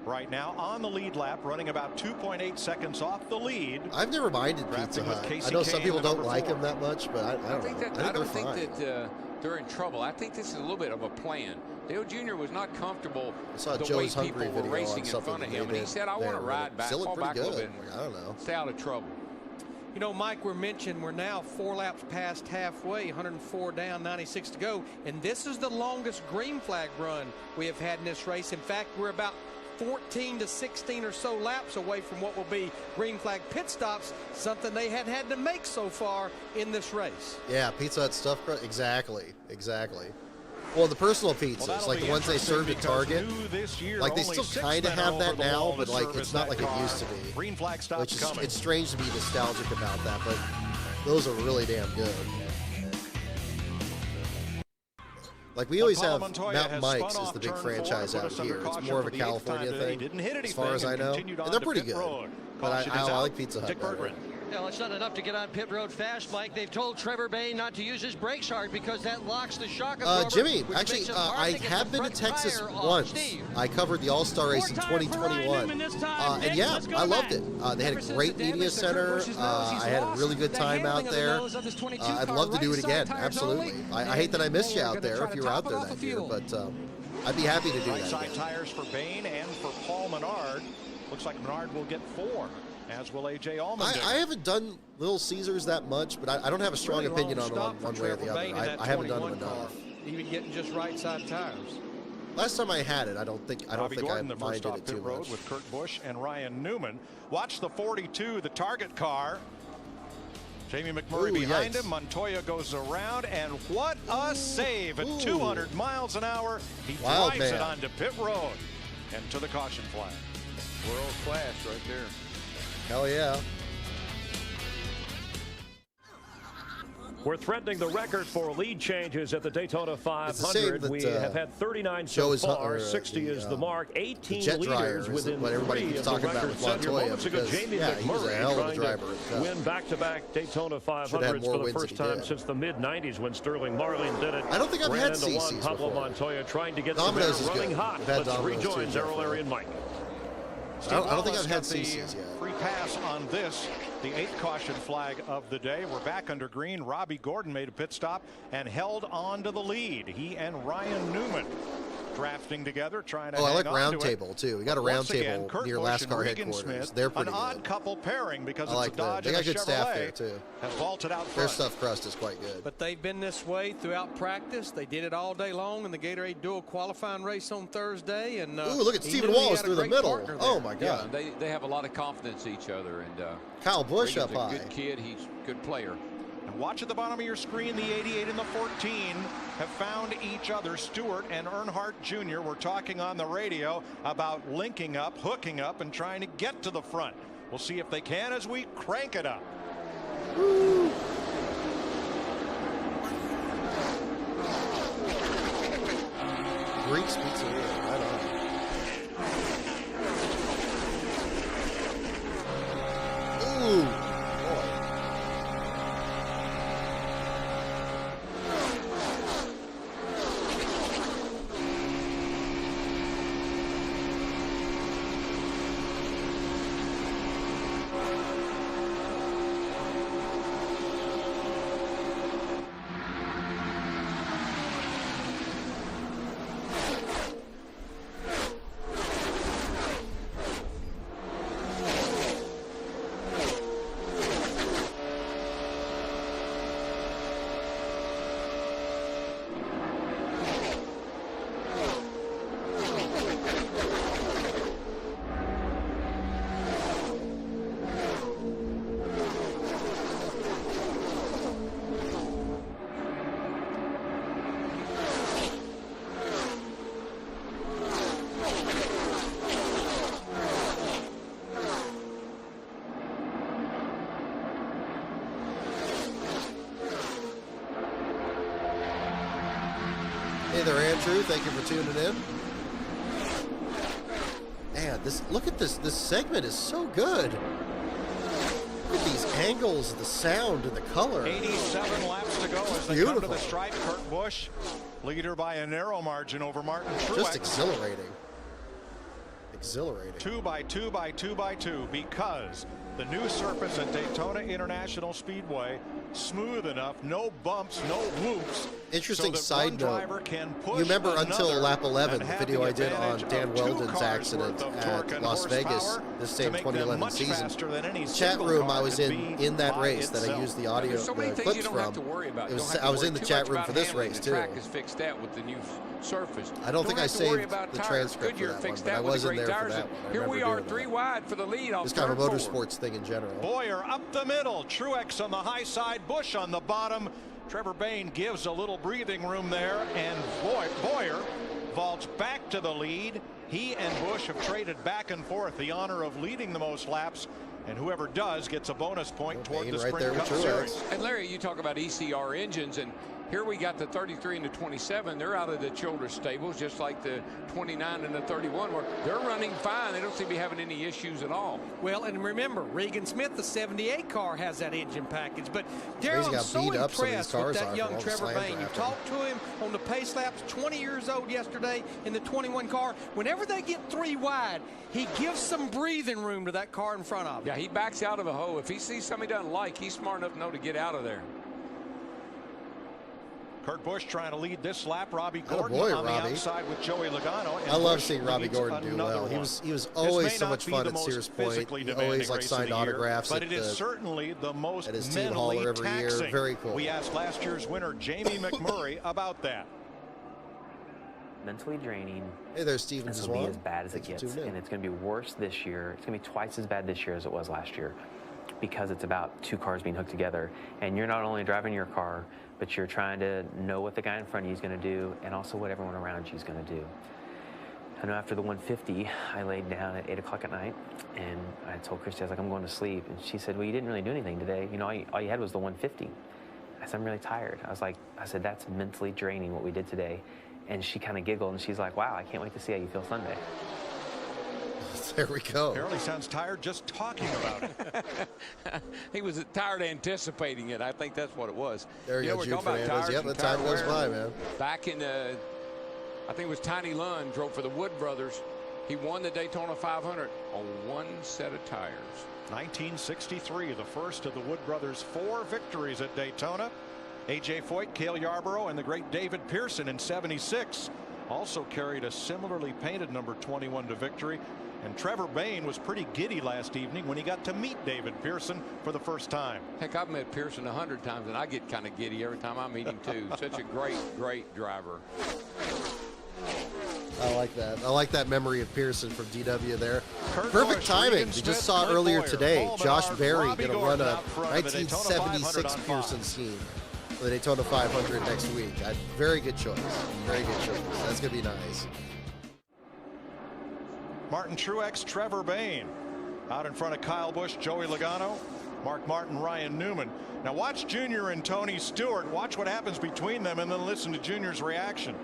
right now on the lead lap, running about 2.8 seconds off the lead. I've never minded Pizza Hut. I know some people don't like him that much, but I don't know. I don't think that they're in trouble. I think this is a little bit of a plan. Dale Jr. was not comfortable the way people were racing in front of him, and he said, I want to ride back, fall back a little bit, I don't know. Stay out of trouble. You know, Mike, we're now 4 laps past halfway, 104 down, 96 to go, and this is the longest green flag run we have had in this race. In fact, we're about 14 to 16 or so laps away from what will be green flag pit stops, something they hadn't had to make so far in this race. Yeah, Pizza Hut stuff, exactly. Well, the personal pizzas, like the ones they served at Target, like they still kind of have that now, but like it's not like it used to be. Green flag stops which is, it's strange to be nostalgic about that, but those are really damn good. Like we always have Mountain Mike's is the big franchise out here. It's more of a California thing, as far as I know, and they're pretty good. But I like Pizza Hut better. Well, it's not enough to get on pit road fast, Mike. They've told Trevor Bayne not to use his brakes hard because that locks the shock absorber. Jimmy, actually, I have been to Texas once. I covered the All-Star race in 2021. And yeah, I loved it. They had a great media center. I had a really good time out there. I'd love to do it again, absolutely. I hate that I missed you out there if you were out there that year, but I'd be happy to do that again. Tires for Bayne and for Paul Menard. Looks like Menard will get 4. As will A.J. Allmendinger. I haven't done Little Caesars that much, but I don't have a strong opinion on one way or the other. I haven't done them enough. Even getting just right side tires. Last time I had it, I don't think I minded it too much. With Kurt Busch and Ryan Newman. Watch the 42, the target car. Jamie McMurray behind him. Montoya goes around, and what a save at 200 miles an hour. He drives it onto pit road and to the caution flag. World class right there. Hell yeah. We're threatening the record for lead changes at the Daytona 500. We have had 39 so far. 60 is the mark. 18 leaders within 3 of the record center. Moments ago, Jamie McMurray trying to win back-to-back Daytona 500s for the first time since the mid-90s when Sterling Marlin did it. I don't think I've had CCs Pablo Montoya trying to get the running hot. Let's rejoin Darrell, Larry, and Mike. I don't think I've had CCs yet. Free pass on this, the 8th caution flag of the day. We're back under green. Robbie Gordon made a pit stop and held on to the lead. He and Ryan Newman drafting together, trying to. I like round table too. We got a round table near Last Car headquarters. Smith, they're pretty an odd couple pairing because it's a Dodge they got and a good Chevrolet. Staff there too. Has vaulted out front. Their stuffed crust is quite good. But they've been this way throughout practice. They did it all day long in the Gatorade Dual qualifying race on Thursday. And ooh, look at Stephen Wallace through the middle. Oh my God! Yeah, they have a lot of confidence in each other. And Kyle Busch up high. Good kid. He's a good player. And watch at the bottom of your screen, the 88 and the 14 have found each other. Stewart and Earnhardt Jr. were talking on the radio about linking up, hooking up, and trying to get to the front. We'll see if they can as we crank it up. Woo. Greek's Pizzeria. Right on. Ooh. Hey there, Andrew. Thank you for tuning in. Man, look at this. This segment is so good. Look at these angles, the sound, and the color. 87 laps to go as they come to the stripe. Kurt Busch, leader by a narrow margin over Martin Truex. Just exhilarating. Exhilarating. 2 by 2 by 2 by 2 because the new surface at Daytona International Speedway, smooth enough, no bumps, no whoops. Interesting side note. You remember until lap 11, the video I did on Dan Weldon's accident at Las Vegas this same 2011 season. Chat room I was in that race that I used the audio clips from. I was in the chat room for this race too. I don't think I saved the transcript for that one, but I was in there for that one. Here we are, 3 wide for the lead. It's kind of a motorsports thing in general. Bowyer up the middle, Truex on the high side, Busch on the bottom. Trevor Bayne gives a little breathing room there, and Bowyer vaults back to the lead. He and Busch have traded back and forth the honor of leading the most laps, and whoever does gets a bonus point toward the Sprint Cup Series. And Larry, you talk about ECR engines, and here we got the 33 and the 27. They're out of the Childress stables, just like the 29 and the 31, where they're running fine. They don't seem to be having any issues at all. Well, and remember, Regan Smith, the 78 car, has that engine package. But Darryl, I'm so impressed with that young Trevor Bayne. You talked to him on the pace laps, 20 years old yesterday in the 21 car. Whenever they get 3 wide, he gives some breathing room to that car in front of him. Yeah, he backs out of a hole. If he sees somebody he doesn't like, he's smart enough to know to get out of there. Kurt Busch trying to lead this lap. Robbie Gordon on the outside with Joey Logano. I love seeing Robbie Gordon do well. He was always so much fun at Sears Point. He always signed autographs but it is certainly the most at his team hauler every year. Very cool. We asked last year's winner Jamie McMurray about that. Mentally draining. Hey there, Steven. It's going to be as bad as it gets, and it's going to be worse this year. It's going to be twice as bad this year as it was last year, because it's about 2 cars being hooked together, and you're not only driving your car, but you're trying to know what the guy in front of you is going to do and also what everyone around you is going to do. I know after the 150, I laid down at 8 o'clock at night, and I told Christy, I was like, I'm going to sleep. And she said, well, you didn't really do anything today. You know, all you had was the 150. I said, I'm really tired. I said, that's mentally draining what we did today. And she kind of giggled, and she's like, wow, I can't wait to see how you feel Sunday. There we go. Apparently sounds tired just talking about it. He was tired of anticipating it. I think that's what it was. There you go, Jude Fernandez. Yep, the time goes by, man. Back in the, I think it was Tiny Lund, drove for the Wood Brothers. He won the Daytona 500 on 1 set of tires. 1963, the first of the Wood Brothers' 4 victories at Daytona. A.J. Foyt, Cale Yarborough, and the great David Pearson in '76 also carried a similarly painted number 21 to victory. And Trevor Bayne was pretty giddy last evening when he got to meet David Pearson for the first time. Heck, I've met Pearson 100 times, and I get kind of giddy every time I meet him, too. Such a great driver. I like that. I like that memory of Pearson from DW there. Perfect timing. We just saw earlier today Josh Berry going to run a 1976 Pearson scheme for the Daytona 500 next week. Very good choice. Very good choice. That's going to be nice. Martin Truex, Trevor Bayne out in front of Kyle Busch, Joey Logano, Mark Martin, Ryan Newman. Now watch Junior and Tony Stewart. Watch what happens between them and then listen to Junior's reaction.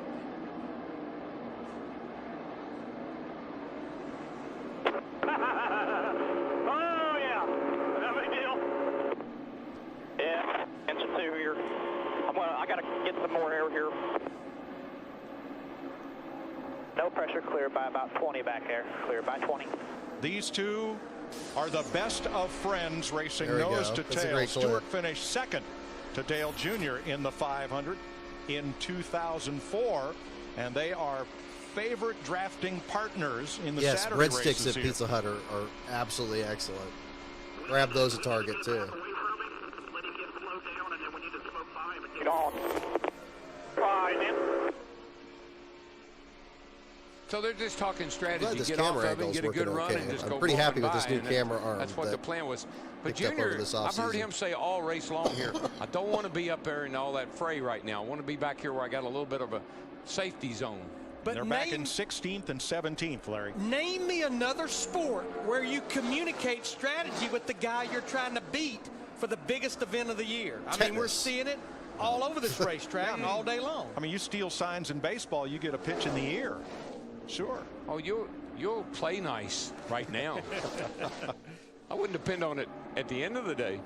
I got to get some more air here. No pressure, clear by about 20 back there. Clear by 20. These two are the best of friends racing nose to tail. Stewart finished second to Dale Jr. in the 500 in 2004, and they are favorite drafting partners in the Saturday races. Yes, breadsticks at Pizza Hut are absolutely excellent. Grab those at Target too. Get on. Fine, man. So they're just talking strategy. This get camera off of it, get a good run, and just I'm go pretty happy with by, this new camera arm. That's what the plan was. But Junior, I've heard him say all race long here, I don't want to be up there in all that fray right now. I want to be back here where I got a little bit of a safety zone. But they're back in 16th and 17th, Larry. Name me another sport where you communicate strategy with the guy you're trying to beat for the biggest event of the year. I mean, we're seeing it all over this racetrack all day long. I mean, you steal signs in baseball, you get a pitch in the ear. Sure. Oh, you'll play nice right now. I wouldn't depend on it at the end of the day.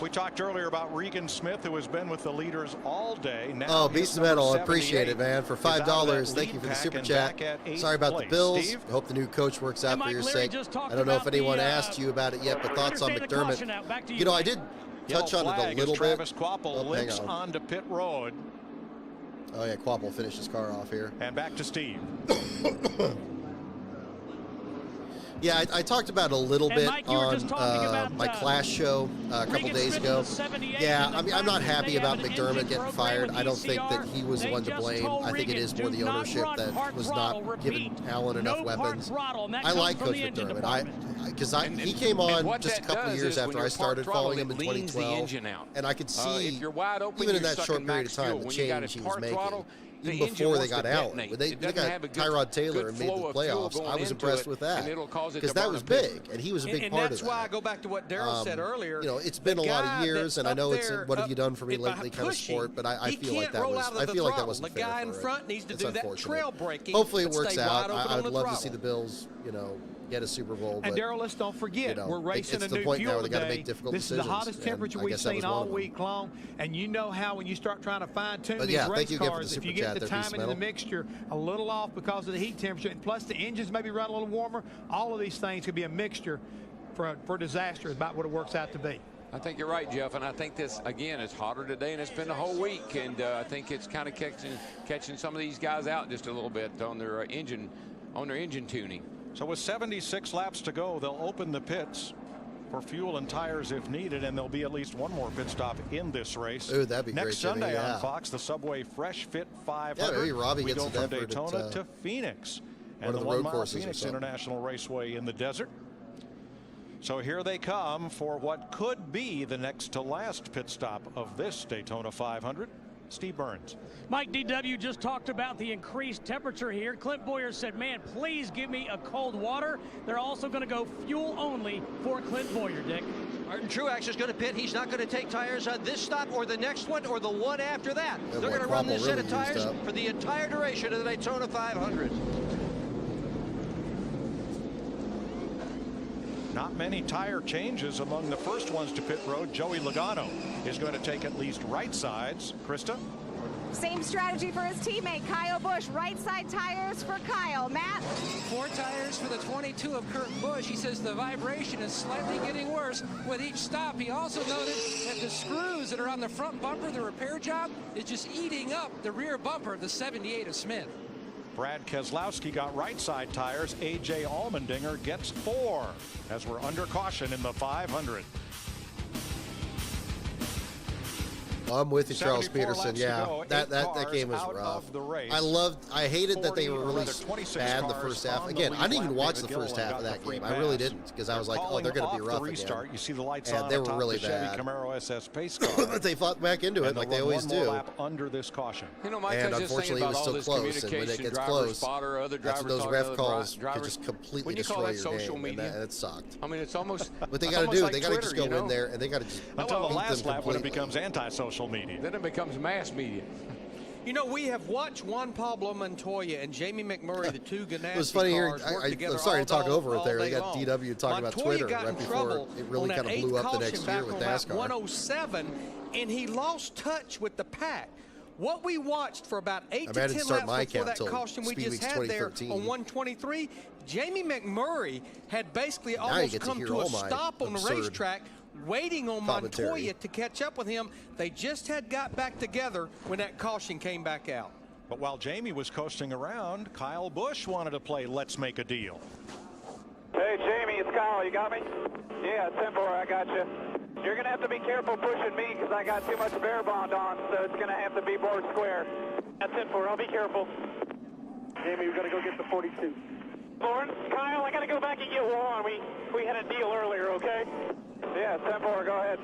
We talked earlier about Regan Smith, who has been with the leaders all day. Now Beast Metal, I appreciate it, man. For $5, thank you for the super chat. Sorry about the Bills. Steve? I hope the new coach works out for your sake. I don't know if anyone asked you about it yet, but thoughts on McDermott? You know, I did touch on it a little bit. Travis Quapple limps onto pit road. Oh, yeah, Quapple finished his car off here. And back to Steve. Yeah, I talked about it a little bit on my Clash show a couple days ago. Yeah, I mean, I'm not happy about McDermott getting fired. I don't think that he was the one to blame. I think it is more the ownership that was not giving Allen enough weapons. I like Coach McDermott. Because he came on just a couple of years after I started following him in 2012, and I could see, even in that short period of time, the change he was making. Even before they got Allen. When they got Tyrod Taylor and made the playoffs, I was impressed with that. Because that was big, and he was a big part of that. And that's why I go back to what Darrell said earlier. You know, it's been a lot of years, and I know it's what have you done for me lately kind of sport, but I feel like that wasn't fair. The guy in front needs to do that trail braking. Hopefully it works out. I would love to see the Bills, get a Super Bowl. And Darrell, let's don't forget, we're racing a new fuel today. This is the hottest temperature we've seen all week long, and you know how when you start trying to fine-tune these race cars, if you get the timing and the mixture a little off because of the heat temperature, and plus the engines maybe run a little warmer, all of these things could be a mixture for disaster, about what it works out to be. I think you're right, Jeff, and I think this, again, is hotter today, and it's been the whole week, and I think it's kind of catching some of these guys out just a little bit on their engine tuning. So with 76 laps to go, they'll open the pits for fuel and tires if needed, and there'll be at least one more pit stop in this race. Ooh, that'd be next great, Sunday Jimmy, on Fox, the Subway Fresh Fit 500. Yeah, maybe Robbie we gets go from Daytona to Phoenix, and the 1 mile Phoenix International Raceway in the desert. So here they come for what could be the next to last pit stop of this Daytona 500. Steve Burns. Mike DW just talked about the increased temperature here. Clint Boyer said, man, please give me a cold water. They're also going to go fuel only for Clint Boyer, Dick. Martin Truex is going to pit. He's not going to take tires on this stop or the next one or the one after that. They're going to run this set of tires for the entire duration of the Daytona 500. Not many tire changes among the first ones to pit road. Joey Logano is going to take at least right sides. Krista? Same strategy for his teammate, Kyle Busch. Right side tires for Kyle. Matt? 4 tires for the 22 of Kurt Busch. He says the vibration is slightly getting worse with each stop. He also noted that the screws that are on the front bumper, the repair job, is just eating up the rear bumper, the 78 of Smith. Brad Keselowski got right side tires. A.J. Allmendinger gets 4 as we're under caution in the 500. I'm with you, Charles Peterson. Yeah, that game was rough. I hated that they were really bad the first half. Again, I didn't even watch the first half of that game. I really didn't, because I was like, oh, they're going to be rough again. You see the lights and they were really bad. But they fought back into it like they always do. Under this caution. You know, Mike, and unfortunately, it was so close. And when it gets close, that's when those ref calls can just completely destroy your game. And it sucked. I mean, it's almost. What they got to do, they got to just go in there and they got to just until the last lap when it becomes anti-social media. Then it becomes mass media. You know, we have watched Juan Pablo Montoya and Jamie McMurray, the two Ganassi It was funny cars, hearing. work together I'm sorry to talk over it there. They got long. DW talking about Montoya Twitter got right in before trouble it really kind of blew up the next year with NASCAR. 107, and he lost touch with the pack. What we watched for about 8 to 10 laps before that caution we just had there on 123, Jamie McMurray had basically almost come to a stop on the racetrack, waiting on Montoya to catch up with him. They just had got back together when that caution came back out. But while Jamie was coasting around, Kyle Busch wanted to play Let's Make a Deal. Hey, Jamie, it's Kyle. You got me? Yeah, 10-4, I got you. You're going to have to be careful pushing me because I got too much bear bond on, so it's going to have to be more square. That's 10-4. I'll be careful. Jamie, we got to go get the 42. Lawrence, Kyle, I got to go back and get Juan. We had a deal earlier, okay? Yeah, 10-4. Go ahead.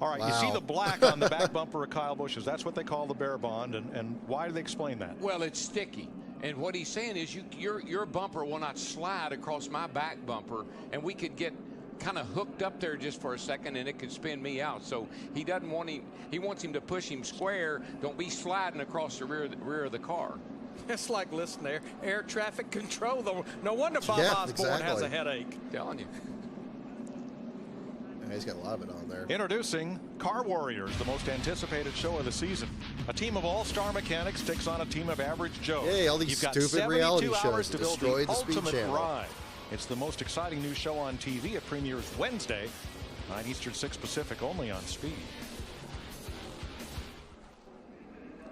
All right, you see the black on the back bumper of Kyle Busch's. That's what they call the bear bond, and why do they explain that? Well, it's sticky. And what he's saying is your bumper will not slide across my back bumper, and we could get kind of hooked up there just for a second, and it could spin me out. So he doesn't want him. He wants him to push him square. Don't be sliding across the rear of the car. It's like, listen there, air traffic control. No wonder Bob Osborne has a headache. I'm telling you. He's got a lot of it on there. Introducing Car Warriors, the most anticipated show of the season. A team of all-star mechanics takes on a team of average Joes. Hey, all these You've got stupid reality shows to destroy build the Speed ultimate Channel. ride. It's the most exciting new show on TV. It premieres Wednesday, 9 Eastern, 6 Pacific, only on Speed.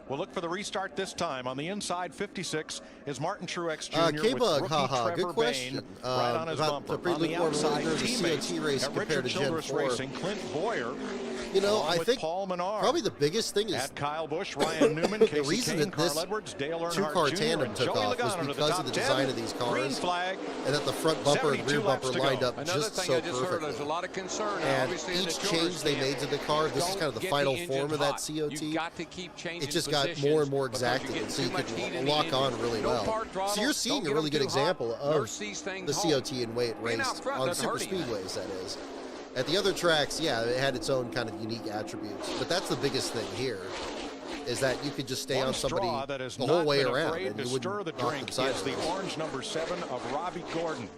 We'll look for the restart this time. On the inside, 56 is Martin Truex Jr. with rookie Trevor good question. Bain right on his bumper. On the outside, teammates at Richard Childress Racing, Clint Boyer. You know, I think Paul Menard. Probably the biggest thing is at Kyle Busch, Ryan Newman, the reason that this two-car tandem took off was because of the design of these cars, and that the front bumper and rear bumper lined up just so perfectly. There's a lot of concern. And each change they made to the car, this is kind of the final form of that COT. You've got to keep changing. It just got more and more exacting, so you could lock on really well. So you're seeing a really good example of the COT and way it raced on super speedways, that is. At the other tracks, yeah, it had its own kind of unique attributes, but that's the biggest thing here, is that you could just stay on somebody the whole way around, and you wouldn't knock them sideways. The orange number 7 of Robbie Gordon.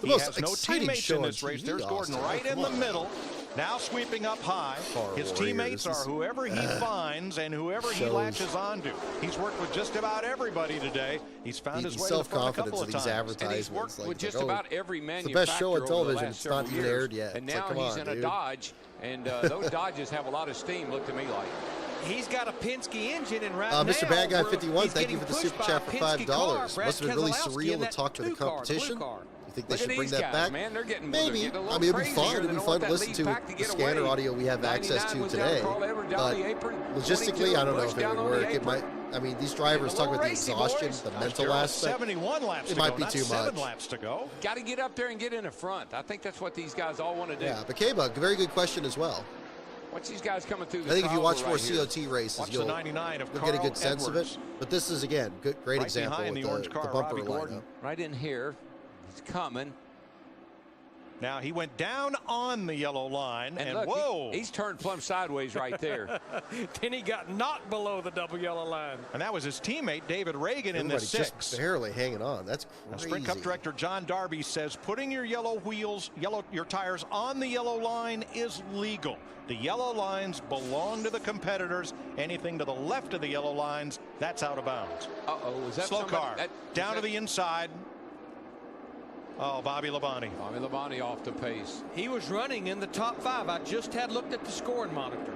The he most has no exciting teammates show in this on race. TV, There's Gordon right in the middle. Now sweeping up high. His teammates are whoever he finds and whoever he latches onto. He's worked with just about everybody today. He's found his way to the front a couple of times. And he's worked with just about every manufacturer. It's the best show on television. It's not even aired yet. And now he's in a Dodge, and those Dodges have a lot of steam, look to me like. He's got a Penske engine, and right now, Mr. Bad Guy 51, thank you for the super chat for $5. Must have been really surreal to talk to the competition. You think they should bring that back? Man, they're getting, maybe. I mean, it'd be fun. It'd be fun to listen to the scanner audio we have access to today. But logistically, I don't know if it would work. It might. I mean, these drivers talk about the exhaustion, the mental aspect. 71 laps it might be too much. 7 laps to go. Got to get up there and get in the front. I think that's what these guys all want to do. Yeah, but K-Bug, very good question as well. Watch these guys coming through the I think if you watch more right COT races, you'll get a good sense of it. But this is, again, great example with the bumper lineup. Right in here. He's coming. Now he went down on the yellow line, and look, whoa! He's turned plumb sideways right there. Then he got knocked below the double yellow line. And that was his teammate David Reagan in the 6. Just barely hanging on. That's crazy. Now, Sprint Cup director John Darby says putting your your tires on the yellow line is legal. The yellow lines belong to the competitors. Anything to the left of the yellow lines, that's out of bounds. Is that slow car down to the inside? Oh, Bobby Labonte. Bobby Labonte off the pace. He was running in the top 5. I just had looked at the scoring monitor.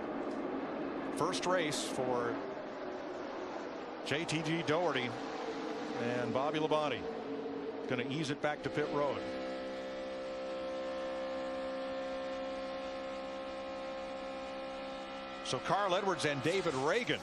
First race for JTG Doherty and Bobby Labonte. Going to ease it back to pit road. So Carl Edwards and David Reagan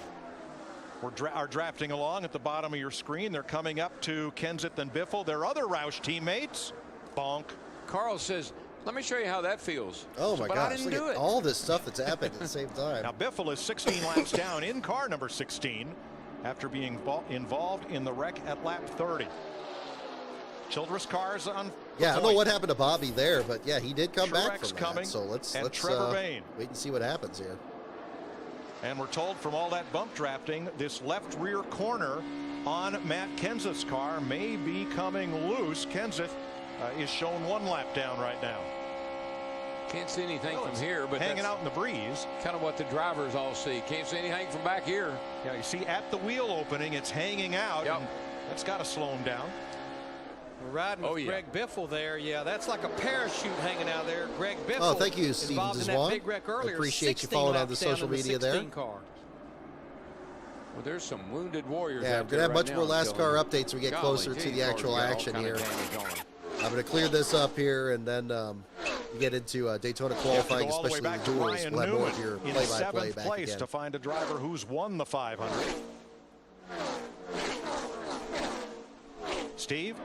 are drafting along at the bottom of your screen. They're coming up to Kenseth and Biffle, their other Roush teammates. Bonk. Carl says, let me show you how that feels. Oh my gosh, I didn't do it. All this stuff that's happened at the same time. Now Biffle is 16 laps down in car number 16 after being involved in the wreck at lap 30. Childress cars on. Yeah, I don't know what happened to Bobby there, but yeah, he did come back from coming, that. So let's Trevor Bain. wait and see what happens here. And we're told from all that bump drafting, this left rear corner on Matt Kenseth's car may be coming loose. Kenseth is shown 1 lap down right now. Can't see anything from here, but hanging out in the breeze. Kind of what the drivers all see. Can't see anything from back here. Yeah, you see at the wheel opening, it's hanging out. Yep. And that's got to slow him down. We're riding with Greg Biffle there. Yeah, that's like a parachute hanging out there. Greg Biffle. Oh, thank you, Steve Deswan. Big wreck earlier. Appreciate you following on the social media there. Well, there's some wounded warriors. Yeah, we're going to have much more last car updates as we get closer to the actual action here. I'm going to clear this up here, and then we get into Daytona qualifying, especially the duels. We'll have more of your play-by-play back place again. To find a driver who's won the 500. Steve?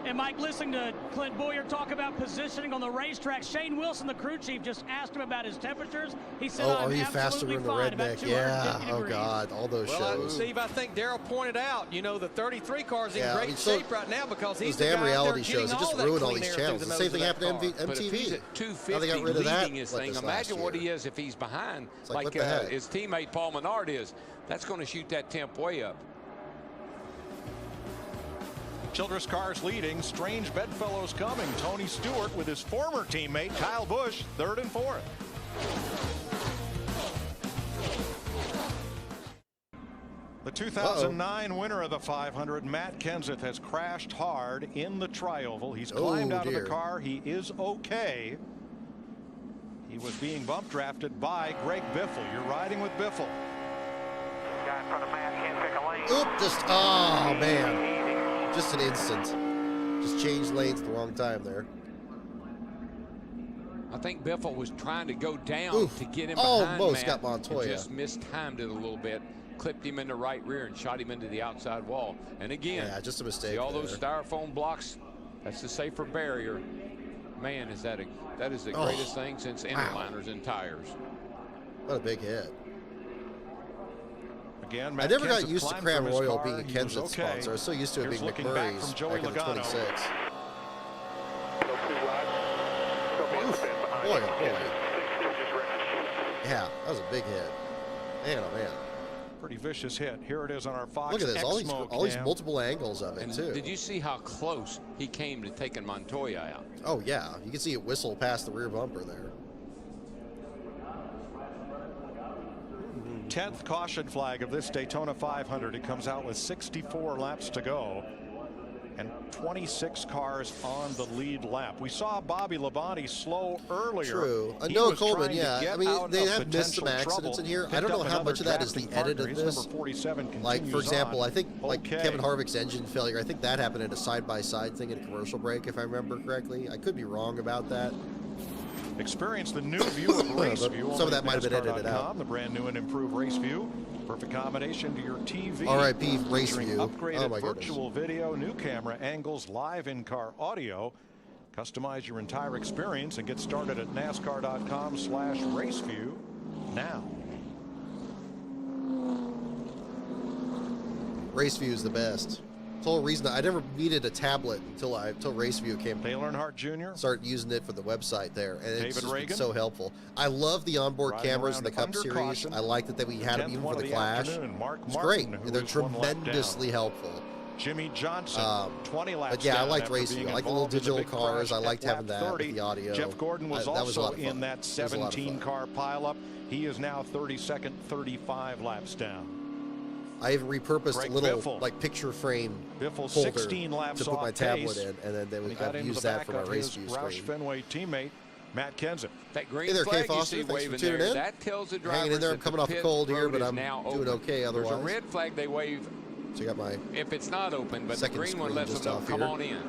And Mike, listening to Clint Boyer talk about positioning on the racetrack, Shane Wilson, the crew chief, just asked him about his temperatures. He said, are you faster in the redneck? Yeah, oh God, all those shows. Steve, I think Darrell pointed out, you know, the 33 car's in great shape right now because he's those damn reality shows. It just ruined all these channels. The same thing happened to MTV. But if he's at 250 how they got rid of that leading his thing, imagine what he is if he's behind, like his teammate Paul Menard is. That's going to shoot that temp way up. Childress cars leading, strange bedfellows coming. Tony Stewart with his former teammate Kyle Busch, 3rd and 4th. The 2009 winner of the 500, Matt Kenseth, has crashed hard in the tri-oval. He's climbed out of the car. He is okay. He was being bump drafted by Greg Biffle. You're riding with Biffle. Guy in front of Matt can't pick a lane. Oop, oh man. Just an instant. Just changed lanes at the wrong time there. I think Biffle was trying to go down to get him behind almost Matt, got Montoya. Just mistimed it a little bit. Clipped him in the right rear and shot him into the outside wall. And again, just a mistake. See all those styrofoam blocks? That's the safer barrier. Man, that is the greatest thing since inliners and tires. What a big hit. Again, I never got used to Crown Royal being a Kenseth sponsor. I was so used to it being McMurray's back in the 26. Boy, oh boy. Yeah, that was a big hit. Man, oh man. Pretty vicious hit. Here it is on our Fox. Look at this, all these multiple angles of it, too. Did you see how close he came to taking Montoya out? Oh, yeah. You can see it whistle past the rear bumper there. 10th caution flag of this Daytona 500. It comes out with 64 laps to go and 26 cars on the lead lap. We saw Bobby Labonte slow earlier. True. Noah Coleman, yeah. I mean, they have missed some accidents in here. I don't know how much of that is the edit of this. Like, for example, I think like Kevin Harvick's engine failure, I think that happened in a side-by-side thing in a commercial break, if I remember correctly. I could be wrong about that. Experience the new view of Race View. Some of that might have been edited out. The brand new and improved Race View. Perfect combination to your TV. RIP Race View. Upgraded virtual video, new camera angles, live in-car audio. Customize your entire experience and get started at NASCAR.com/raceview now. Race View is the best. The whole reason I never needed a tablet until Race View came. Dale Earnhardt Jr. Started using it for the website there, and it's just been so helpful. I love the onboard cameras in the Cup Series. I like that we had them even for the Clash. It's great. They're tremendously helpful. Jimmy Johnson, 20 laps. But yeah, I liked Race View. I like the little digital cars. I liked having that with the audio. Jeff Gordon was also in that 17-car pileup. He is now 32nd, 35 laps down. I even repurposed a little like picture frame holder 16 laps to put my tablet in, and then I've used that for my Race View screen. Roush Fenway teammate Matt Kenseth. That green flag you see waving there, that tells the drivers hanging in there. I'm coming off a cold here, but I'm doing okay otherwise. There's a red flag they wave. So you got my if it's not open, but the green one lets them know come on in.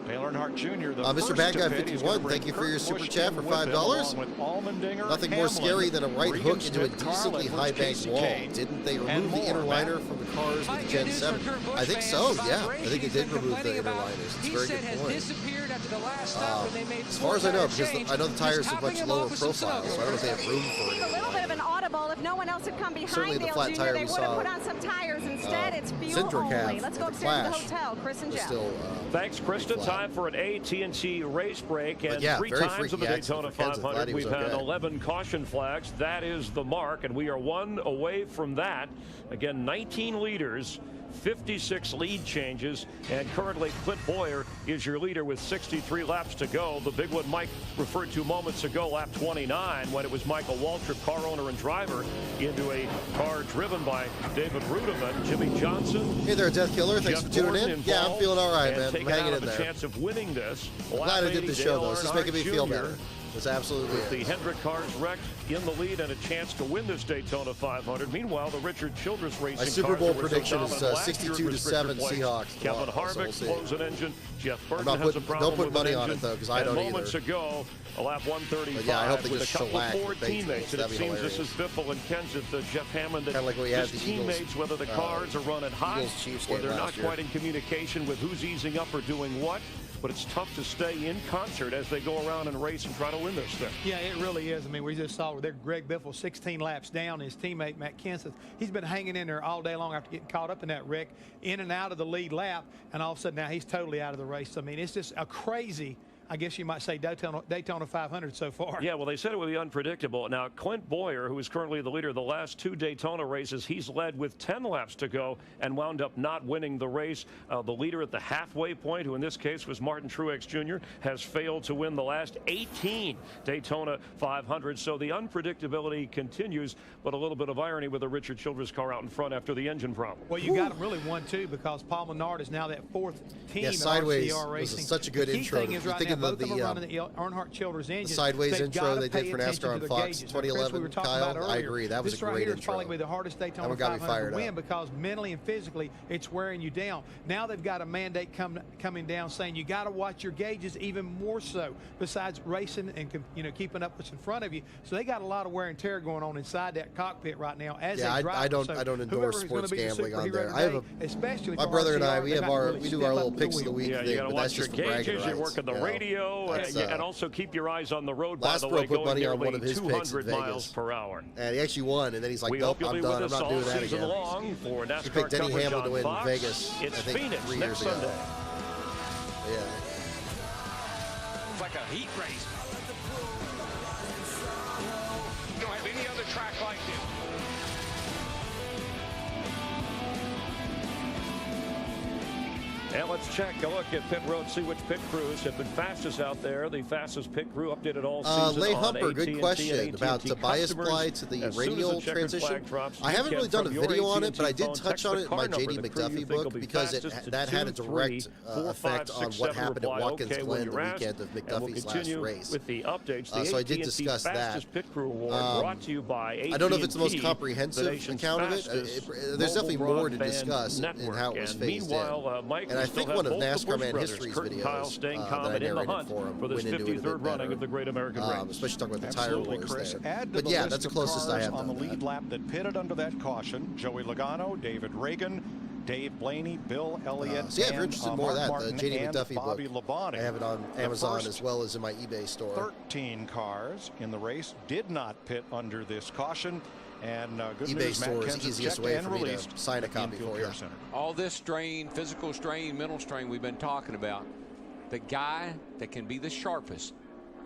Dale Earnhardt Jr. Mr. Bad Guy 51, thank you for your super chat for $5. Nothing more scary than a right hook into a decently high bank wall. Didn't they remove the inner liner from the cars with the Gen 7? I think so, yeah. I think they did remove the inner liners. It's a very good point. As far as I know, because I know the tires are much lower profile, so I don't know if they have room for it. A little bit of an audible Well, if no one else had come behind Dale Jr., they would have put on some tires. Instead, it's fuel only. Let's go upstairs to the hotel. Chris and Jeff. Thanks, Krista. Time for an AT&T race break. And 3 times of the Daytona 500, we've had 11 caution flags. That is the mark, and we are 1 away from that. Again, 19 leaders. 56 lead changes, and currently Clint Boyer is your leader with 63 laps to go. The big one Mike referred to moments ago, lap 29, when it was Michael Waltrip, car owner and driver, into a car driven by David Rudiman. Jimmy Johnson. Hey there, Death Killer. Thanks for tuning in. Yeah, I'm feeling all right, man. I'm hanging in there. A chance of winning this. I'm glad I did the show, though. This is making me feel better. It's absolutely with the Hendrick cars wrecked in the lead and a chance to win this Daytona 500. Meanwhile, the Richard Childress Racing my Super Bowl prediction is 62-7 Seahawks. Kevin Harvick blows an engine. Jeff Burton has a problem. Don't put money on it though, because I don't either. Moments ago, a lap 135 I hope they with just a couple of Ford teammates, and it seems hilarious. this is Biffle and Kenseth, Jeff Hammond, and like his teammates, whether the cars are running hot or they're not quite in communication with who's easing up or doing what. But it's tough to stay in concert as they go around and race and try to win this thing. Yeah, it really is. I mean, we just saw there Greg Biffle 16 laps down. His teammate, Matt Kenseth, he's been hanging in there all day long after getting caught up in that wreck, in and out of the lead lap, and all of a sudden now he's totally out of the race. I mean, it's just a crazy, I guess you might say, Daytona 500 so far. Yeah, well, they said it would be unpredictable. Now, Clint Boyer, who is currently the leader of the last 2 Daytona races, he's led with 10 laps to go and wound up not winning the race. The leader at the halfway point, who in this case was Martin Truex Jr., has failed to win the last 18 Daytona 500. So the unpredictability continues, but a little bit of irony with the Richard Childress car out in front after the engine problem. Well, you got him really 1-2 because Paul Menard is now that 4th team at Sideways RCR Racing. Was such a good intro. Both of them are running the Earnhardt Childress engine. The sideways intro they did for NASCAR on Fox 2011. Kyle, I agree. That was a great intro. This probably be the hardest Daytona 500 to win because mentally and physically it's wearing you down. Now they've got a mandate coming down saying you got to watch your gauges even more so. Besides racing and keeping up what's in front of you, so they got a lot of wear and tear going on inside that cockpit right now. As they drive. I don't endorse sports gambling on there. I have especially my brother and I we do our little picks of the week thing, but that's just for bragging rights. You're working the radio and also keep your eyes on the road, by the way, way, put money on nearly one of his 200 miles per hour. And he actually won, and then he's like, nope, I'm done. I'm not doing that again. For NASCAR he picked Denny Hamlin to win Fox. Vegas, It's I think, Phoenix 3 next years ago. Sunday. Yeah. It's like a heat race. You don't have any other track like this. And let's check a look at pit road, see which pit crews have been fastest out there. The fastest pit crew updated all season Leigh on Humper, AT&T good question about Tobias Bly to the radial transition. I haven't really done a video on it, but I did touch on it in my J.D. McDuffie book because that had a direct effect on what happened at Watkins Glen the weekend of McDuffie's last race. With the updates, so I did discuss that. Pit crew award brought to you by AT&T, I don't know if it's the most comprehensive account of it. There's definitely more to discuss in how it was phased in. I think one of NASCAR Man History's videos that I narrated for him went into it a bit better, of the Great American Race. especially talking about the tire wars Chris, there. But yeah, that's the closest I have on the lead lap that pitted under that caution. Joey Logano, David Reagan, Dave Blaney, Bill Elliott, so yeah, if you're interested in more of that, Martin the J.D. McDuffie Bobby book, Labonte. I have it on Amazon as well as in my eBay store. 13 cars in the race did not pit under this caution. And good eBay news, store is the easiest way for me to sign a copy for you. All this strain, physical strain, mental strain we've been talking about, the guy that can be the sharpest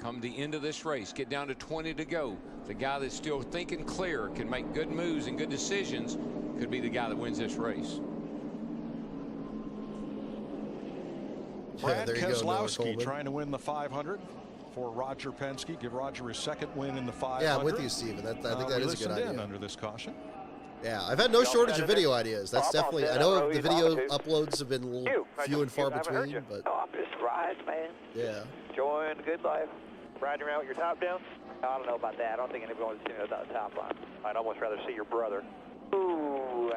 come the end of this race, get down to 20 to go, the guy that's still thinking clear, can make good moves and good decisions, could be the guy that wins this race. Brad Keselowski trying to win the 500 for Roger Penske. Give Roger his second win in the 500. Yeah, I'm with you, Steven. I think that is a good idea. Under this caution. Yeah, I've had no shortage of video ideas. That's definitely. I know the video uploads have been a little few and far between, but. Oh, I'm just riding, man. Yeah. Enjoying the good life. Riding around with your top down? I don't know about that. I don't think anyone wants to see me without the top line. I'd almost rather see your brother. Ooh.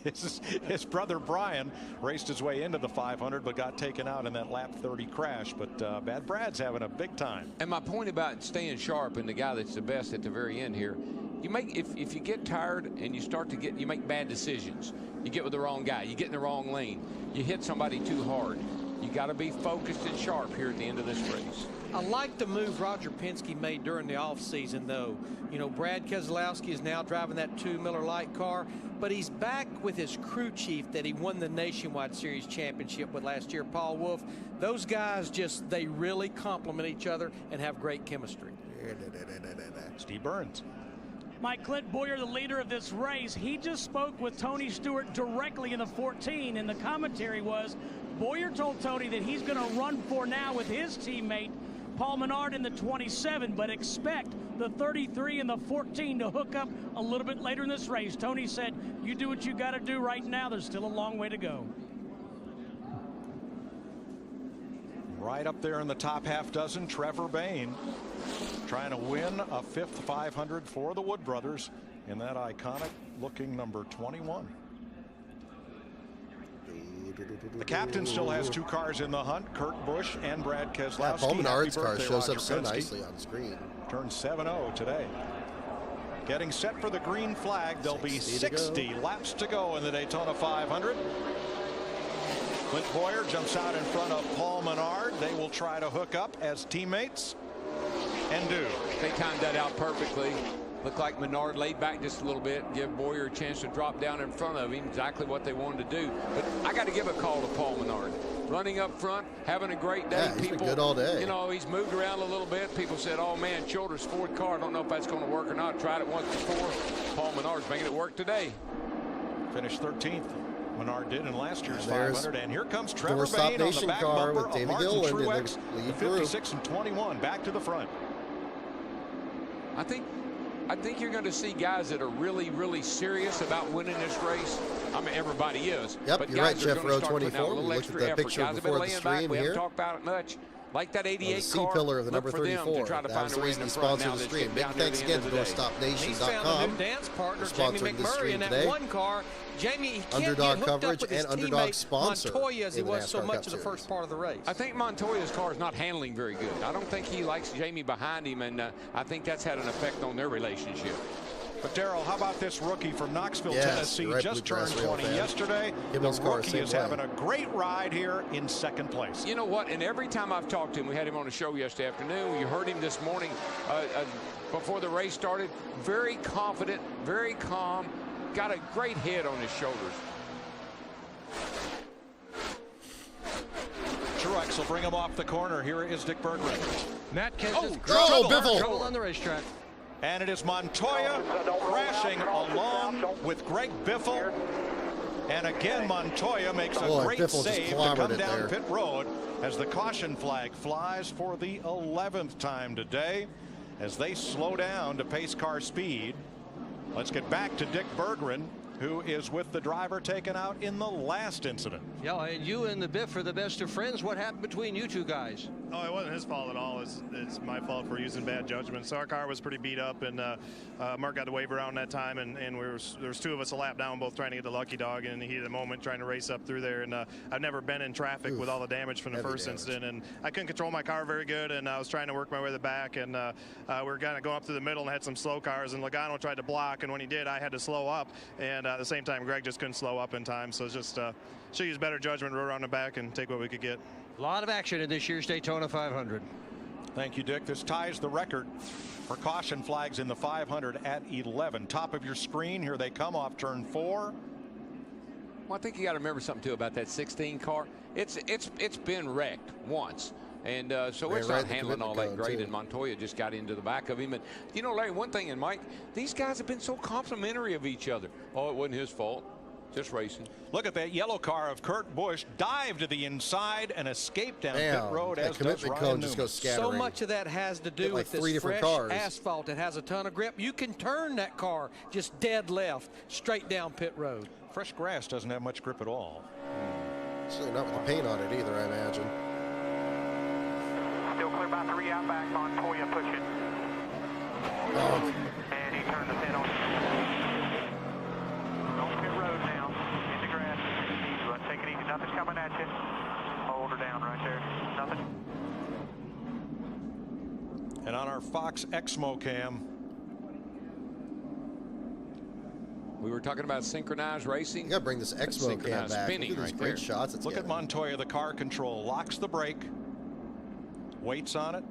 His brother Brian raced his way into the 500 but got taken out in that lap 30 crash. But Bad Brad's having a big time. And my point about staying sharp and the guy that's the best at the very end here, you make if you get tired and you start to you make bad decisions. You get with the wrong guy, you get in the wrong lane, you hit somebody too hard. You got to be focused and sharp here at the end of this race. I like the move Roger Penske made during the offseason, though. You know, Brad Keselowski is now driving that 2 Miller Lite car, but he's back with his crew chief that he won the Nationwide Series championship with last year, Paul Wolf. Those guys they really complement each other and have great chemistry. Steve Burns. Mike, Clint Bowyer, the leader of this race, he just spoke with Tony Stewart directly in the 14, and the commentary was Bowyer told Tony that he's going to run for now with his teammate Paul Menard in the 27, but expect the 33 and the 14 to hook up a little bit later in this race. Tony said, you do what you got to do right now. There's still a long way to go. Right up there in the top half dozen, Trevor Bayne trying to win a 5th 500 for the Wood brothers in that iconic looking number 21. The captain still has 2 cars in the hunt, Kurt Busch and Brad Keselowski. Yeah, Paul Menard's car shows up so nicely on screen. Turned 7-0 today. Getting set for the green flag. There'll be 60 laps to go in the Daytona 500. Clint Bowyer jumps out in front of Paul Menard. They will try to hook up as teammates and do. They timed that out perfectly. Looked like Menard laid back just a little bit, give Bowyer a chance to drop down in front of him. Exactly what they wanted to do. But I got to give a call to Paul Menard. Running up front, having a great day. Yeah, he's been good all day. You know, he's moved around a little bit. People said, oh man, Childers' 4th car. I don't know if that's going to work or not. Tried it once before. Paul Menard's making it work today. Finished 13th. Menard did in last year's 500, and here comes Trevor Doorstop Bayne on the Nation back car bumper with David of Martin Gilliland Truex, in the 56 and 21, back to the front. I think you're going to see guys that are really, really serious about winning this race. I mean, everybody is. Yep, but you're guys right, Jeff Rowe 24. We looked at the effort. picture Guys before the stream we here. haven't talked about it much. Like that 88 the C-pillar of the number 34. That was the reason he sponsored the stream. Big thanks again to DoorstopNation.com dance partner, for Jamie sponsoring this McMurray, stream in that today. one car. Jamie, he can't Underdog get coverage up with and his underdog teammate sponsor Montoya as he in the was so NASCAR much Cup of the first Series. part of the race. I think Montoya's car is not handling very good. I don't think he likes Jamie behind him, and I think that's had an effect on their relationship. But Darrell, how about this rookie from Knoxville, Yes, Tennessee, right, just Blue turned Grass Rail 20 fan. yesterday. Gibbles The car, rookie same is way. having a great ride here in 2nd place. You know what? And every time I've talked to him, we had him on the show yesterday afternoon. You heard him this morning before the race started. Very confident, very calm, got a great head on his shoulders. Truex will bring him off the corner. Here is Dick Berggren. Matt Kenseth Biffle on the racetrack. And it is Montoya crashing along with Greg Biffle. And again, Montoya makes a great Biffle save to clobbered come it down there. pit road as the caution flag flies for the 11th time today as they slow down to pace car speed. Let's get back to Dick Berggren, who is with the driver taken out in the last incident. Yeah, and you and the Biff are the best of friends. What happened between you two guys? Oh, it wasn't his fault at all. It's my fault for using bad judgment. So our car was pretty beat up, and Mark got the wave around that time, and there was 2 of us a lap down, both trying to get the lucky dog, and in the heat of the moment trying to race up through there. And I've never been in traffic with all the damage from the first incident, and I couldn't control my car very good, and I was trying to work my way to the back, and we were kind of going up through the middle and had some slow cars, and Logano tried to block, and when he did, I had to slow up, and at the same time, Greg just couldn't slow up in time. So it's just should use better judgment, roll around the back, and take what we could get. A lot of action in this year's Daytona 500. Thank you, Dick. This ties the record for caution flags in the 500 at 11. Top of your screen, here they come off turn 4. Well, I think you got to remember something too about that 16 car. It's been wrecked once. And so it's not handling all that great, and Montoya just got into the back of him. And, you know, Larry, one thing, and Mike, these guys have been so complimentary of each other. Oh, it wasn't his fault. Just racing. Look at that yellow car of Kurt Busch, dived to the inside and escaped down pit road, as does Ryan Newman. So much of that has to do with this fresh asphalt. It has a ton of grip. You can turn that car just dead left, straight down pit road. Fresh grass doesn't have much grip at all. Certainly not with the paint on it either, I imagine. Still clear by 3 out back. Montoya pushing. And he turned the pin on. On pit road now. In the grass. Easy. Take it easy. Nothing's coming at you. Hold her down right there. Nothing. And on our Fox Exmo cam, we were talking about synchronized racing. You got to bring this Exmo cam back. Spinning Look at these great shots. Look at Montoya, the car control, locks the brake, waits on it,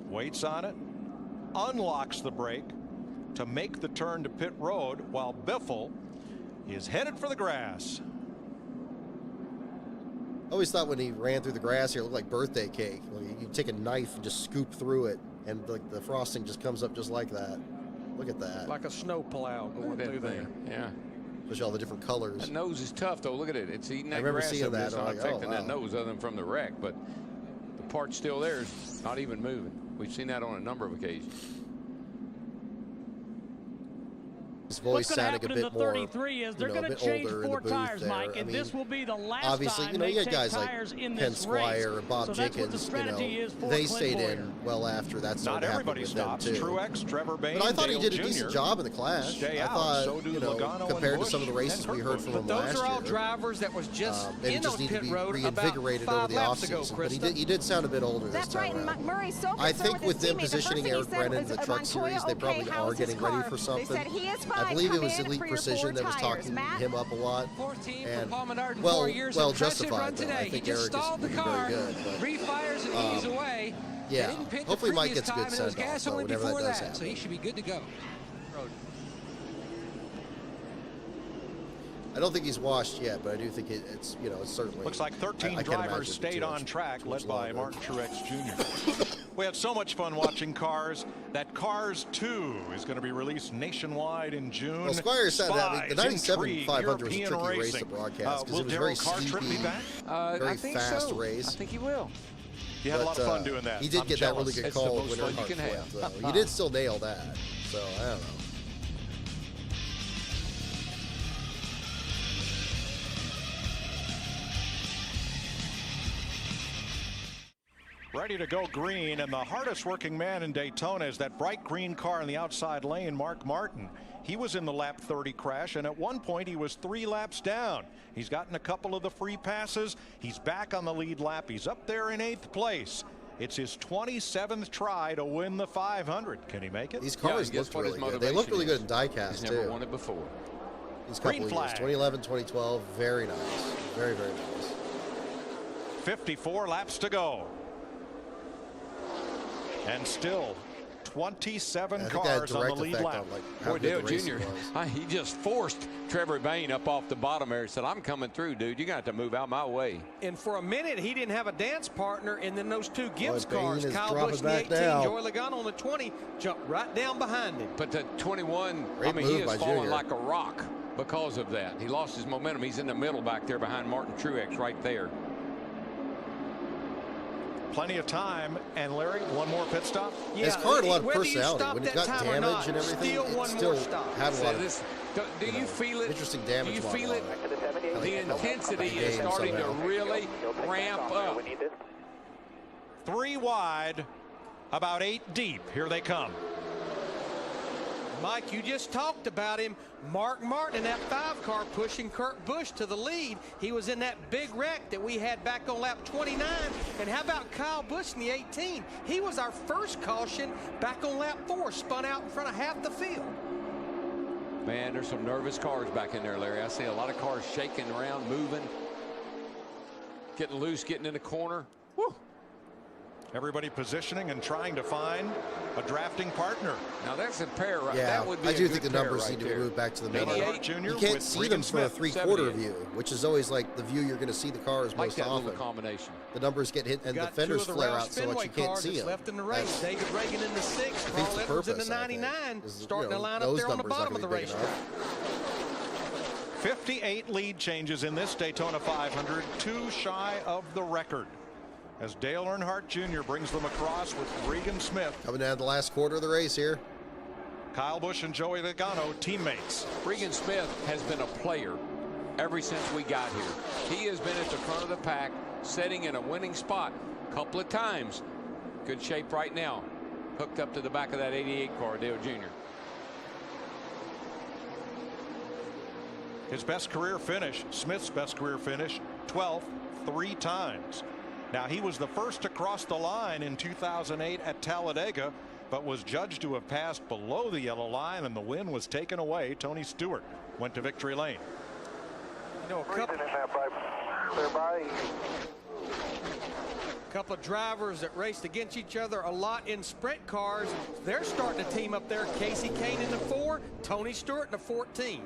waits on it, unlocks the brake to make the turn to pit road, while Biffle is headed for the grass. I always thought when he ran through the grass here, it looked like birthday cake. Like you take a knife and just scoop through it, and like the frosting just comes up just like that. Look at that. Like a snow plow going through there. Yeah. Especially all the different colors. That nose is tough, though. Look at it. It's eating that grass. grass. I remember seeing that. It's not like, affecting that nose other than from the wreck, but the part's still there. It's not even moving. We've seen that on a number of occasions. His voice sounding a bit more, 33 is they're going to change 4 tires, Mike, and this will be the last obviously, time you know, they you got take guys tires like in Penn this Squire race. and Bob So Jenkins, you know, they stayed in well after that Not started everybody happening with stops. them too. Truex, Trevor Bain, but I thought Dale he did a Jr. decent job in the class. Stay I out. thought, So do you know, Logano compared to some of the races we heard from him last year. Those are all drivers that was just in on pit road reinvigorated over the offseason. But he did sound a bit older this time around. That's right, and Murray's so I think with them positioning Eric Brennan in the truck series, they probably are getting ready for something. I believe it was Elite Precision that was talking him up a lot. And well justified. I think Eric is very good. Refires and ease away. Yeah, hopefully Mike gets a good send-off whenever that does happen. So he should be good to go. I don't think he's washed yet, but I do think it's, you know, it's certainly. Looks like 13 drivers stayed on track, led by Martin Truex Jr. We had so much fun watching Cars. That Cars 2 is going to be released nationwide in June. Well, Squire said that the 97 500 was a tricky race to broadcast because it was very sleepy, very fast race. I think he will. He had a lot of fun doing that. He did get that really good call when Earnhardt flipped, though. He did still nail that, so I don't know. Ready to go green, and the hardest working man in Daytona is that bright green car in the outside lane, Mark Martin. He was in the lap 30 crash, and at one point he was 3 laps down. He's gotten a couple of the free passes. He's back on the lead lap. He's up there in 8th place. It's his 27th try to win the 500. Can he make it? These cars look really good. They look really good in diecast, too. Never won it before. These couple of years, 2011, 2012, very nice. Very, very nice. 54 laps to go. And still 27 cars on the lead lap. Boy, Dale Jr., he just forced Trevor Bain up off the bottom there. He said, I'm coming through, dude. You got to move out my way. And for a minute, he didn't have a dance partner, and then those 2 Gibbs cars, Kyle Busch in the 18, Joey Logano on the 20, jumped right down behind him. But the 21, I mean, he is falling like a rock because of that. He lost his momentum. He's in the middle back there behind Martin Truex right there. Plenty of time, and Larry, one more pit stop. Yeah, his car had a lot of personality. When it got damage and everything, it still had a lot of do you feel it? Interesting damage. Do you feel it? The intensity is starting to really ramp up. 3 wide, about 8 deep. Here they come. Mike, you just talked about him. Mark Martin in that 5 car pushing Kurt Busch to the lead. He was in that big wreck that we had back on lap 29. And how about Kyle Busch in the 18? He was our first caution back on lap 4, spun out in front of half the field. Man, there's some nervous cars back in there, Larry. I see a lot of cars shaking around, moving, getting loose, getting in the corner. Woo. Everybody positioning and trying to find a drafting partner. Now that's a pair, right? Yeah, that would be I do think the numbers need to be moved back to the middle. You can't see them from a 3/4 view, which is always like the view you're going to see the cars most often. Combination. The numbers get hit and the fenders flare out so much you can't see them. Left in the race. David Reagan in the 6, Carl Edwards in the 99, starting to line up there on the bottom of the racetrack. 58 lead changes in this Daytona 500, 2 shy of the record, as Dale Earnhardt Jr. brings them across with Regan Smith. Coming down to the last quarter of the race here. Kyle Busch and Joey Logano, teammates. Regan Smith has been a player ever since we got here. He has been at the front of the pack, setting in a winning spot a couple of times. Good shape right now. Hooked up to the back of that 88 car, Dale Jr. His best career finish, Smith's best career finish, 12th 3 times. Now, he was the first to cross the line in 2008 at Talladega, but was judged to have passed below the yellow line, and the win was taken away. Tony Stewart went to victory lane. You know, a couple of drivers that raced against each other a lot in sprint cars. They're starting to team up there. Casey Kane in the 4, Tony Stewart in the 14.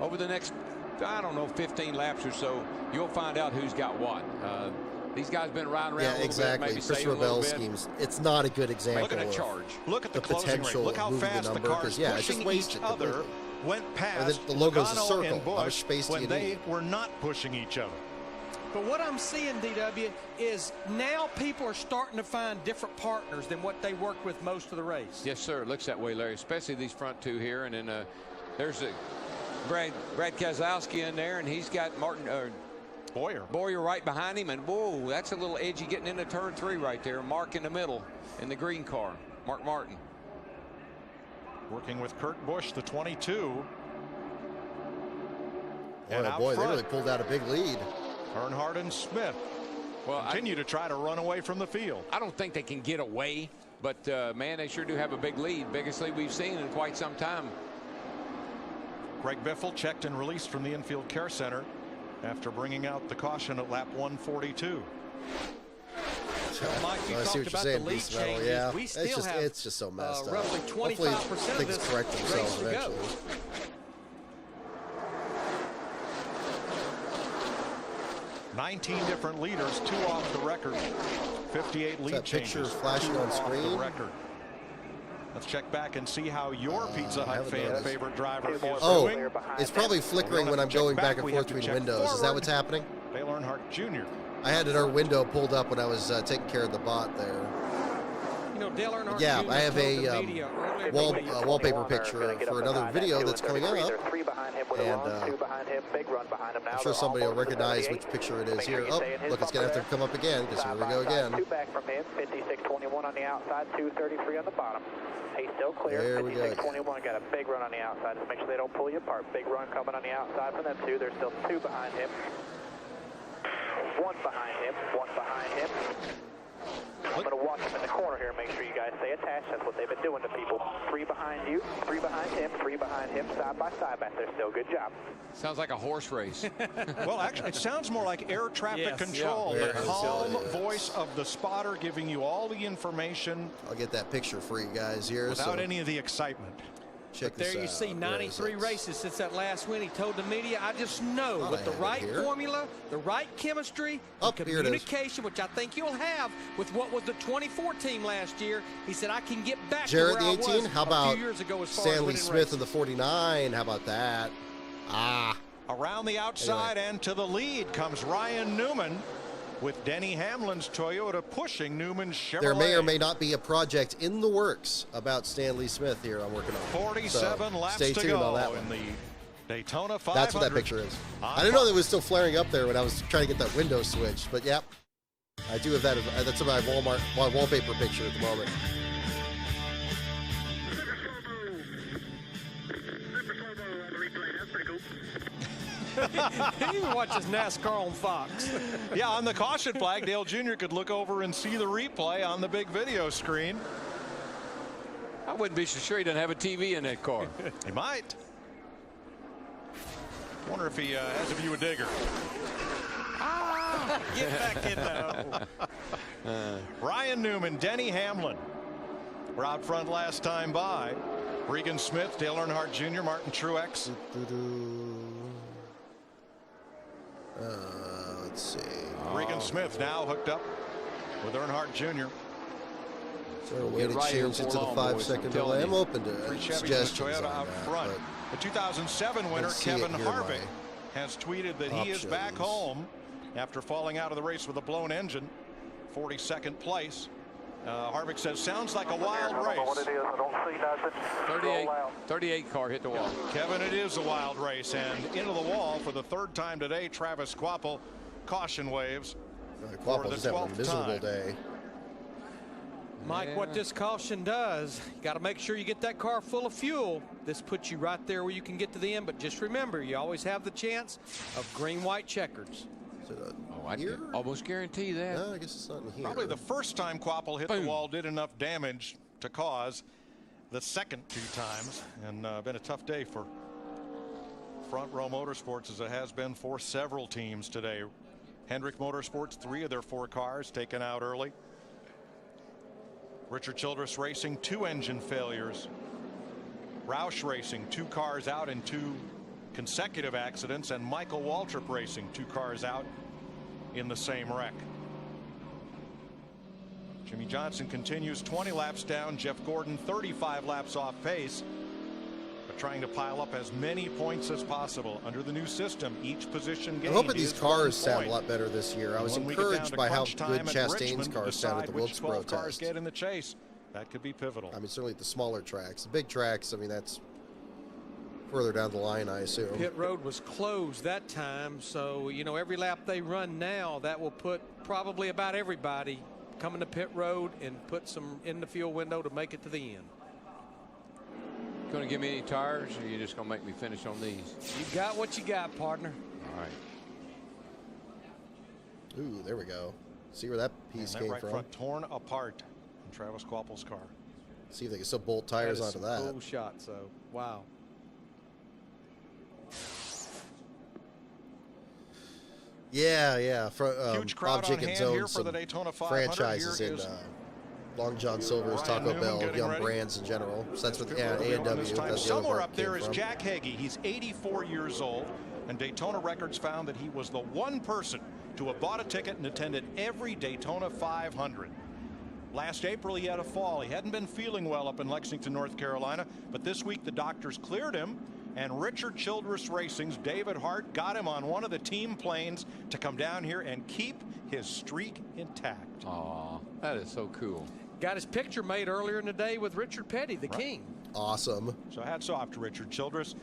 Over the next, I don't know, 15 laps or so, you'll find out who's got what. These guys been riding around a little exactly. bit, maybe Christopher Bell's schemes. It's not a good example. Look at a charge. Look at the closing rate. Look how fast the cars pushing each other went past the logo's a Logano circle. and Busch space when they were not pushing each other. But what I'm seeing, DW, is now people are starting to find different partners than what they worked with most of the race. Yes, sir. It looks that way, Larry, especially these front two here. And then there's a Brad Keselowski in there, and he's got Martin Boyer right behind him. And, whoa, that's a little edgy getting into turn 3 right there. Mark in the middle in the green car. Mark Martin. Working with Kurt Busch, the 22. And boy, they really pulled out a big lead. Earnhardt and Smith continue to try to run away from the field. I don't think they can get away, but, man, they sure do have a big lead. Biggest lead we've seen in quite some time. Greg Biffle checked and released from the infield care center after bringing out the caution at lap 142. Mike, you talked about the lead changes. Yeah, we still have it's just so messed up. Roughly 25% of this correct themselves race to go. eventually. 19 different leaders, 2 off the record. 58 lead changes. Picture flashing on screen. The record. Let's check back and see how your Pizza Hut fan favorite driver is doing. It's probably flickering when I'm going back and forth between windows. Is that what's happening? Dale Earnhardt Jr. I had our window pulled up when I was taking care of the bot there. You know, Dale Earnhardt yeah, Jr. I have a wallpaper picture for another video that's coming up. And I'm sure somebody will recognize which picture it is here. Oh, look, it's going to have to come up again because here we go again. 2 back from him, 56.21 on the outside, 2.33 on the bottom. He's still clear. 56.21 got a big run on the outside. Just make sure they don't pull you apart. Big run coming on the outside from them two. There's still 2 behind him. 1 behind him. 1 behind him. I'm going to watch him in the corner here and make sure you guys stay attached. That's what they've been doing to people. 3 behind you, 3 behind him, 3 behind him, side by side back there. Still good job. Sounds like a horse race. Well, actually, it sounds more like air traffic control. Yeah. The calm voice of the spotter giving you all the information. I'll get that picture for you guys here. Without any of the excitement. Check this out. There you see 93 races since that last win. He told the media, I just know with the right formula, the right chemistry, communication, which I think you'll have with what was the 24 team last year. He said, I can get back to where I was How about a few years ago as far Stanley as Smith in the 49? How about that? Around the outside and to the lead comes Ryan Newman, with Denny Hamlin's Toyota pushing Newman's Chevrolet. There may or may not be a project in the works about Stanley Smith here I'm working on. 47 laps stay to tuned go on that one. In the Daytona 500. That's what that picture is. I didn't know that was still flaring up there when I was trying to get that window switched, but yep. I do have that. That's my wallpaper picture at the moment. He even watches NASCAR on Fox. Yeah, on the caution flag, Dale Jr. could look over and see the replay on the big video screen. I wouldn't be so sure he doesn't have a TV in that car. He might. Wonder if he has a view of Digger. Get back in there. Ryan Newman, Denny Hamlin were out front last time by. Regan Smith, Dale Earnhardt Jr., Martin Truex. Let's see. Regan Smith now hooked up with Earnhardt Jr. So a way to change it to the 5-second delay. I'm open to suggestions Toyota out front. The 2007 winner Kevin Harvick has tweeted that he is back home after falling out of the race with a blown engine. 42nd place. Harvick says, sounds like a wild race. What it is, I don't see nothing. 38 car hit the wall. Kevin, it is a wild race, and into the wall for the 3rd time today. Travis Kvapil, caution waves. Kvapil just having a miserable day. Mike, what this caution does, you got to make sure you get that car full of fuel. This puts you right there where you can get to the end, but just remember, you always have the chance of green-white checkers. I can almost guarantee that. No, I guess it's not in here. Probably the first time Kvapil hit the wall did enough damage to cause the second 2 times, and been a tough day for Front Row Motorsports, as it has been for several teams today. Hendrick Motorsports, 3 of their 4 cars taken out early. Richard Childress Racing, 2 engine failures. Roush Racing, 2 cars out in 2 consecutive accidents, and Michael Waltrip Racing, 2 cars out in the same wreck. Jimmy Johnson continues 20 laps down. Jeff Gordon 35 laps off pace, but trying to pile up as many points as possible. Under the new system, each position gained. I'm hoping these cars sound a lot better this year. I was encouraged by how good Chastain's cars sounded at the Wilkesboro test. Get in the chase. That could be pivotal. I mean, certainly at the smaller tracks. The big tracks, I mean, that's further down the line, I assume. Pit road was closed that time, so, you know, every lap they run now, that will put probably about everybody coming to pit road and put some in the fuel window to make it to the end. Going to give me any tires, or are you just going to make me finish on these? You got what you got, partner. All right. Ooh, there we go. See where that piece came right from. Front torn apart in Travis Quapple's car. See if they can still bolt tires onto that. Cool shot, so wow. Yeah. Huge crowd Bob Jenkins on hand here owns for some the Daytona 500. franchises in Long John Silver's, Taco Bell, Young Brands in general. So that's what A&W. Somewhere up there is Jack Hagee. He's 84 years old, and Daytona Records found that he was the one person to have bought a ticket and attended every Daytona 500. Last April, he had a fall. He hadn't been feeling well up in Lexington, North Carolina, but this week the doctors cleared him, and Richard Childress Racing's David Hart got him on one of the team planes to come down here and keep his streak intact. Aw, that is so cool. Got his picture made earlier in the day with Richard Petty, the king. Awesome. So hats off to Richard Childress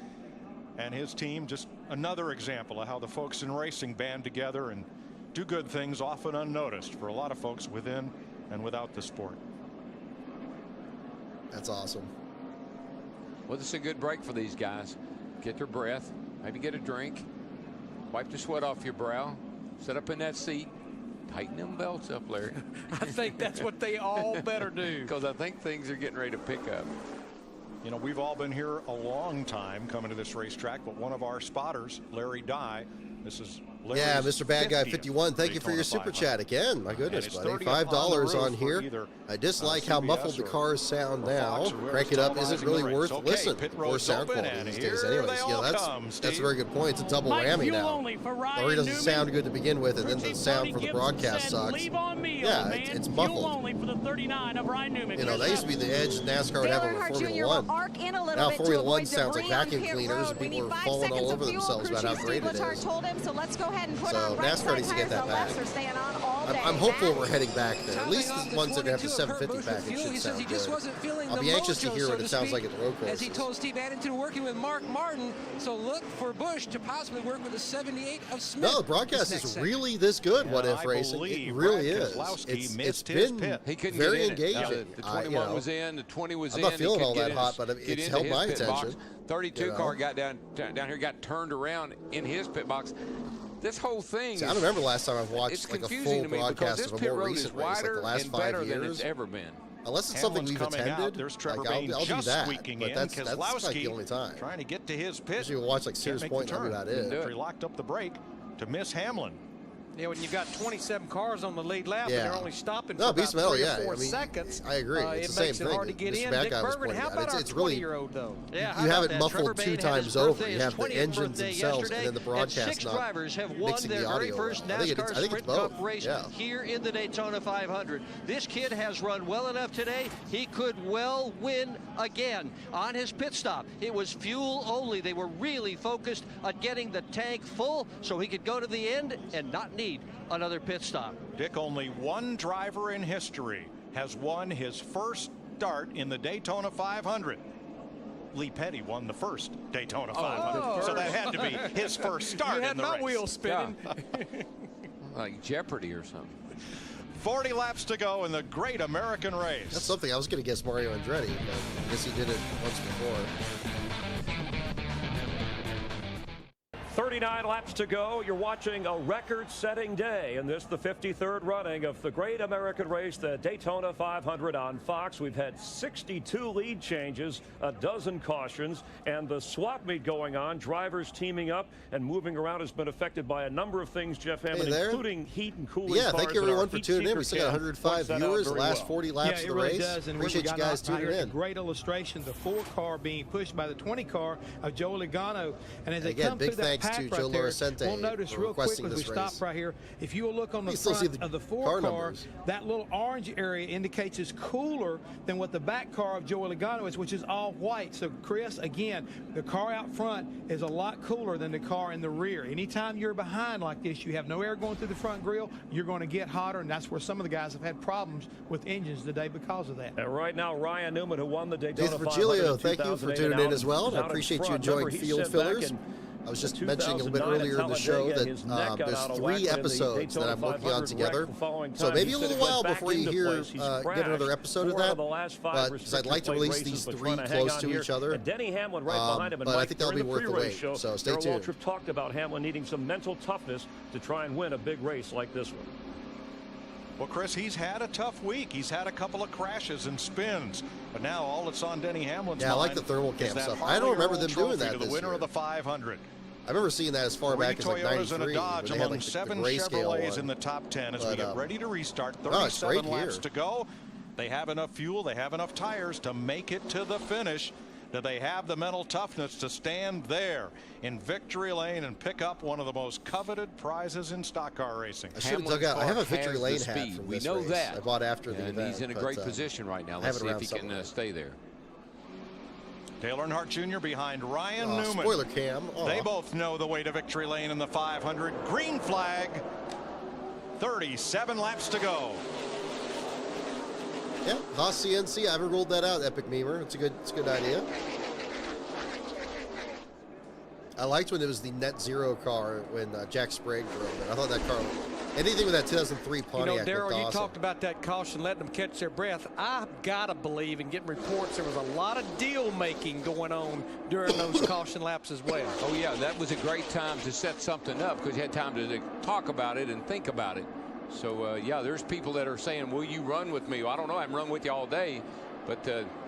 and his team. Just another example of how the folks in racing band together and do good things often unnoticed for a lot of folks within and without the sport. That's awesome. Well, this is a good break for these guys. Get their breath, maybe get a drink, wipe the sweat off your brow, sit up in that seat, tighten them belts up, Larry. I think that's what they all better do. Because I think things are getting ready to pick up. You know, we've all been here a long time coming to this racetrack, but one of our spotters, Larry Dye, this is Larry's Mr. Bad Guy 51, thank you for your super chat again. My goodness, buddy. $5 on here. I dislike how muffled the cars sound now. Crank it up isn't really worth listening for sound quality these days anyways. Yeah, that's a very good point. It's a double whammy now. Larry doesn't sound good to begin with, and then the sound for the broadcast sucks. Yeah, it's muffled. You know, that used to be the edge NASCAR would have over Formula 1. Now Formula 1 sounds like vacuum cleaners, and people are falling all over themselves about how great it is. So let's go ahead and put on NASCAR needs to get that back. I'm hopeful we're heading back there. At least the ones that have the 750 package should sound good. I'll be anxious to hear what it sounds like at the road courses. As he told Steve Addington, working with Mark Martin, so look for Busch to possibly work with the 78 of Smith. No, the broadcast is really this good, What If Racing. It really is. It's been very engaging. The 21 was in, the 20 was in. I'm not feeling all that hot, but it's held my attention. 32 car got down here, got turned around in his pit box. This whole thing. See, I don't remember last time I've watched like a full broadcast of a more recent race, like the last 5 years. Than it's ever been. Unless it's something we've attended, there's Trevor like, Bayne I'll do that. But that's like the only time. Trying to get to his pit. Usually we'll watch like Sears Point and that'll be about it. He locked up the brake to miss Hamlin. Yeah, when you've got 27 cars on the lead lap and they're only stopping for no, about 3 or 4 I mean, seconds. I agree. It's the makes same it thing. hard to get in. Bad Dick guy was Bergman, how pointing about out. It's really, you though? have it muffled 2 times over. You have the engines themselves and then the broadcast not drivers have won mixing their the very audio. first I think NASCAR it's Sprint both. Cup race here in the Daytona 500. This kid has run well enough today. He could well win again on his pit stop. It was fuel only. They were really focused on getting the tank full so he could go to the end and not need another pit stop. Dick, only one driver in history has won his first start in the Daytona 500. Lee Petty won the first Daytona 500, so that had to be his first start in the race. You had my wheels spinning. Yeah. Like Jeopardy or something. 40 laps to go in the Great American Race. That's something I was going to guess Mario Andretti, but I guess he did it once before. 39 laps to go. You're watching a record-setting day in this, the 53rd running of the great American race, the Daytona 500 on Fox. We've had 62 lead changes, a dozen cautions, and the swap meet going on. Drivers teaming up and moving around has been affected by a number of things, Jeff Hammond, including heat and cooling. Yeah, thank you everyone for tuning in. We still got 105 viewers, the last 40 laps of the race. Does, and appreciate you guys tuning in. A great illustration, the 4 car being pushed by the 20 car of Joe Logano. And as they come through that pack right there, we'll notice real quick as we stop right here, if you will look on the front of the 4 car, that little orange area indicates it's cooler than what the back car of Joe Logano is, which is all white. So, Chris, again, the car out front is a lot cooler than the car in the rear. Anytime you're behind like this, you have no air going through the front grille, you're going to get hotter, and that's where some of the guys have had problems with engines today because of that. And right now, Ryan Newman, who won the Daytona 500 Virgilio, thank you for tuning in as well. I appreciate you enjoying Field Fillers. I was just mentioning a little bit earlier in the show that there's 3 episodes that I'm working on together. So maybe a little while before you get another episode of that. Because I'd like to release these 3 close to each other. But I think that'll be worth the wait. So stay tuned. Waltrip talked about Hamlin needing some mental toughness to try and win a big race like this one. Well, Chris, he's had a tough week. He's had a couple of crashes and spins, but now all that's on Denny Hamlin's mind. I like the thermal cam stuff. I don't remember them doing that this the winner year. of the 500. I remember seeing that as far back as like 93. And a Dodge when they among had, like, 7 the Chevrolets in the top 10 as we get ready to restart. 37 laps to go. They have enough fuel. They have enough tires to make it to the finish. Do they have the mental toughness to stand there in victory lane and pick up one of the most coveted prizes in stock car racing? I should have dug out. I have a victory lane hat from we this know race. that. I bought after the event. He's in a great position right now. Let's see if he can stay there. Dale Earnhardt Jr. behind Ryan Newman. Spoiler cam. They both know the way to victory lane in the 500. Green flag. 37 laps to go. Yeah, Haas CNC. I haven't rolled that out, Epic Memer. It's a good idea. I liked when it was the net zero car when Jack Sprague drove it. I thought that car, anything with that 2003 Pontiac, Daryl, awesome. you talked about that caution, letting them catch their breath. I've got to believe and getting reports there was a lot of deal making going on during those caution laps as well. Oh yeah, that was a great time to set something up because you had time to talk about it and think about it. So yeah, there's people that are saying, will you run with me? Well, I don't know, I haven't run with you all day, but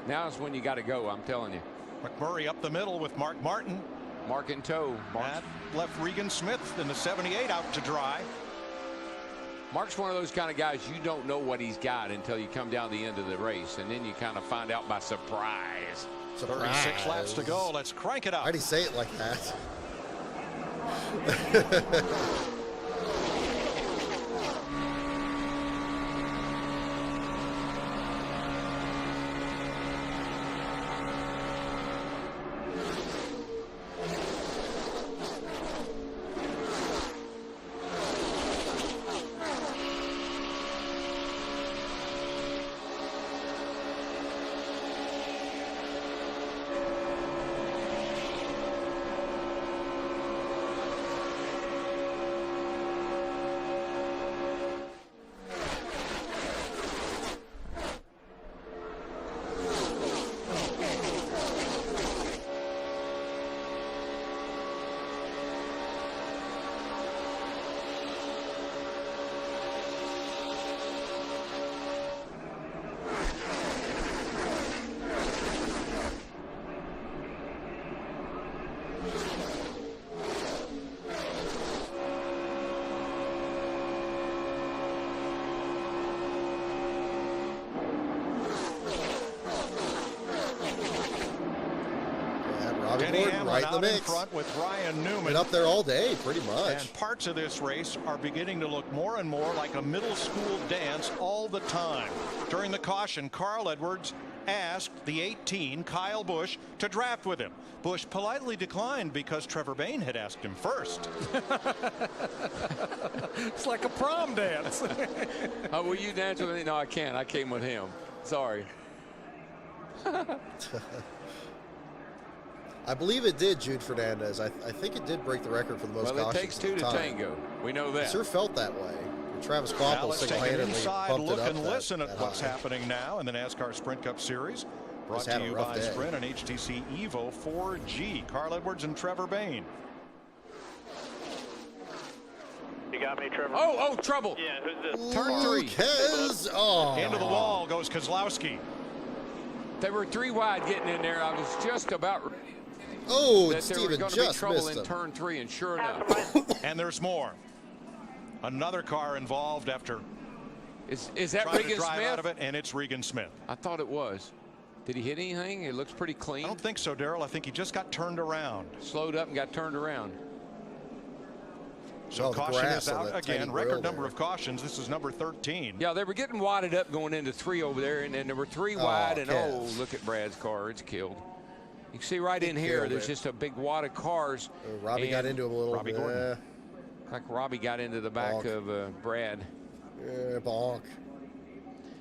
now is when you got to go, I'm telling you. McMurray up the middle with Mark Martin. Mark in tow. That left Regan Smith in the 78 out to dry. Mark's one of those kind of guys you don't know what he's got until you come down the end of the race, and then you kind of find out by surprise. 36 laps to go. Let's crank it up. Why do you say it like that? Right in the mix. In front with Ryan Newman. Been up there all day, pretty much. And parts of this race are beginning to look more and more like a middle school dance all the time. During the caution, Carl Edwards asked the 18, Kyle Busch, to draft with him. Busch politely declined because Trevor Bayne had asked him first. It's like a prom dance. Oh, will you dance with me? No, I can't. I came with him. Sorry. I believe it did, Jude Fernandez. I think it did break the record for the most cautions. Well, it takes 2 to tango. We know that. It sure felt that way. Travis Kvapil single-handedly bumped look it up and listen at what's high. happening now in the NASCAR Sprint Cup Series. Brought to you by Sprint and HTC Evo 4G. Carl Edwards and Trevor Bayne. You got me, Trevor. Oh, trouble. Yeah, who's this? Turn 3. Kez. Oh. Into the wall goes Kozlowski. They were 3 wide getting in there. I was just about ready. Oh, that there was going to be trouble in turn 3, and sure enough. And there's more. Another car involved after. Is that Regan Smith? Out of it, and it's Regan Smith. I thought it was. Did he hit anything? It looks pretty clean. I don't think so, Darrell. I think he just got turned around. Slowed up and got turned around. So caution is out again. Record number of cautions. This is number 13. Yeah, they were getting wadded up going into 3 over there, and then there were 3 wide. And look at Brad's car. It's killed. You can see right in here, there's just a big wad of cars. Robbie got into him a little bit. Like Robbie got into the back of Brad. Bonk.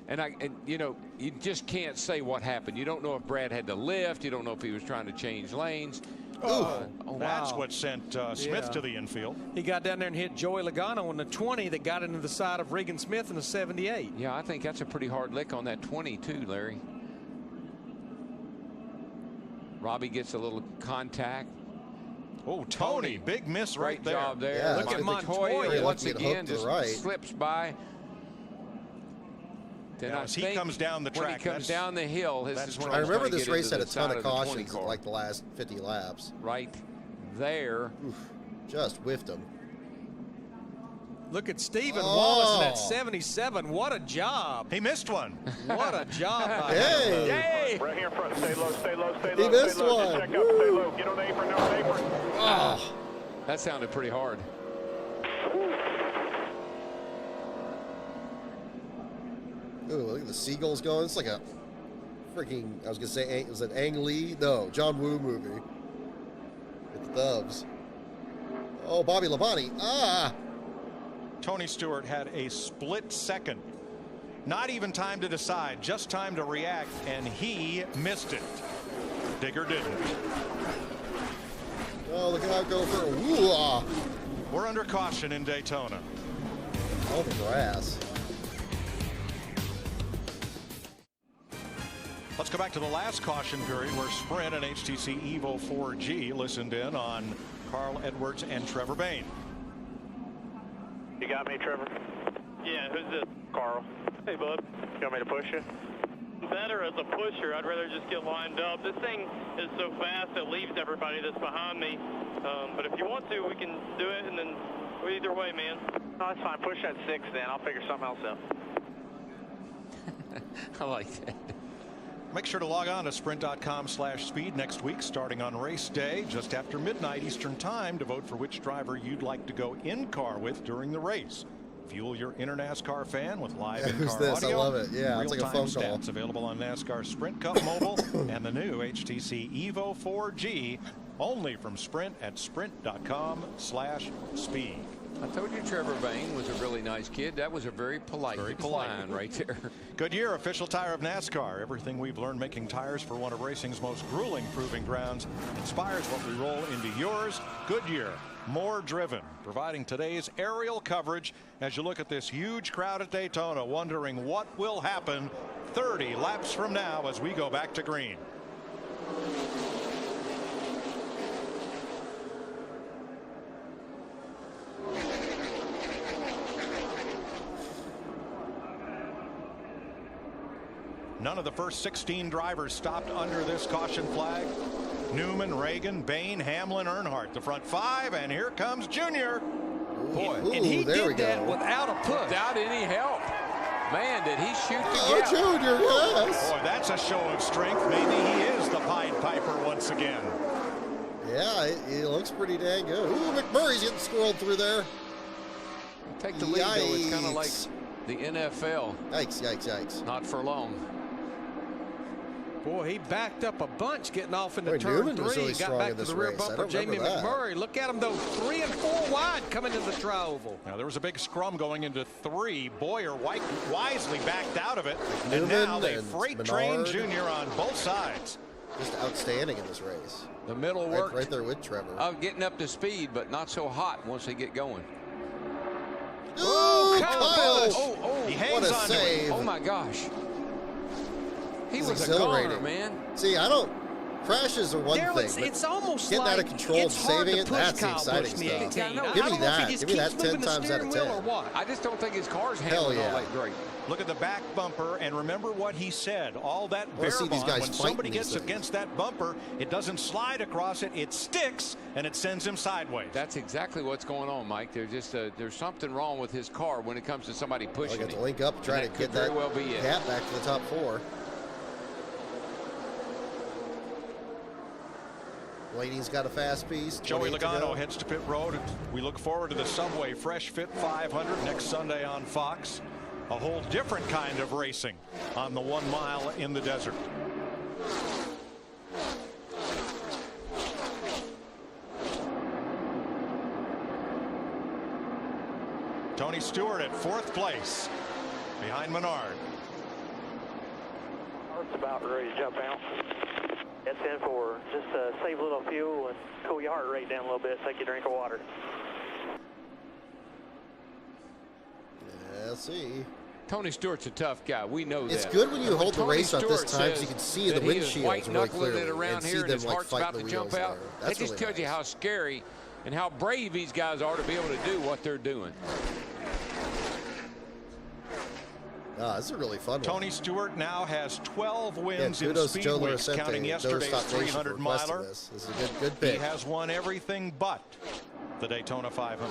And you know, you just can't say what happened. You don't know if Brad had to lift. You don't know if he was trying to change lanes. That's what sent Smith to the infield. He got down there and hit Joey Logano on the 20 that got into the side of Regan Smith in the 78. Yeah, I think that's a pretty hard lick on that 20 too, Larry. Robbie gets a little contact. Oh, Tony, big miss right there. Great job there. Yeah, look at Montoya once again, just slips by. Then as he comes down the track, when he comes down the hill, I remember this race had a ton of cautions, like the last 50 laps. Right there. Oof, just whiffed him. Look at Stephen Wallace in that 77. What a job. He missed one. What a job. Hey. Yay. Right here in front. Stay low, stay low, stay low. He missed stay low. one. Just check up, stay low. Get on the apron, on the apron. Oh. That sounded pretty hard. Ooh, look at the seagulls going. It's like a freaking, I was going to say, was it Ang Lee? No, John Woo movie. With the doves. Oh, Bobby Labonte. Ah. Tony Stewart had a split second. Not even time to decide, just time to react, and he missed it. Digger didn't. Oh, look at go for a woo-ah. We're under caution in Daytona. Oh, the grass. Let's go back to the last caution period where Sprint and HTC Evo 4G listened in on Carl Edwards and Trevor Bayne. You got me, Trevor? Yeah, who's this? Carl. Hey, bud. You want me to push you? Better as a pusher. I'd rather just get lined up. This thing is so fast it leaves everybody that's behind me. But if you want to, we can do it, and then either way, man. No, that's fine. Push that 6 then. I'll figure something else out. I like that. Make sure to log on to sprint.com/speed next week, starting on race day, just after midnight Eastern time, to vote for which driver you'd like to go in car with during the race. Fuel your inner NASCAR fan with live in-car audio. I love it. Yeah, it's like a phone call. Stats available on NASCAR Sprint Cup Mobile and the new HTC Evo 4G, only from Sprint at sprint.com/speed. I told you Trevor Bayne was a really nice kid. That was a very polite line right there. Goodyear, official tire of NASCAR. Everything we've learned making tires for one of racing's most grueling proving grounds inspires what we roll into yours. Goodyear, more driven, providing today's aerial coverage as you look at this huge crowd at Daytona, wondering what will happen 30 laps from now as we go back to green. None of the first 16 drivers stopped under this caution flag. Newman, Reagan, Bayne, Hamlin, Earnhardt, the front 5, and here comes Junior. Boy, and he did that without a push. Without any help. Man, did he shoot the gap. Junior, yes. Boy, that's a show of strength. Maybe he is the Pied Piper once again. Yeah, he looks pretty dang good. Ooh, McMurray's getting squirreled through there. Take the lead, though. It's kind of like the NFL. Yikes, yikes, yikes. Not for long. Boy, he backed up a bunch getting off into turn 3. Really got back to the rear bumper. Jamie McMurray. Look at him, though. 3 and 4 wide coming into the tri-oval. Now, there was a big scrum going into 3. Boyer wisely backed out of it. Newman, and now they freight train Junior on both sides. Just outstanding in this race. The middle work. Right there with Trevor. Getting up to speed, but not so hot once they get going. Oh, Kyle! He hangs on to it. Oh, my gosh. He was exhilarating, man. See, I don't Crashes are one thing. It's almost getting like out of control and saving it, that's the exciting stuff. Give me that. Give me that 10 times out of 10. I just don't think his car's handling all that great. Look at the back bumper, and remember what he said. All that bear bond, when somebody gets against that bumper, it doesn't slide across it, it sticks, and it sends him sideways. That's exactly what's going on, Mike. There's just there's something wrong with his car when it comes to somebody pushing it. I got to link up, trying to get that gap back to the top 4. Blaney's got a fast piece. Joey Logano heads to pit road. We look forward to the Subway Fresh Fit 500 next Sunday on Fox. A whole different kind of racing on the 1 mile in the desert. Tony Stewart at 4th place behind Menard. It's about ready to jump out. It's in for just save a little fuel and cool your heart rate down a little bit. Take a drink of water. Yeah, see. Tony Stewart's a tough guy. We know that. It's good when you hold the race up this time, so you can see the windshields really clearly around and here, see them his heart's about to jump out. That just tells you how scary and how brave these guys are to be able to do what they're doing. This is a really fun one. Tony Stewart now has 12 wins in speed weeks, counting yesterday's 300-miler. This is a good pick. He has won everything but the Daytona 500.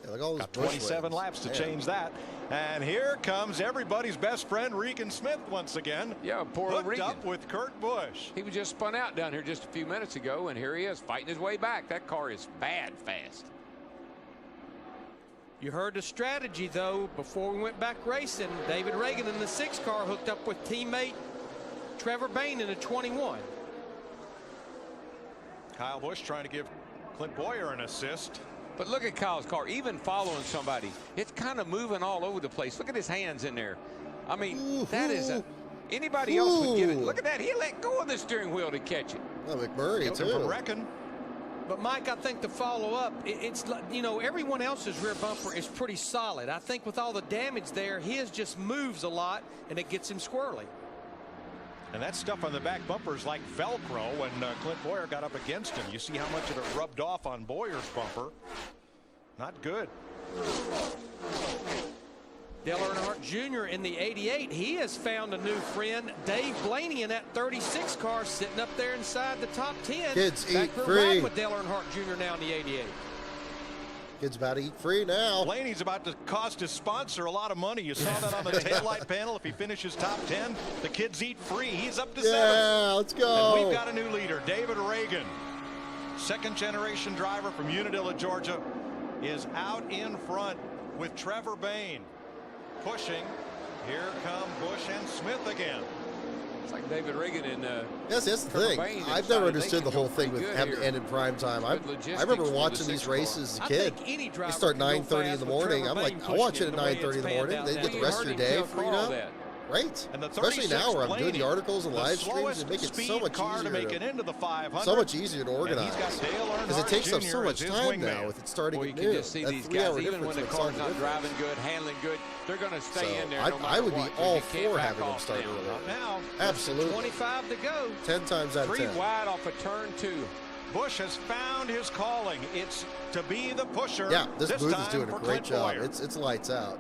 Look, all got 27 laps to change that. And here comes everybody's best friend, Regan Smith, once again. Yeah, poor hooked Regan. up with Kurt Busch. He was just spun out down here just a few minutes ago, and here he is fighting his way back. That car is bad fast. You heard the strategy, though, before we went back racing. David Reagan in the 6 car hooked up with teammate Trevor Bayne in the 21. Kyle Busch trying to give Clint Boyer an assist. But look at Kyle's car, even following somebody. It's kind of moving all over the place. Look at his hands in there. I mean, that is anybody else would get it. Look at that. He let go of the steering wheel to catch it. Well, McMurray, too. From Reckon. But, Mike, I think the follow-up, it's, you know, everyone else's rear bumper is pretty solid. I think with all the damage there, his just moves a lot, and it gets him squirrely. And that stuff on the back bumper is like Velcro when Clint Boyer got up against him. You see how much of it rubbed off on Boyer's bumper. Not good. Dale Earnhardt Jr. in the 88, he has found a new friend. Dave Blaney in that 36 car sitting up there inside the top 10. Kids back eat free. With Dale Earnhardt Jr. now in the 88. Kids about to eat free now. Blaney's about to cost his sponsor a lot of money. You saw that on the taillight panel. If he finishes top 10, the kids eat free. He's up to 7. Yeah, let's go. And we've got a new leader, David Reagan. 2nd generation driver from Unadilla, Georgia, is out in front with Trevor Bayne. Pushing. Here come Busch and Smith again. It's like David Reagan and yes, that's the thing. I've never understood the whole thing with having to end in prime time. I remember watching these races as a kid. They start 9:30 in the morning. I'm like, I watch it at 9:30 in the morning. Then you get the rest of your day freed up. Right. Especially now where I'm doing the articles and live streams and make it so much easier. So much easier to organize. Because it takes up so much time now with it starting at noon. You can just see these guys, even when the car's not driving good, handling good, they're going to stay in there. I would be all for having them start early. Now, absolutely. 25 to go. 10 times out of 10. 3 wide off of turn 2. Busch has found his calling. It's to be the pusher. Yeah, this booth is doing a great job. It's lights out.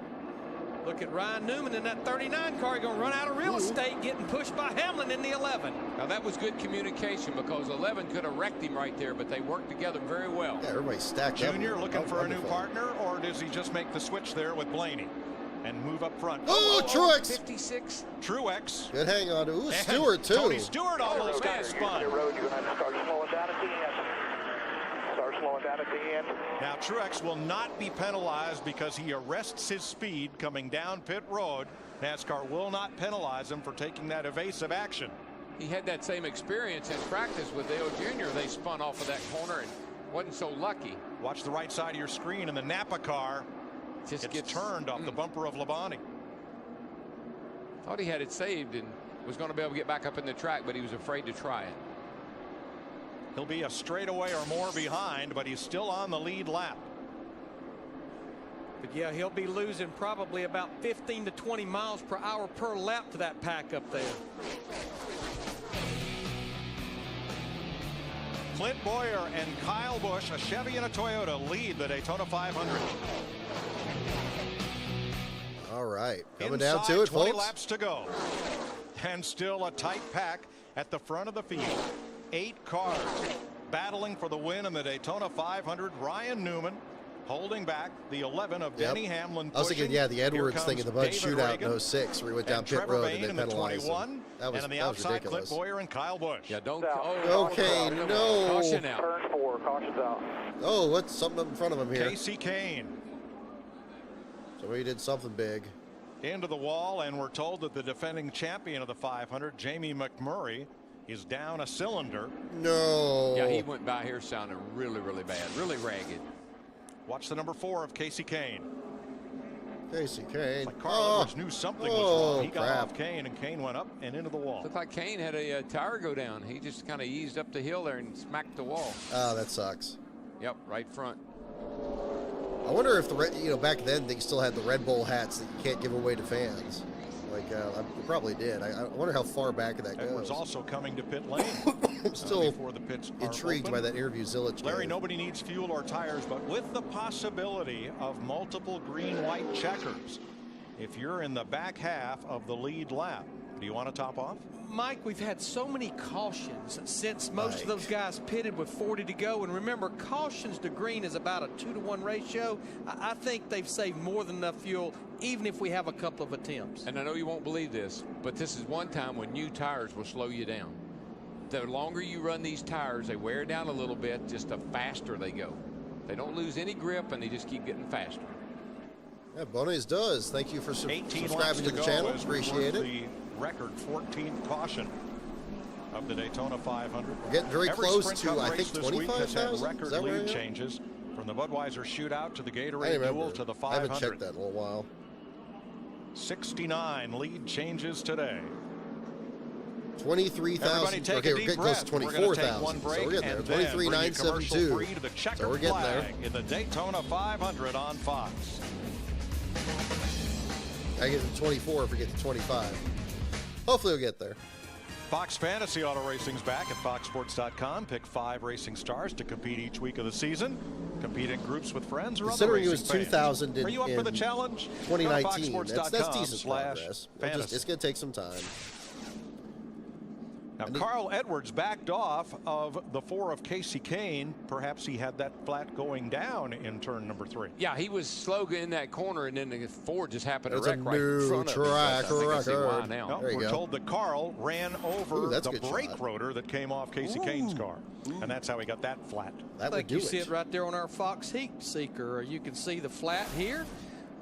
Look at Ryan Newman in that 39 car. He's going to run out of real estate, getting pushed by Hamlin in the 11. Now, that was good communication because 11 could have wrecked him right there, but they worked together very well. Yeah, everybody's stacked up. Junior looking for a new partner, or does he just make the switch there with Blaney and move up front? Oh, Truex. 56. Truex. Good hang on to Stewart, too. Tony Stewart almost got spun. You're going to have to start slowing down at the end. Start slowing down at the end. Now, Truex will not be penalized because he arrests his speed coming down pit road. NASCAR will not penalize him for taking that evasive action. He had that same experience in practice with Dale Jr. They spun off of that corner and wasn't so lucky. Watch the right side of your screen, and the Napa car just gets turned off the bumper of Labonte. Thought he had it saved and was going to be able to get back up in the track, but he was afraid to try it. He'll be a straightaway or more behind, but he's still on the lead lap. But yeah, he'll be losing probably about 15 to 20 miles per hour per lap to that pack up there. Clint Boyer and Kyle Busch, a Chevy and a Toyota, lead the Daytona 500. All right, coming Inside, down to it, 20 folks. laps to go. And still a tight pack at the front of the field. 8 cars battling for the win in the Daytona 500. Ryan Newman holding back the 11 of Denny Hamlin. I was thinking, yeah, the Edwards thing in the Bud shootout in 06, where he went down pit road and they penalized him. That was, and on the that was outside, ridiculous. Clint Boyer and Kyle Busch. Yeah, don't. Okay, no. Caution out. Turn 4, caution's out. Oh, what's something up in front of him here? Casey Kane. Somebody did something big. Into the wall, and we're told that the defending champion of the 500, Jamie McMurray, is down a cylinder. No. Yeah, he went by here sounding really, really bad, really ragged. Watch the number 4 of Casey Kane. Casey Kane. Like Carl Edwards knew something was wrong. He got off Kane, and Kane went up and into the wall. Looked like Kane had a tire go down. He just kind of eased up the hill there and smacked the wall. Oh, that sucks. Yep, right front. I wonder if back then they still had the Red Bull hats that you can't give away to fans. Like, they probably did. I wonder how far back that goes. Edwards also coming to pit lane. I'm still before the pits intrigued by that interview Zillich Larry, gave. nobody needs fuel or tires, but with the possibility of multiple green-white checkers, if you're in the back half of the lead lap, do you want to top off? Mike, we've had so many cautions since most of those guys pitted with 40 to go. And remember, cautions to green is about a 2-to-1 ratio. I think they've saved more than enough fuel, even if we have a couple of attempts. And I know you won't believe this, but this is one time when new tires will slow you down. The longer you run these tires, they wear down a little bit, just the faster they go. They don't lose any grip, and they just keep getting faster. Yeah, Bones does. Thank you for subscribing to the go channel. Appreciate it. The record 14th caution of the Daytona 500. We're getting very close to, I think, 25,000. record lead changes from the Budweiser shootout to the Gatorade Duel to the 500. I haven't checked that in a little while. 69 lead changes today. 23,000. Okay, we're getting close to 24,000. So we're getting there. 23,972. So we're getting there. In the Daytona 500 on Fox. I get to 24 if we get to 25. Hopefully we'll get there. Fox Fantasy Auto Racing's back at foxsports.com. Pick 5 racing stars to compete each week of the season. Compete in groups with friends or other racing fans. Considering it was 2,000 Are you up for the challenge? 2019. That's decent progress. It's going to take some time. Now, Carl Edwards backed off of the 4 of Casey Kane. Perhaps he had that flat going down in turn number 3. Yeah, he was slow in that corner, and then the Ford just happened to wreck right in front of him. No, we're told that Carl ran over the brake rotor that came off Casey Kane's car. And that's how he got that flat. I think you see it right there on our Fox Heat Seeker. You can see the flat here,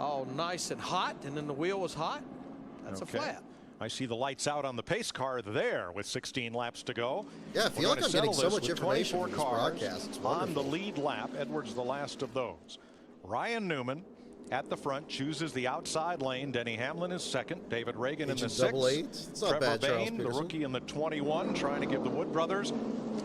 all nice and hot, and then the wheel was hot. That's a flat. I see the lights out on the pace car there with 16 laps to go. Yeah, I feel like I'm getting so much information from these broadcasts. On the lead lap. Edwards the last of those. Ryan Newman at the front chooses the outside lane. Denny Hamlin is second. David Reagan in the 6th. It's not Trevor bad, Bayne, the rookie in the 21, trying to give the Wood brothers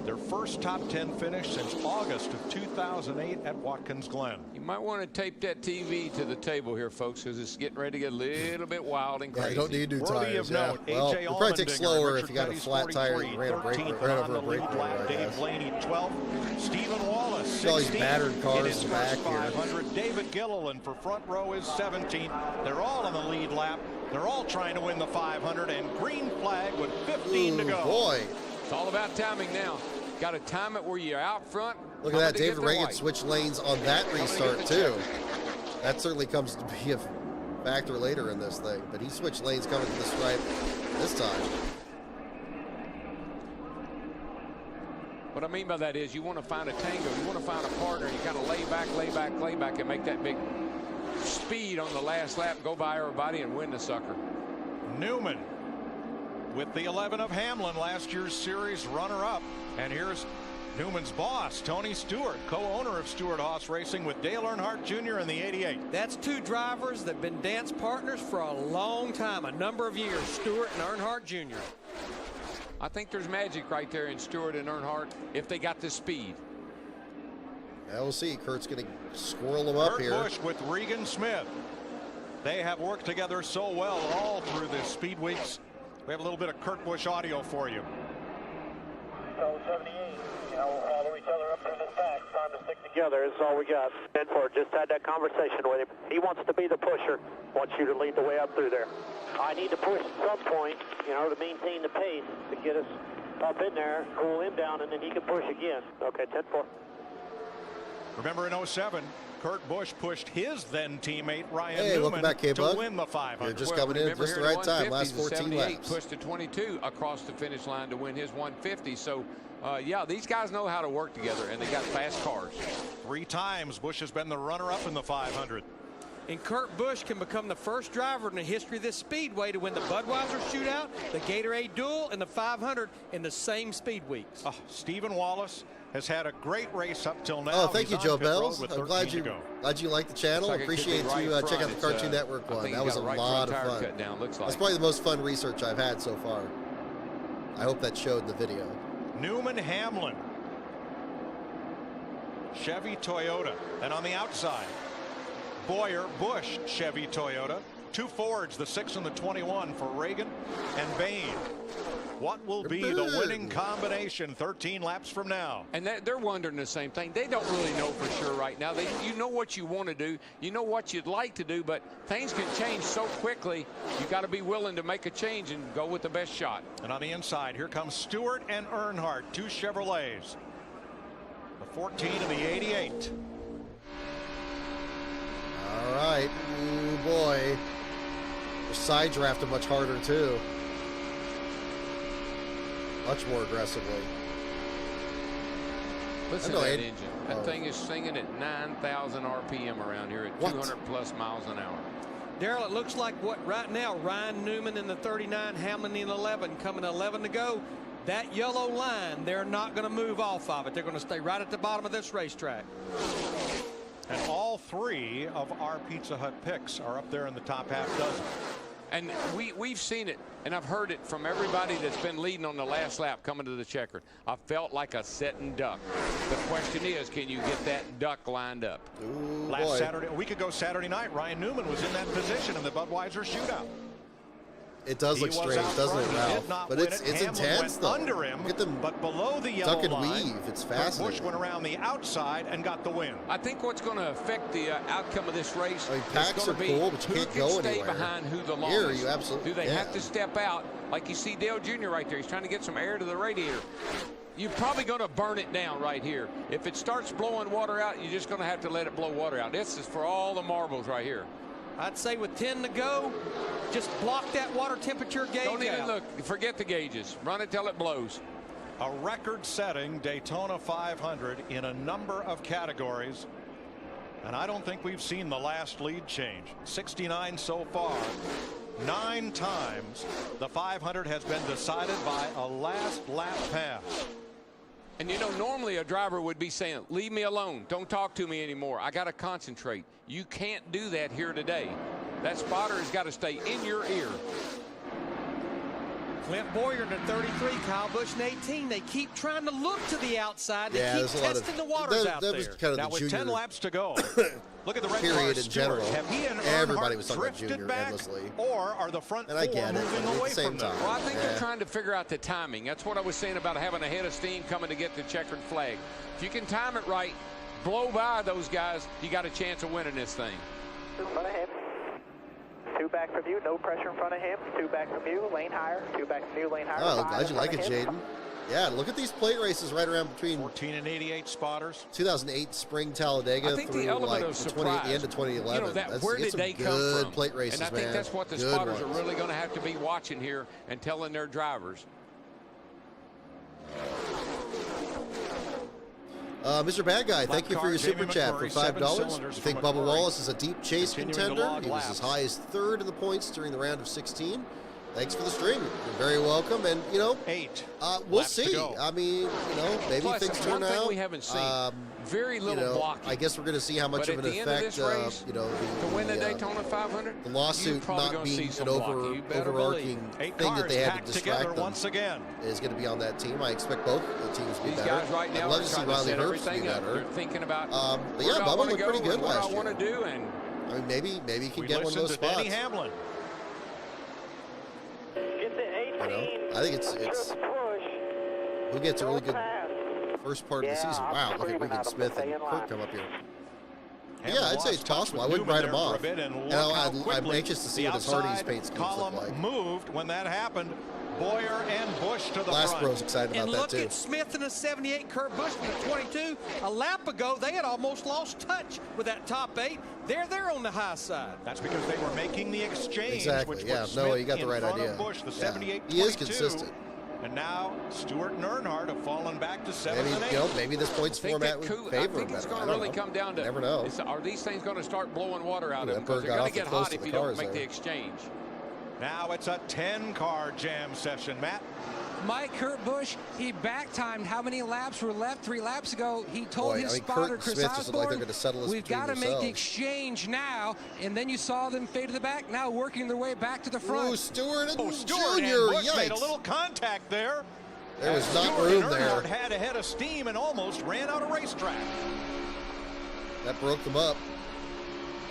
their first top 10 finish since August of 2008 at Watkins Glen. You might want to tape that TV to the table here, folks, because it's getting ready to get a little bit wild and crazy. Yeah, you don't need new tires. Well, it'll probably take slower if you got a flat tire and ran over a brake rotor. Dave Blaney 12th. Stephen Wallace 16th. All these battered cars in the back here. David Gilliland for front row is 17th. They're all on the lead lap. They're all trying to win the 500, and green flag with 15 to go. Boy. It's all about timing now. Got to time it where you're out front. Look at that. David Reagan switched lanes on that restart, too. That certainly comes to be a factor later in this thing. But he switched lanes coming to the stripe this time. What I mean by that is you want to find a tango. You want to find a partner. You kind of lay back, and make that big speed on the last lap, go by everybody, and win the sucker. Newman with the 11 of Hamlin, last year's series runner-up. And here's Newman's boss, Tony Stewart, co-owner of Stewart Haas Racing with Dale Earnhardt Jr. in the 88. That's 2 drivers that have been dance partners for a long time, a number of years, Stewart and Earnhardt Jr. I think there's magic right there in Stewart and Earnhardt if they got the speed. Yeah, we'll see. Kurt's going to squirrel them up here. Kurt Busch with Regan Smith. They have worked together so well all through the speed weeks. We have a little bit of Kurt Busch audio for you. So 78, we'll follow each other up through this pack. Time to stick together. That's all we got. Benford just had that conversation with him. He wants to be the pusher. Wants you to lead the way up through there. I need to push at some point, to maintain the pace to get us up in there, cool him down, and then he can push again. Okay, 10-4. Remember in 07, Kurt Busch pushed his then teammate Ryan Newman welcome back, to win the 500. You're just coming in just the right time. Last 14 laps. Pushed to 22 across the finish line to win his 150. So, yeah, these guys know how to work together, and they got fast cars. 3 times Busch has been the runner-up in the 500. And Kurt Busch can become the first driver in the history of this speedway to win the Budweiser Shootout, the Gatorade Duel, and the 500 in the same speed weeks. Oh, Stephen Wallace has had a great race up till now. Oh, thank you, Joe Bells. I'm glad you like the channel. Like appreciate you checking out the Cartoon Network one. That was a lot of fun. That's probably the most fun research I've had so far. I hope that showed in the video. Newman Hamlin, Chevy Toyota, and on the outside, Boyer Busch Chevy Toyota. 2 Fords, the 6 and the 21 for Reagan and Bain. What will be the winning combination 13 laps from now? And they're wondering the same thing. They don't really know for sure right now. You know what you want to do. You know what you'd like to do, but things can change so quickly. You got to be willing to make a change and go with the best shot. And on the inside, here comes Stewart and Earnhardt, 2 Chevrolets. The 14 and the 88. All right. Ooh, boy. The side drafted much harder, too. Much more aggressively. Listen to that engine. That thing is singing at 9,000 RPM around here at 200 plus miles an hour. Daryl, it looks like what right now, Ryan Newman in the 39, Hamlin in 11, coming 11 to go. That yellow line, they're not going to move off of it. They're going to stay right at the bottom of this racetrack. And all 3 of our Pizza Hut picks are up there in the top half dozen. And we've seen it, and I've heard it from everybody that's been leading on the last lap coming to the checkered. I felt like a sitting duck. The question is, can you get that duck lined up? Ooh, Last Saturday, a week ago Saturday night, Ryan Newman was in that position in the Budweiser Shootout. It does look strange, doesn't it, Ralph? But it's intense, though. Under him, get them but below the yellow duck and line, weave. It's fascinating. Busch went around the outside and got the win. I think what's going to affect the outcome of this race is going to be cool, but you can't go stay anywhere. behind who the longest. Here, you absolutely Do they have to step out? Like you see Dale Jr. right there. He's trying to get some air to the radiator. You're probably going to burn it down right here. If it starts blowing water out, you're just going to have to let it blow water out. This is for all the marbles right here. I'd say with 10 to go, just block that water temperature gauge. Don't even look. Forget the gauges. Run it till it blows. A record-setting Daytona 500 in a number of categories. And I don't think we've seen the last lead change. 69 so far. 9 times the 500 has been decided by a last lap pass. And normally a driver would be saying, leave me alone. Don't talk to me anymore. I got to concentrate. You can't do that here today. That spotter has got to stay in your ear. Clint Boyer in 33, Kyle Busch in 18. They keep trying to look to the outside. They keep testing the waters out there. Was kind of now the with junior 10 laps to go. Look at the red period car, in general. Have he and Everybody Earnhardt was talking about drifted junior back, endlessly. or are the front and I four get it, moving away from them? Well, I think they're trying to figure out the timing. That's what I was saying about having a head of steam coming to get the checkered flag. If you can time it right, blow by those guys, you got a chance of winning this thing. In front of him. 2 back from you, no pressure in front of him. 2 back from you, lane higher. 2 back from you, lane higher. Oh, glad you like it, Jaden. Yeah, look at these plate races right around between 14 and 88 spotters. 2008 spring Talladega through like the end of 2011. Where did they come from? Plate races, and I think man. That's what the good spotters ones. are really going to have to be watching here and telling their drivers. Mr. Bad Guy, thank you for your super chat for $5. You think Bubba Wallace is a deep chase contender? He was as high as 3rd in the points during the round of 16. Thanks for the stream. You're very welcome. And, you know, 8. We'll see. I mean, you know, maybe Plus, things turn out. we haven't seen. Very little you know, blocking. I guess we're going to see how much of an effect, you know, to win the Daytona 500, the lawsuit not being an overarching thing that they had to distract them once again is going to be on that team. I expect both the teams to be These better. guys right now I'd love to see Riley Herbst be better. They're thinking about but yeah, Bubba looked pretty good last year. What I want to do, and I mean, maybe he can get one of those spots. Denny Hamlin. You know, I think it's who gets a really good first part of the season. Wow, look at Regan Smith and Kurt come up here. Yeah, I'd say it's possible. I wouldn't write him off. And I'm anxious to see what his Hardy's paint schemes look like. Moved when that happened. Boyer and Busch to the Last front. Bro's excited about that too. And look at Smith in the 78, Kurt Busch in the 22. A lap ago, they had almost lost touch with that top 8. They're on the high side. That's because they were making the exchange. Exactly. Which Yeah. No, you got the right idea. Busch, the 78, he is consistent. And now Stewart and Earnhardt have fallen back to 7 and 8. You know, maybe this points format would favor him. I think it's going to really come down to. Never know. Are these things going to start blowing water out of them? Because they're going to get hot if you don't make the exchange. Now it's a 10-car jam session, Matt. Mike Kurt Busch, he back-timed how many laps were left 3 laps ago. He told his spotter, Chris Osborne, we've got to make the exchange now. And then you saw them fade to the back, now working their way back to the front. Ooh, Stewart and Stewart Jr. And Busch made a little contact there. There was not Stewart room and there. Earnhardt had a head of steam and almost ran out of racetrack. That broke them up.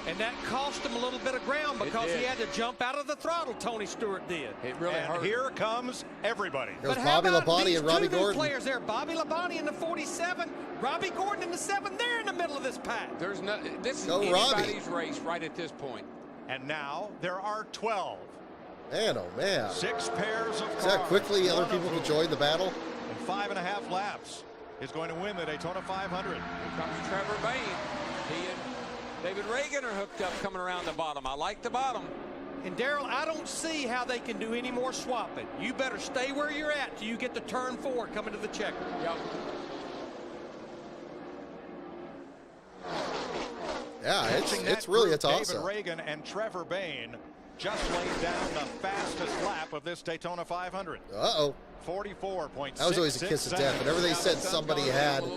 And that cost him a little bit of ground because he had to jump out of the throttle, Tony Stewart did. It really hurt. Here comes everybody. There's Bobby Labonte and Robbie Gordon. Two players there. Bobby Labonte in the 47, Robbie Gordon in the 7. They're in the middle of this pack. This is Robbie. anybody's race right at this point. And now there are 12. Man, oh man. 6 pairs of cars. See how quickly other people can join the battle? In 5.5 laps is going to win the Daytona 500. Here comes Trevor Bayne. He and David Reagan are hooked up coming around the bottom. I like the bottom. And Darrell, I don't see how they can do any more swapping. You better stay where you're at till you get to turn 4 coming to the checker. Yep. Yeah, it's really a toss-up. David Reagan and Trevor Bayne just laid down the fastest lap of this Daytona 500. Uh-oh. 44.6. That was always a kiss of death. Whenever they said somebody had the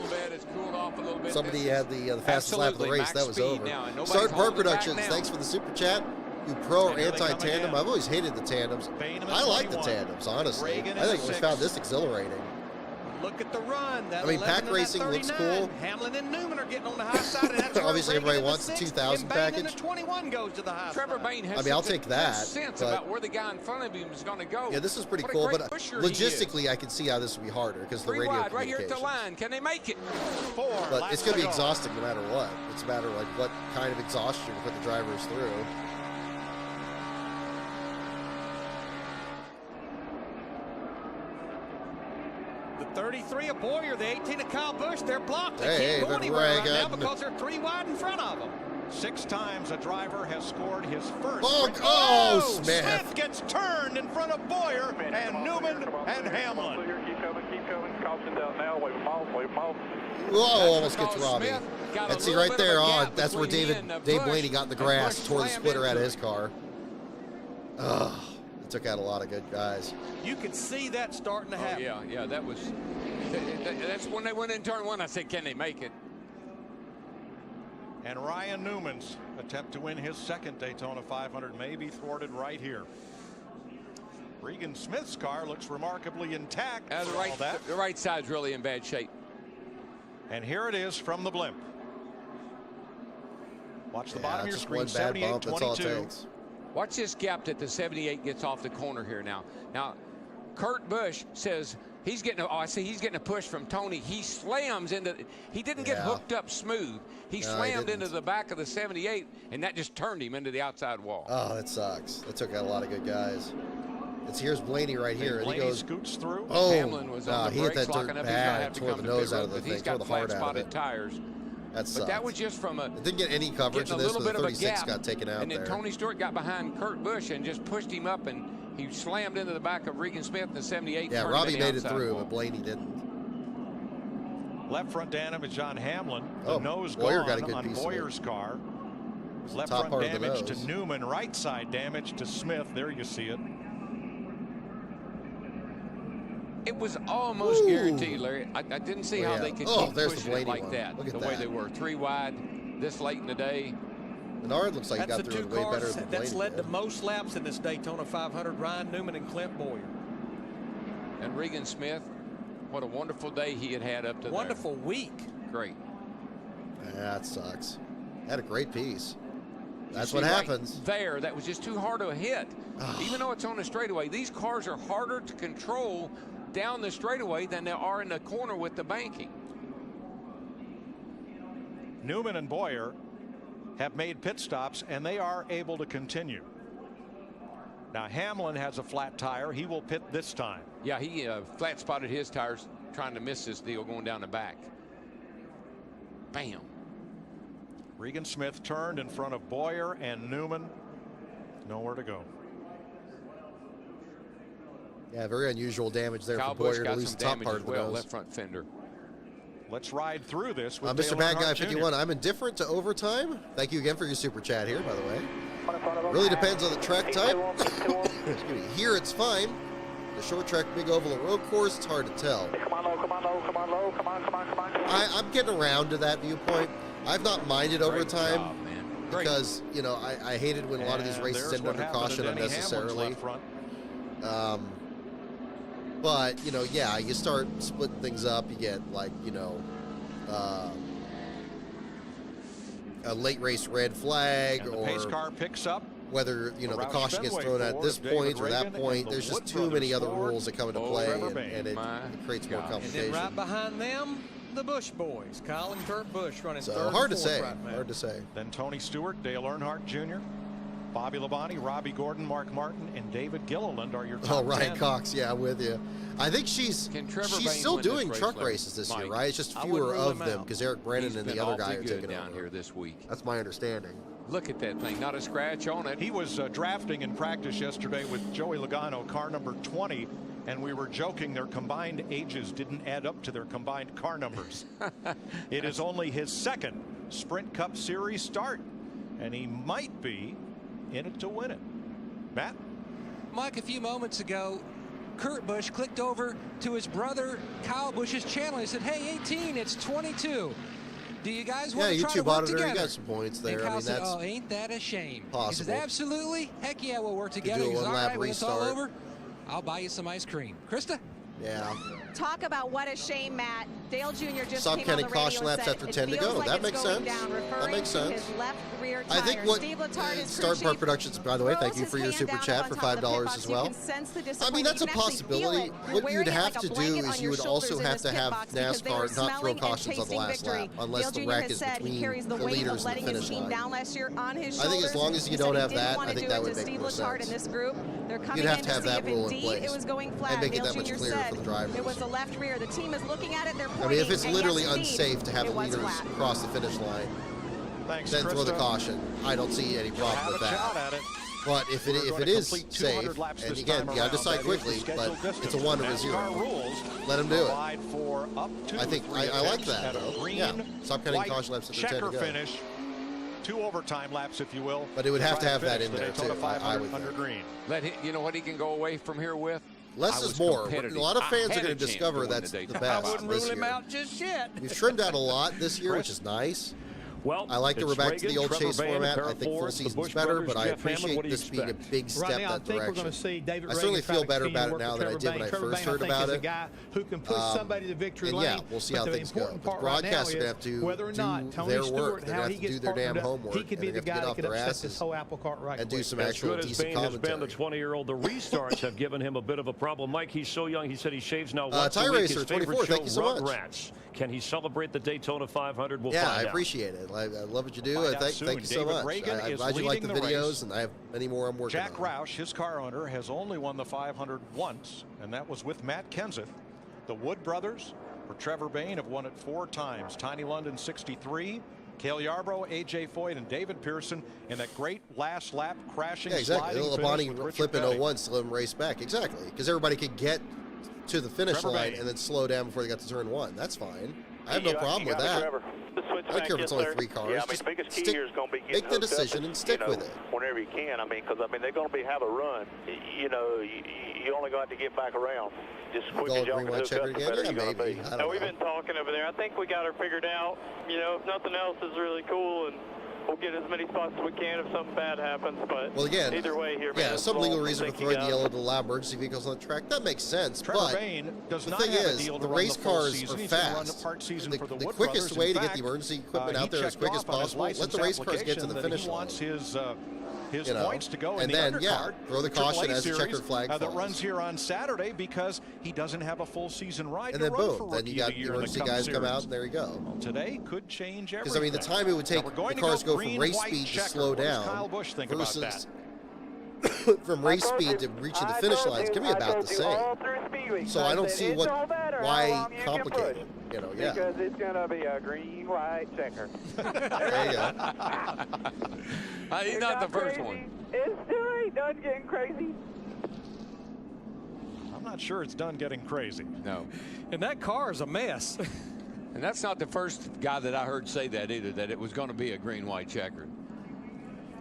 fastest lap of the race, that was over. Start Park Productions, thanks for the super chat. You pro or anti-tandem? I've always hated the tandems. I like the tandems, honestly. I think we found this exhilarating. Look at the run. I mean, pack racing looks cool. Hamlin and Newman are getting on the high side. And that's obviously, everybody wants the 2000 package. The 21 goes to the high Trevor Bayne has I'll take that. Sense about where the guy in front of him is going to go. Yeah, this is pretty cool, but logistically, I can see how this would be harder because the radio wide, right here at the line. Can they make it? 4. But it's going to be exhausting no matter what. It's a matter of like what kind of exhaustion to put the drivers through. The 33 of Boyer, the 18 of Kyle Busch, they're blocked. They can't go anywhere right now because they're 3 wide in front of them. 6 times a driver has scored his first. Smith. Smith gets turned in front of Boyer and Newman and Hamlin. Keep coming. Caution down now. Wave them off. Whoa, almost gets Robbie. Let's see right there. That's where Dave Blaney got in the grass, tore the splitter out of his car. Ugh. Took out a lot of good guys. You could see that starting to happen. Yeah, that's when they went in turn 1. I said, can they make it? And Ryan Newman's attempt to win his 2nd Daytona 500 may be thwarted right here. Regan Smith's car looks remarkably intact. The right side's really in bad shape. And here it is from the blimp. Watch the bottom of your screen. One bad bump, that's all it takes. Watch this gap that the 78 gets off the corner here now. Now, Kurt Busch says he's getting he's getting a push from Tony. He slams into, he didn't get hooked up smooth. He slammed into the back of the 78, and that just turned him into the outside wall. Oh, that sucks. That took out a lot of good guys. Here's Blaney right here, and he goes. Scoots through. Oh, Hamlin was on the he hit that brakes, dirt locking up. bad, tore the nose out of the thing, he's tore got the heart out of it. tires. That sucks. But that was just from it didn't get any coverage in this, but the 36 got taken out and then there. Tony Stewart got behind Kurt Busch and just pushed him up, and he slammed into the back of Regan Smith in the 78. Yeah, Robbie made it through, but Blaney didn't. Left front damage on Hamlin. The nose Boyer gone got a good on piece Boyer's car. Left top front part damage of the to Newman. Right side damage to Smith. There you see it. It was almost guaranteed, Larry. I didn't see how they could keep pushing it like one. that, Look at the way they were. 3 wide this late in the day. Menard looks like he got through it way better than that's led to most laps in this Daytona 500. Ryan Newman and Clint Boyer. And Regan Smith, what a wonderful day he had up to there. Wonderful week. Great. That sucks. Had a great piece. That's what happens. Right there, that was just too hard to hit. Even though it's on the straightaway, these cars are harder to control down the straightaway than they are in the corner with the banking. Newman and Boyer have made pit stops, and they are able to continue. Now Hamlin has a flat tire. He will pit this time. Yeah, he flat spotted his tires trying to miss this deal going down the back. Bam. Regan Smith turned in front of Boyer and Newman. Nowhere to go. Yeah, very unusual damage there Kyle for Boyer Busch to got lose some the top damage part as of the well, nose. left front fender. Let's ride through this with Mr. Dale Bad Guy Earnhardt 51. Jr. I'm indifferent to overtime. Thank you again for your super chat here, by the way. Really depends on the track type. Excuse me. Here it's fine. The short track, big oval, and road course, it's hard to tell. Come on low, come on low, come on low, come on, come on, come on. I'm getting around to that viewpoint. I've not minded overtime because, you know, I hated when a lot of these races end under caution unnecessarily. But, you know, yeah, you start splitting things up. You get, like, you know, a late race red flag, or pace car picks up. Whether, you know, the caution gets thrown at this point or that point. There's just too many other rules that come into play, and it creates more complication. And then right behind them, the Busch boys, Kyle and Kurt Busch running third and hard to fourth say. right now. Hard to say. Then Tony Stewart, Dale Earnhardt Jr., Bobby Labonte, Robbie Gordon, Mark Martin, and David Gilliland are your top 10. Cox, yeah, I'm with you. I think she's still doing truck races this year, right? It's just fewer of them because Eric Brennan and the other guy are taking down over here this week. That's my understanding. Look at that thing, not a scratch on it. He was drafting in practice yesterday with Joey Logano, car number 20, and we were joking their combined ages didn't add up to their combined car numbers. It is only his second Sprint Cup Series start, and he might be in it to win it. Matt? Mike, a few moments ago, Kurt Busch clicked over to his brother Kyle Busch's channel. He said, hey, 18, it's 22. Do you guys want to try to work together? You got some points there. And Kyle said, oh, ain't that a shame? Possible. He says, absolutely. Heck yeah, we'll work together. He says, all right, when it's all over, I'll buy you some ice cream. Krista? Yeah. Talk about what a shame, Matt. Dale Jr. just Stop came counting on the radio caution laps and after said, 10 to go. Like that makes sense. That makes sense. His left rear I think what Start Park Productions, by the way, thank you for your super chat for $5 as well. I mean, that's a possibility. What you'd have to do is you would also have to have NASCAR not throw cautions on the last lap unless the wreck is between the leaders and the finish line. I think as long as you don't have that, I think that would make more sense. You'd have to have that rule in place and make it that much clearer for the drivers. It was the left rear. The team is looking at it. They're pointing. I mean, if it's literally unsafe to have the leaders cross the finish line, then throw the caution. I don't see any problem with that. But if it is safe, and again, you got to decide quickly, but it's a 1 or a 0. Let them do it. I think I like that, though. Yeah, stop cutting caution laps at the 10 to go. Finish. 2 overtime laps, if you will. But it would have to have that in there, too. I would think. Green. You know what he can go away from here with? Less is more. A lot of fans are going to discover that's the best. I wouldn't rule him out just yet. We've trimmed out a lot this year, which is nice. Well, I like that we're back to the old chase format. I think full season's better, but I appreciate this being a big step that direction. I certainly feel better about it now than I did when I first heard about it. Who can push somebody to victory lane. Yeah, we'll see how things go. The broadcasters are going to have to do their work. They're going to have to do their damn homework. He could be the guy that could upset this whole apple cart right and do some actual decent commentary. As good as Bain has been, the 20-year-old, the restarts have given him a bit of a problem. Mike, he's so young. He said he shaves now once a week. His favorite show, Rugrats. Can he celebrate the Daytona 500? We'll find out. Yeah, I appreciate it. I love what you do. Thank you so much. I'm glad you like the videos, and I have many more I'm working on. Jack Roush, his car owner, has only won the 500 once, and that was with Matt Kenseth. The Wood brothers, for Trevor Bayne, have won it 4 times. Tiny London 63, Cale Yarborough, A.J. Foyt, and David Pearson in that great last lap crashing, exactly. sliding Labonte flipping 01 to let him race back. Exactly, because everybody could get to the finish line and then slow down before they got to turn 1. That's fine. I have no problem with that. I don't care if it's only 3 cars. Yeah, I mean, the biggest key here is going to be make the decision and stick with it. Whenever you can. I mean, because they're going to have a run. You know, you only got to get back around. Just quick as y'all can hook up, the better you're going to be. We've been talking over there. I think we got her figured out. You know, if nothing else is really cool, and we'll get as many spots as we can if something bad happens. But again, either way here, yeah, some legal reason for throwing the yellow to allow emergency vehicles on the track, that makes sense. But the thing is, the race cars are fast. The quickest way to get the emergency equipment out there as quick as possible, let the race cars get to the finish line. His points to go in and the then, undercard. Throw the caution as the checkered flag falls. That runs here on Saturday because he doesn't have a full season ride. And then boom, then you got the emergency guys come out, and there you go. Well, today could change everything. Because I mean, the time it would take the cars go from race speed to slow down versus from race speed to reaching the finish line is going to be about the same. So I don't see why complicate it. You know, because it's going to be a green-white-checkered. There you go. He's not the first one. It's still done getting crazy. I'm not sure it's done getting crazy. No. And that car is a mess. And that's not the first guy that I heard say that either, that it was going to be a green-white-checkered.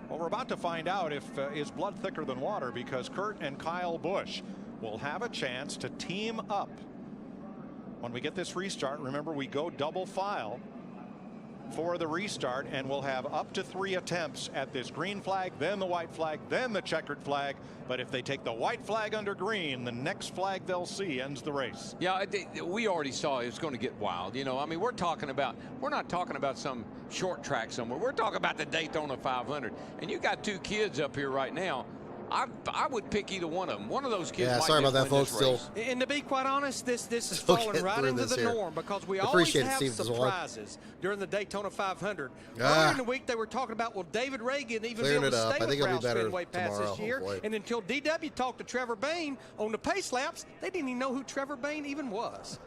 Well, we're about to find out if is blood thicker than water, because Kurt and Kyle Busch will have a chance to team up. When we get this restart, remember, we go double file for the restart, and we'll have up to 3 attempts at this green flag, then the white flag, then the checkered flag. But if they take the white flag under green, the next flag they'll see ends the race. Yeah, we already saw it's going to get wild. You know, I mean, we're not talking about some short track somewhere. We're talking about the Daytona 500. And you got 2 kids up here right now. I would pick either one of them. One of those kids. Yeah, sorry about that, folks. Still, and to be quite honest, this is falling right into the norm, because we always have surprises during the Daytona 500. Earlier in the week, they were talking about, will David Reagan even be able to stay with Rouse Fenway Pass this year? And until DW talked to Trevor Bayne on the pace laps, they didn't even know who Trevor Bayne even was.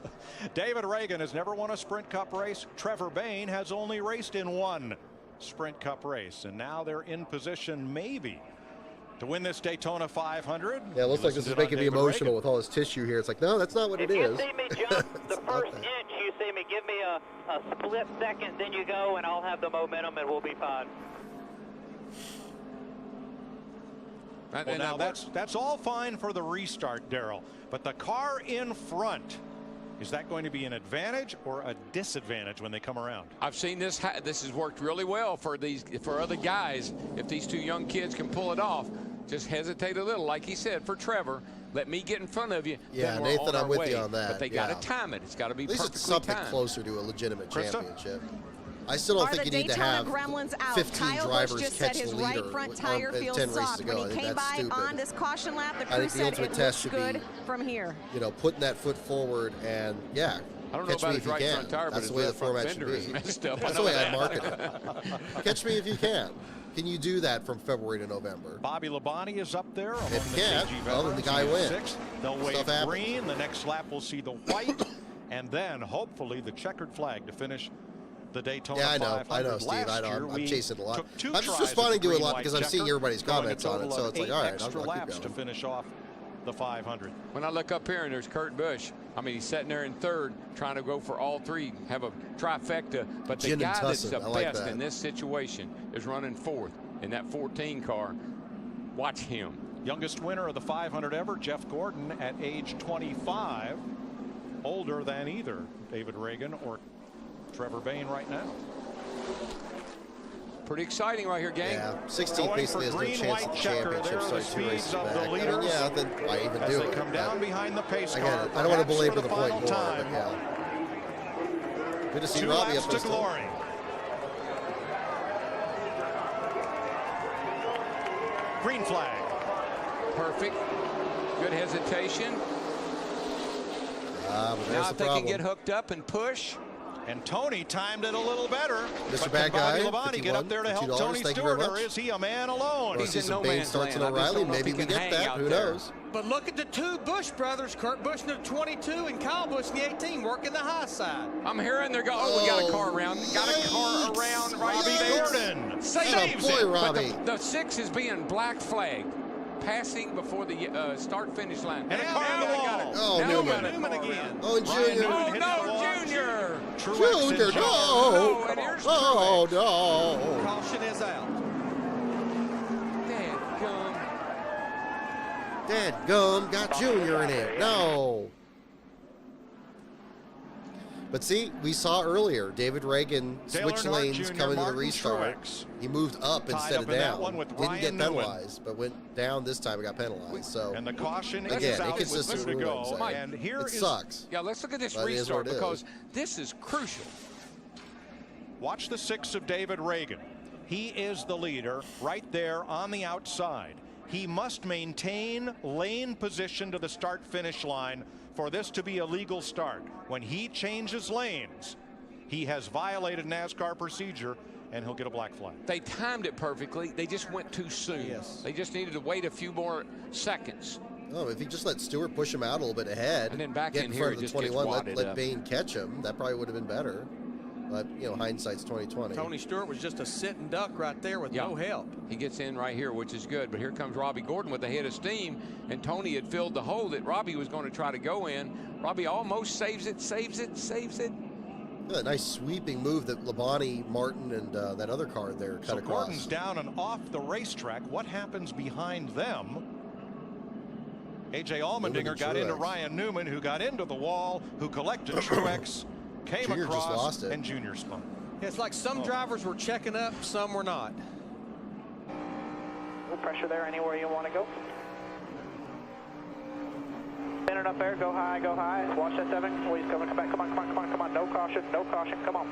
David Reagan has never won a Sprint Cup race. Trevor Bayne has only raced in 1 Sprint Cup race, and now they're in position maybe to win this Daytona 500. Yeah, it looks like this is making me emotional with all this tissue here. It's like, no, that's not what it is. If you see me jump the first inch, you see me, give me a split second, then you go, and I'll have the momentum, and we'll be fine. Well, now that's all fine for the restart, Darrell. But the car in front, is that going to be an advantage or a disadvantage when they come around? I've seen this. This has worked really well for other guys. If these 2 young kids can pull it off, just hesitate a little, like he said, for Trevor. Let me get in front of you. Yeah, Nathan, I'm with you on that. But they got to time it. It's got to be perfectly timed. At least it's something closer to a legitimate championship. I still don't think you need to have 15 drivers catch the leader with 10 races to go. When he came by on this caution lap, the crew said it looks good from here. You know, putting that foot forward, and yeah, I don't know catch me if you can. That's the way the format should be. That's the way I market it. Catch me if you can. Can you do that from February to November? Bobby Labonte is up there. If you can't, well, then the guy wins. They'll wave green. The next lap we'll see the white, and then hopefully the checkered flag to finish the Daytona 500. I know, Steve. I know. I'm chasing a lot. I'm just responding to it a lot because I'm seeing everybody's comments on it. So it's like, all right, I'll keep going. To finish off the 500. When I look up here and there's Kurt Busch, I mean, he's sitting there in 3rd, trying to go for all 3, have a trifecta. But the guy that's the best in this situation is running 4th in that 14 car. Watch him. Youngest winner of the 500 ever, Jeff Gordon, at age 25, older than either David Reagan or Trevor Bayne right now. Pretty exciting right here, gang. Yeah, 16 basically has no chance at the championship. Starting 2 races back. I mean, yeah, then why even do it? Come down behind the pace car. I don't want to belabor the point more, but yeah. Good to see Robbie up this glory. Green flag. Perfect. Good hesitation. But now if they can get hooked up and push. And Tony timed it a little better. Mr. Bad Guy, Bobby Labonte get up there to help Tony Stewart, or is he a man alone? He's in no man's land. O'Reilly, maybe we get that. Who knows? But look at the 2 Busch brothers, Kurt Busch in the 22 and Kyle Busch in the 18, working the high side. I'm hearing they're going. Oh, we got a car around. Got a car around right there. Gordon saves boy, it. Robbie. But the 6 is being black flagged. passing before the start-finish line. And a car on the wall. Oh, Newman again. Oh, Junior. Oh, no, Junior. Junior, no. And here's Oh, Truex. no. Caution is out. Dadgum got Junior in it. No. But see, we saw earlier David Reagan switch lanes coming to the restart. Truex. He moved up instead of down. Didn't get Ryan penalized, but went down this time and got penalized. So and the caution again, is out with inconsistent two to go. ruling. And here it sucks. Yeah, let's look at this But it is restart what it because is. this is crucial. Watch the 6 of David Reagan. He is the leader right there on the outside. He must maintain lane position to the start-finish line for this to be a legal start. When he changes lanes, he has violated NASCAR procedure, and he'll get a black flag. They timed it perfectly. They just went too soon. Yes. They just needed to wait a few more seconds. Oh, if he just let Stewart push him out a little bit ahead, And then back get in in here, front of it the just gets 21, wadded let up. Bain catch him, that probably would have been better. But, you know, hindsight's 20/20. Tony Stewart was just a sitting duck right there with no help. He gets in right here, which is good. But here comes Robbie Gordon with a head of steam. And Tony had filled the hole that Robbie was going to try to go in. Robbie almost saves it. A nice sweeping move that Labonte, Martin, and that other car there cut across. Gordon's down and off the racetrack. What happens behind them? A.J. Allmendinger got into Ryan Newman, who got into the wall, who collected Truex, came Junior just across, lost it. and Junior spun. It's like some drivers were checking up, some were not. No pressure there anywhere you want to go. Standing up there, go high, go high. Watch that 7. He's coming, come back, come on. No caution, come on.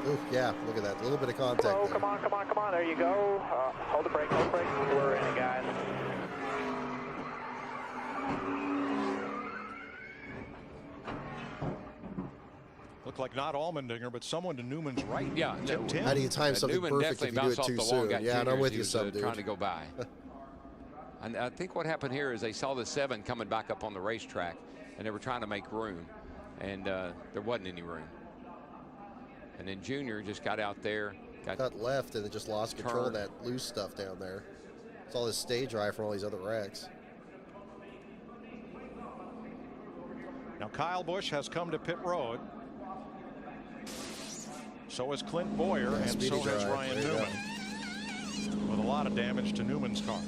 Ooh, yeah, look at that. A little bit of contact there. Come on. There you go. Hold the brake. We're in it, guys. Looked like not Allmendinger, but someone to Newman's right. Yeah. Tipped him. How do you time something Newman perfect if you do bounced it off too the wall, soon? got Yeah, and I'm Junior with as you he some, was, dude. trying to go by. And I think what happened here is they saw the 7 coming back up on the racetrack, and they were trying to make room, and there wasn't any room. And then Junior just got out there, got left, and then just lost control of that loose stuff down there. It's all this stage drive from all these other wrecks. Now Kyle Busch has come to pit road. So has Clint Boyer, and so has Ryan Newman, with a lot of damage to Newman's car.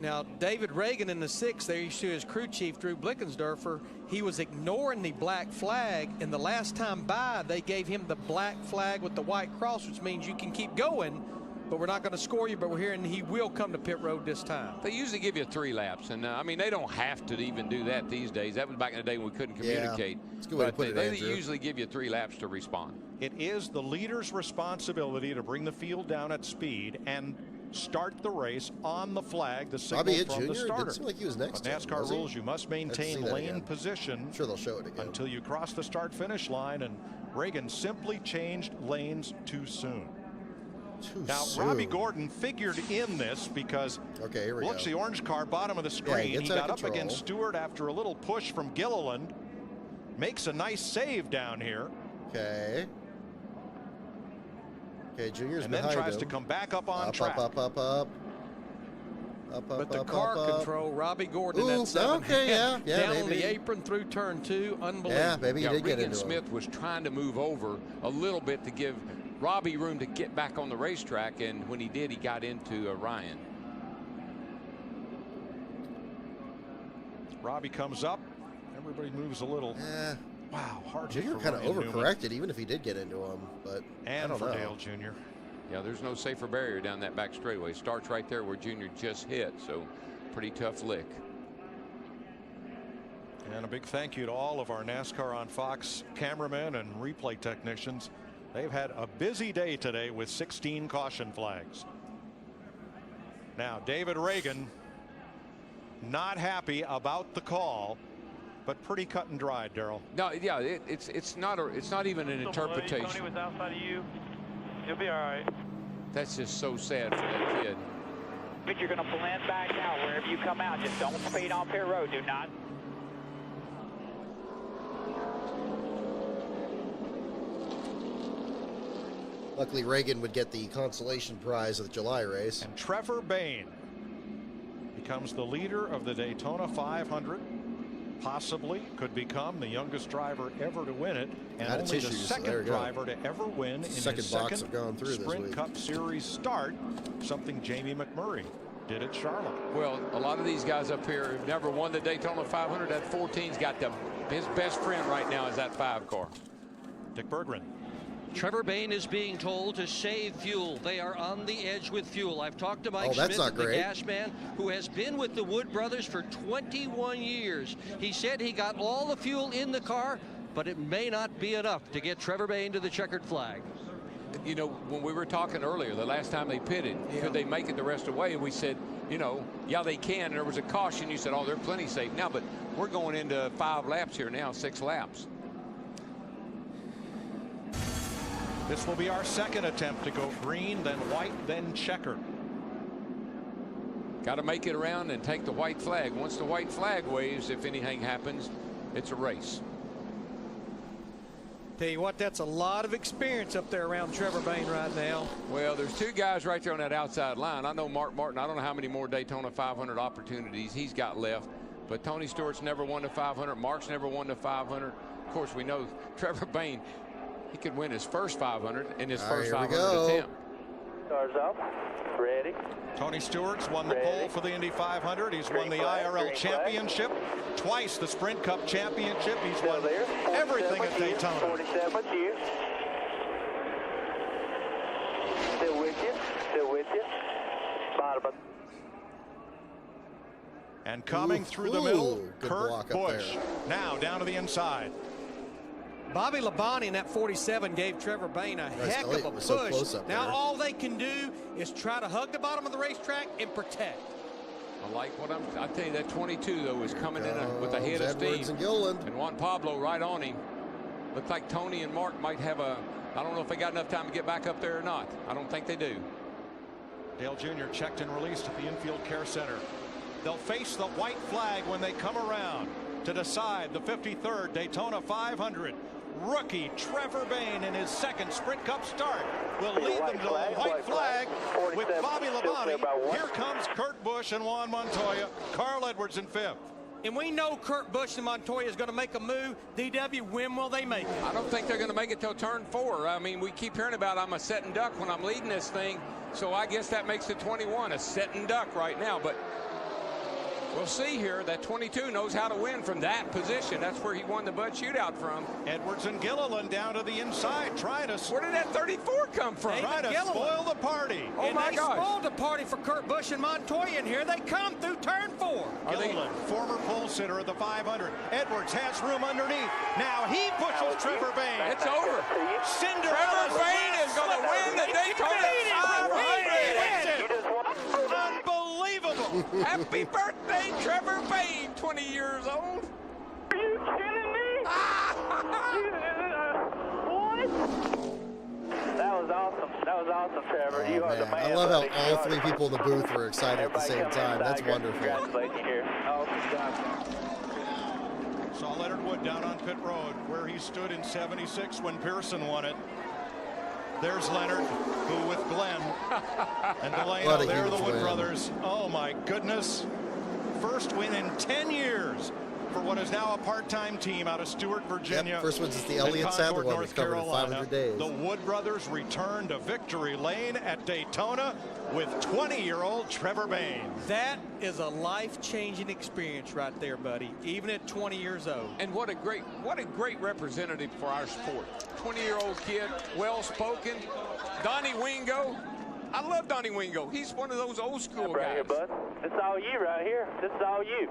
Now, David Reagan in the 6, there you see his crew chief, Drew Blickensderfer. He was ignoring the black flag, and the last time by, they gave him the black flag with the white cross, which means you can keep going, but we're not going to score you, but we're hearing he will come to pit road this time. They usually give you 3 laps, and I mean, they don't have to even do that these days. That was back in the day when we couldn't communicate. Yeah, it's a good way to put it, they Andrew. usually give you 3 laps to respond. It is the leader's responsibility to bring the field down at speed and start the race on the flag, the signal from the starter. Didn't seem like he was next But to him, NASCAR was he? rules, you must maintain lane position. I'm sure they'll show it again. Until you cross the start-finish line, and Reagan simply changed lanes too soon. Robbie Gordon figured in this because watch the orange car, bottom of the screen. He got up against Stewart after a little push from Gilliland. Makes a nice save down here. Okay, Junior's and then behind tries him. to come back up on track. Up. But the car control, Robbie Gordon in that 7. Yeah, down on the apron through turn 2, unbelievable. Yeah, maybe he did get Regan into Smith was trying to move over a little bit to give Robbie room to get back on the racetrack, and when he did, he got into Ryan. Robbie comes up. Everybody moves a little. Wow, hard. Junior kind of overcorrected, even if he did get into him. But and I don't for know. Dale Jr. Yeah, there's no safer barrier down that back straightaway. Starts right there where Junior just hit, so pretty tough lick. And a big thank you to all of our NASCAR on Fox cameramen and replay technicians. They've had a busy day today with 16 caution flags. Now, David Reagan not happy about the call, but pretty cut and dried, Darrell. No, yeah, it's not even an interpretation. Tony was outside of you. You'll be all right. That's just so sad for that kid. But you're going to blend back out wherever you come out. Just don't speed on pit road. Do not. Luckily, Reagan would get the consolation prize of the July race. And Trevor Bayne becomes the leader of the Daytona 500. Possibly could become the youngest driver ever to win it, and only the second driver to ever win in his second Sprint Cup Series start, something Jamie McMurray did at Charlotte. Well, a lot of these guys up here have never won the Daytona 500. That 14's got his best friend right now is that 5 car. Dick Berggren. Trevor Bayne is being told to save fuel. They are on the edge with fuel. I've talked to Mike Smith, the gas man, who has been with the Wood brothers for 21 years. He said he got all the fuel in the car, but it may not be enough to get Trevor Bayne to the checkered flag. You know, when we were talking earlier, the last time they pitted, could they make it the rest of the way? And we said, you know, yeah, they can. And there was a caution. You said, oh, they're plenty safe now. But we're going into 5 laps here now, 6 laps. This will be our second attempt to go green, then white, then checkered. Got to make it around and take the white flag. Once the white flag waves, if anything happens, it's a race. Tell you what, that's a lot of experience up there around Trevor Bayne right now. Well, there's 2 guys right there on that outside line. I know Mark Martin. I don't know how many more Daytona 500 opportunities he's got left. But Tony Stewart's never won the 500. Mark's never won the 500. Of course, we know Trevor Bayne, he could win his first 500 in his first 500 attempt. Cars up. Ready. Tony Stewart's won the pole for the Indy 500. He's won the IRL championship, twice the Sprint Cup championship. He's won everything at Daytona. 47 to you. Still with you. Still with you. Bottom. And coming through the middle, Kurt Busch. Now down to the inside. Bobby Labonte in that 47 gave Trevor Bayne a heck of a push. Now all they can do is try to hug the bottom of the racetrack and protect. I like what I tell you, that 22 though is coming in with a head of steam. And Juan Pablo right on him. Looks like Tony and Mark might have I don't know if they got enough time to get back up there or not. I don't think they do. Dale Jr. checked and released at the infield care center. They'll face the white flag when they come around to decide the 53rd Daytona 500. Rookie Trevor Bayne in his second Sprint Cup start will lead them to the white flag with Bobby Labonte. Here comes Kurt Busch and Juan Montoya. Carl Edwards in 5th. And we know Kurt Busch and Montoya is going to make a move. DW, when will they make it? I don't think they're going to make it till turn 4. I mean, we keep hearing about I'm a setting duck when I'm leading this thing. So I guess that makes the 21 a setting duck right now. But we'll see here. That 22 knows how to win from that position. That's where he won the Bud Shootout from. Edwards and Gilliland down to the inside, trying to. Where did that 34 come from? Trying to spoil the party. Oh my gosh! They spoiled the party for Kurt Busch and Montoya, and here they come through turn 4. Gilliland, former pole sitter of the 500. Edwards has room underneath. Now he pushes Trevor Bayne. It's over. Trevor Bayne is going to win the Daytona 500. Unbelievable. Happy birthday, Trevor Bayne, 20 years old. Are you kidding me? What? That was awesome. That was awesome, Trevor. You are the man. I love how all 3 people in the booth were excited at the same time. That's wonderful. Congratulations here. Saw Leonard Wood down on pit road where he stood in 76 when Pearson won it. There's Leonard, who with Glenn and Delano, they're the Wood brothers. Oh my goodness. First win in 10 years for what is now a part-time team out of Stewart, Virginia. Yep, first one since the Elliott Sadler one was covered in 500 days. The Wood brothers return to victory lane at Daytona with 20-year-old Trevor Bayne. That is a life-changing experience right there, buddy, even at 20 years old. And what a great representative for our sport. 20-year-old kid, well-spoken. Donnie Wingo. I love Donnie Wingo. He's one of those old school guys. Right here, bud. This is all you right here. This is all you.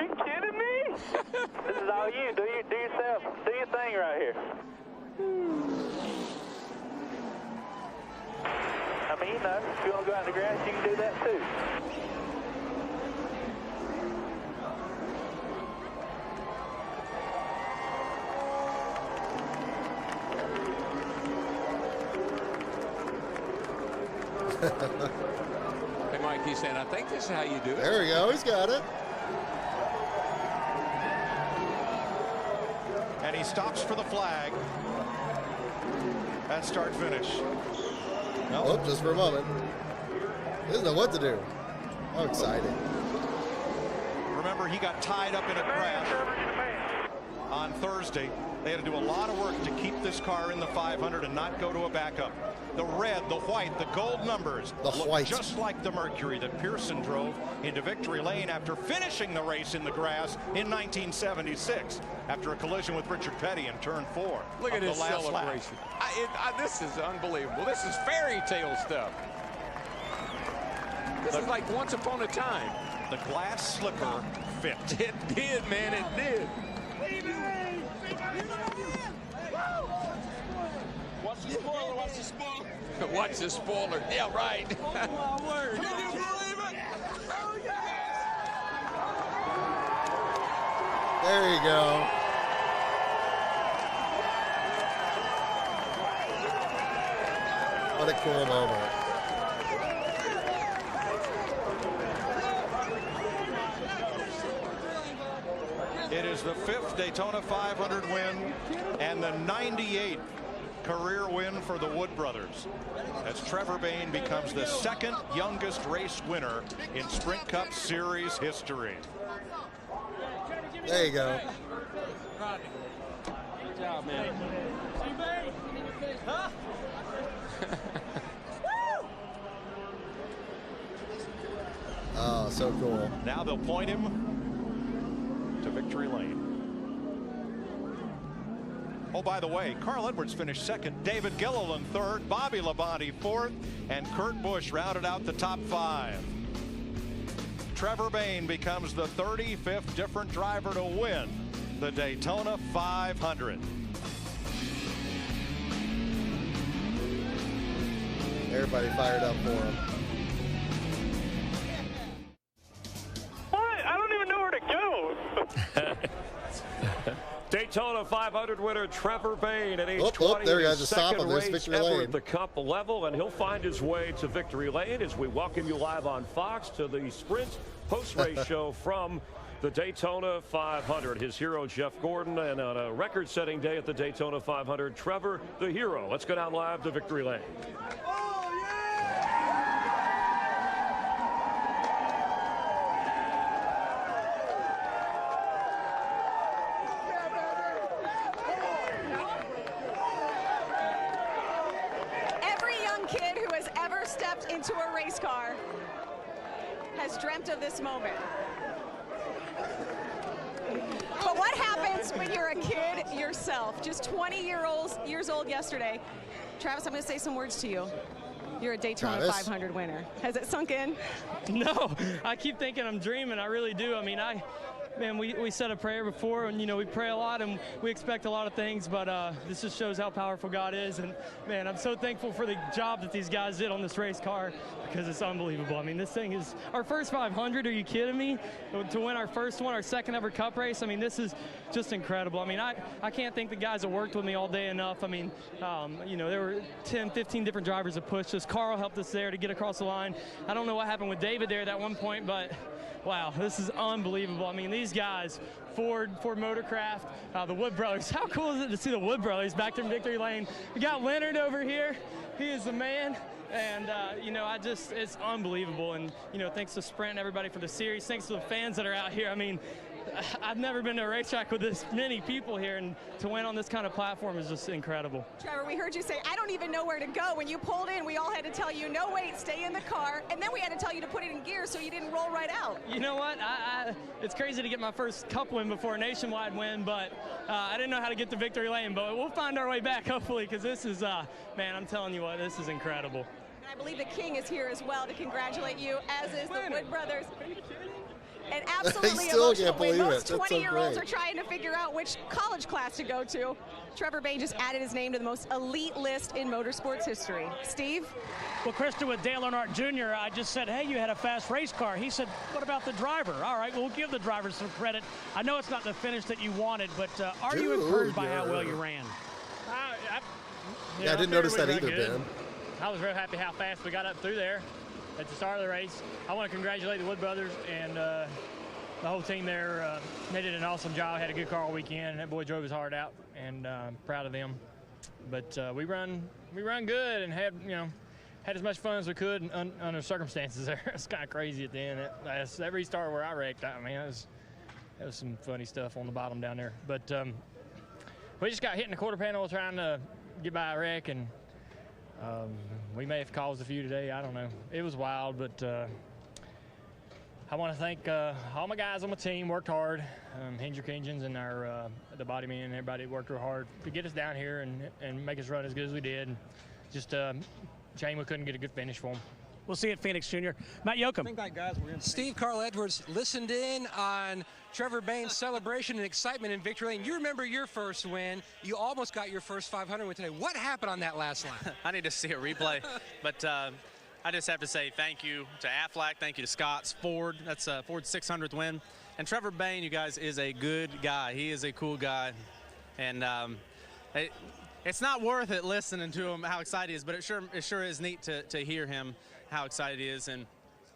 Are you kidding me? This is all you. Do yourself. Do your thing right here. I mean, you know, if you want to go out in the grass, you can do that too. Hey, Mike, he's saying, I think this is how you do it. There we go. He's got it. And he stops for the flag. at start finish. Oh, just for a moment. He doesn't know what to do. How exciting. Remember, he got tied up in a crash on Thursday. They had to do a lot of work to keep this car in the 500 and not go to a backup. The red, the white, the gold numbers look just like the Mercury that Pearson drove into victory lane after finishing the race in the grass in 1976 after a collision with Richard Petty in turn 4. Look at this celebration. This is unbelievable. This is fairy tale stuff. This is like once upon a time. The glass slipper fit. It did, man. It did. Watch the spoiler, watch the spoiler. Watch the spoiler. Yeah, right. Oh, my word. Can you believe it? Oh, yeah. There you go. What a cool moment. It is the 5th Daytona 500 win and the 98th career win for the Wood brothers, as Trevor Bayne becomes the 2nd youngest race winner in Sprint Cup Series history. There you go. Good job, man. Huh? Oh, so cool. Now they'll point him to victory lane. Oh, by the way, Carl Edwards finished 2nd, David Gilliland 3rd, Bobby Labonte 4th, and Kurt Busch rounded out the top 5. Trevor Bayne becomes the 35th different driver to win the Daytona 500. Everybody fired up for him. What? I don't even know where to go. Daytona 500 winner Trevor Bayne at age 20. There he has to second stop him. There's race victory ever lane. at the Cup level, and he'll find his way to victory lane as we welcome you live on Fox to the Sprint post-race show from the Daytona 500. His hero, Jeff Gordon, and on a record-setting day at the Daytona 500, Trevor, the hero. Let's go down live to victory lane. Into a race car has dreamt of this moment. But what happens when you're a kid yourself, just 20 years old yesterday? Travis, I'm going to say some words to you. You're a Daytona 500 winner. Has it sunk in? No, I keep thinking I'm dreaming. I really do. I mean, man, we said a prayer before, and, you know, we pray a lot, and we expect a lot of things, but this just shows how powerful God is. And, man, I'm so thankful for the job that these guys did on this race car, because it's unbelievable. I mean, this thing is our first 500. Are you kidding me? To win our first one, our second ever Cup race, I mean, this is just incredible. I mean, I can't thank the guys that worked with me all day enough. I mean, you know, there were 10, 15 different drivers that pushed us. Carl helped us there to get across the line. I don't know what happened with David there at that one point, but wow, this is unbelievable. I mean, these guys, Ford Motorcraft, the Wood brothers. How cool is it to see the Wood brothers back there in victory lane? We got Leonard over here. He is the man. And, you know, it's unbelievable. And, you know, thanks to Sprint and everybody for the series. Thanks to the fans that are out here. I mean, I've never been to a racetrack with this many people here, and to win on this kind of platform is just incredible. Trevor, we heard you say, I don't even know where to go. When you pulled in, we all had to tell you, no, wait, stay in the car. And then we had to tell you to put it in gear so you didn't roll right out. You know what? It's crazy to get my first Cup win before a nationwide win, but I didn't know how to get to victory lane. But we'll find our way back, hopefully, because this is, man, I'm telling you what, this is incredible. And I believe the King is here as well to congratulate you, as is the Wood brothers. And absolutely emotional win. Most 20-year-olds are trying to figure out which college class to go to. Trevor Bayne just added his name to the most elite list in motorsports history. Steve? Well, Krista, with Dale Earnhardt Jr., I just said, hey, you had a fast race car. He said, what about the driver? All right, we'll give the driver some credit. I know it's not the finish that you wanted, but are you encouraged by how well you ran? I didn't notice that either, Ben. I was real happy how fast we got up through there at the start of the race. I want to congratulate the Wood brothers and the whole team there. They did an awesome job. Had a good car all weekend. That boy drove his heart out, and I'm proud of them. But we run good and had as much fun as we could under circumstances there. It's kind of crazy at the end. That restart where I wrecked, I mean, that was some funny stuff on the bottom down there. But we just got hit in the quarter panel trying to get by a wreck, and we may have caused a few today. I don't know. It was wild, but I want to thank all my guys on my team. Worked hard. Hendrick Engines and the body man and everybody worked real hard to get us down here and make us run as good as we did. And just shame we couldn't get a good finish for him. We'll see you at Phoenix, Junior. Matt Yoakum. Steve Carl Edwards listened in on Trevor Bain's celebration and excitement in victory lane. You remember your first win. You almost got your first 500 win today. What happened on that last line? I need to see a replay, but I just have to say thank you to Aflac, thank you to Scott's, Ford. That's Ford's 600th win. And Trevor Bain, you guys, is a good guy. He is a cool guy. And it's not worth it listening to him, how excited he is, but it sure is neat to hear him, how excited he is. And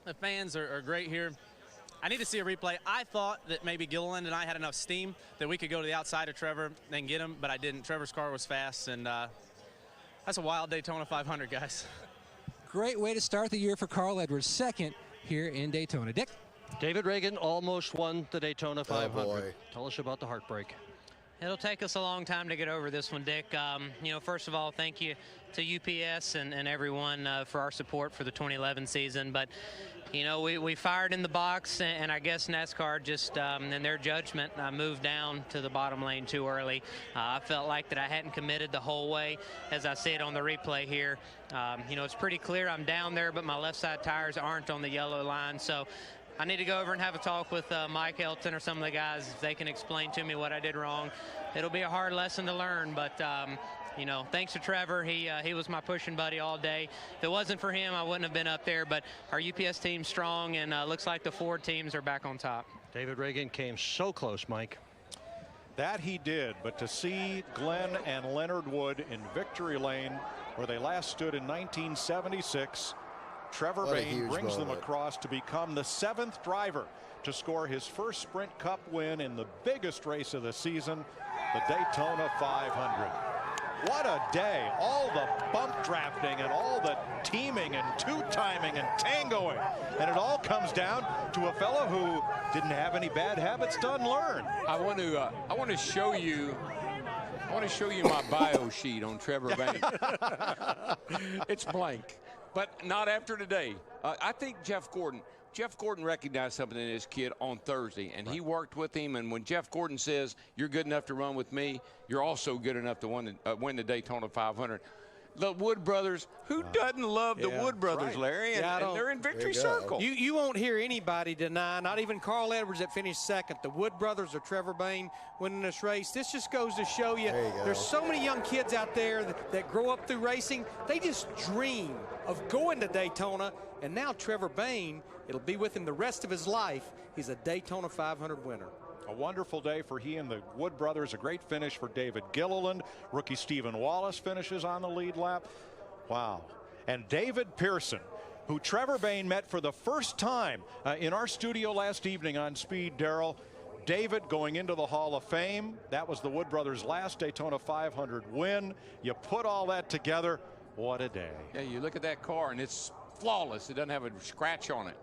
the fans are great here. I need to see a replay. I thought that maybe Gilliland and I had enough steam that we could go to the outside of Trevor and get him, but I didn't. Trevor's car was fast, and that's a wild Daytona 500, guys. Great way to start the year for Carl Edwards, second here in Daytona. Dick? David Reagan almost won the Daytona 500. Tell us about the heartbreak. It'll take us a long time to get over this one, Dick. First of all, thank you to UPS and everyone for our support for the 2011 season. But, we fired in the box, and I guess NASCAR just, in their judgment, moved down to the bottom lane too early. I felt like that I hadn't committed the whole way, as I see it on the replay here. It's pretty clear I'm down there, but my left side tires aren't on the yellow line. So I need to go over and have a talk with Mike Elton or some of the guys if they can explain to me what I did wrong. It'll be a hard lesson to learn, but thanks to Trevor. He was my pushing buddy all day. If it wasn't for him, I wouldn't have been up there, but our UPS team's strong, and looks like the Ford teams are back on top. David Reagan came so close, Mike. That he did, but to see Glenn and Leonard Wood in victory lane where they last stood in 1976, Trevor Bain brings them across to become the 7th driver to score his first Sprint Cup win in the biggest race of the season, the Daytona 500. What a day. All the bump drafting and all the teaming and two-timing and tangoing. And it all comes down to a fellow who didn't have any bad habits to unlearn. I want to show you my bio sheet on Trevor Bain. It's blank. But not after today. I think Jeff Gordon recognized something in his kid on Thursday, and he worked with him. And when Jeff Gordon says, you're good enough to run with me, you're also good enough to win the Daytona 500. The Wood brothers, who doesn't love the Wood brothers, Larry? And they're in victory circle. You won't hear anybody deny, not even Carl Edwards that finished second, the Wood brothers or Trevor Bain winning this race. This just goes to show you there's so many young kids out there that grow up through racing. They just dream of going to Daytona, and now Trevor Bain, it'll be with him the rest of his life. He's a Daytona 500 winner. A wonderful day for he and the Wood brothers. A great finish for David Gilliland. Rookie Stephen Wallace finishes on the lead lap. Wow. And David Pearson, who Trevor Bain met for the first time in our studio last evening on Speed, Darrell. David going into the Hall of Fame. That was the Wood brothers' last Daytona 500 win. You put all that together. What a day. Yeah, you look at that car, and it's flawless. It doesn't have a scratch on it.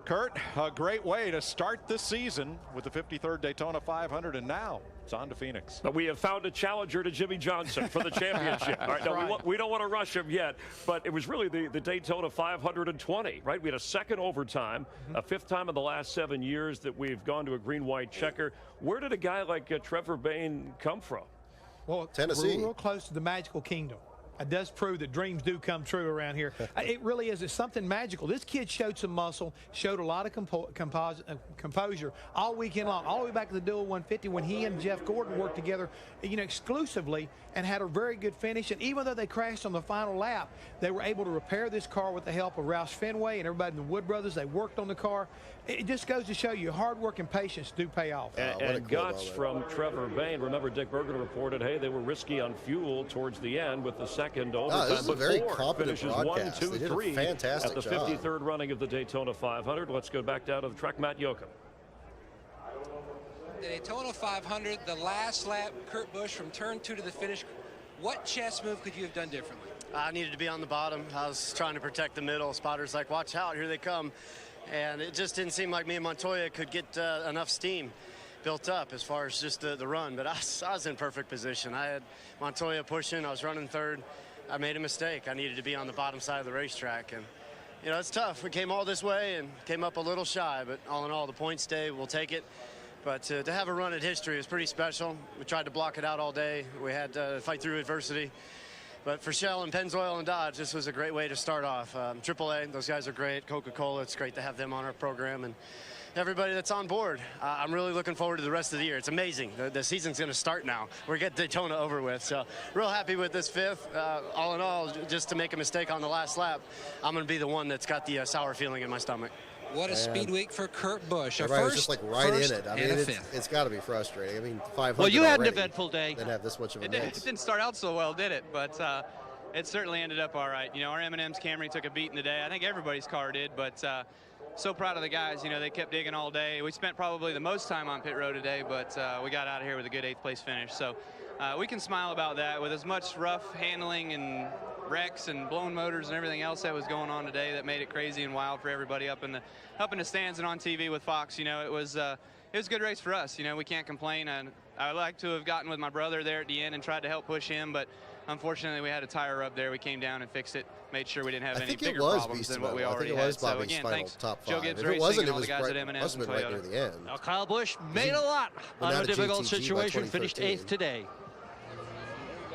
Kurt, a great way to start the season with the 53rd Daytona 500, and now it's on to Phoenix. But we have found a challenger to Jimmy Johnson for the championship. All right, now we don't want to rush him yet, but it was really the Daytona 520, right? We had a second overtime, a 5th time in the last 7 years that we've gone to a green-white checker. Where did a guy like Trevor Bain come from? Well, Tennessee. We're real close to the magical kingdom. It does prove that dreams do come true around here. It really is. It's something magical. This kid showed some muscle, showed a lot of composure all weekend long, all the way back to the dual 150 when he and Jeff Gordon worked together, exclusively, and had a very good finish. And even though they crashed on the final lap, they were able to repair this car with the help of Roush Fenway and everybody in the Wood brothers. They worked on the car. It just goes to show you hard work and patience do pay off. And guts from Trevor Bain. Remember, Dick Bergen reported, hey, they were risky on fuel towards the end with the second overtime. This is a very competent broadcast. 1, 2, 3 fantastic at the 53rd running of the Daytona 500. Let's go back down to the track. Matt Yoakum. The Daytona 500, the last lap, Kurt Busch from turn 2 to the finish What chess move could you have done differently? I needed to be on the bottom. I was trying to protect the middle. Spotter's like, watch out, here they come. And it just didn't seem like me and Montoya could get enough steam built up as far as just the run. But I was in perfect position. I had Montoya pushing. I was running third. I made a mistake. I needed to be on the bottom side of the racetrack. And, you know, it's tough. We came all this way and came up a little shy. But all in all, the points stay. We'll take it. But to have a run at history is pretty special. We tried to block it out all day. We had to fight through adversity. But for Shell and Pennzoil and Dodge, this was a great way to start off. AAA, those guys are great. Coca-Cola, it's great to have them on our program. And everybody that's on board, I'm really looking forward to the rest of the year. It's amazing. The season's going to start now. We're getting Daytona over with. So real happy with this fifth. All in all, just to make a mistake on the last lap, I'm going to be the one that's got the sour feeling in my stomach. What a speed week for Kurt Busch. Everybody's just like right in it. I mean, it's got to be frustrating. I mean, 500. Well, you had an eventful day. Didn't have this much of a mix. It didn't start out so well, did it? But it certainly ended up all right. You know, our M&M's Camry took a beat in the day. I think everybody's car did, but so proud of the guys. You know, they kept digging all day. We spent probably the most time on pit road today, but we got out of here with a good 8th place finish. So we can smile about that. With as much rough handling and wrecks and blown motors and everything else that was going on today that made it crazy and wild for everybody up in the stands and on TV with Fox, you know, it was a good race for us. You know, we can't complain. And I like to have gotten with my brother there at the end and tried to help push him, but unfortunately we had a tire rub there. We came down and fixed it, made sure we didn't have any bigger problems than what we already had. So again, thanks Joe Gibbs Racing and all the guys at M&M's and Toyota. Now Kyle Busch made a lot out of a difficult situation, finished 8th today.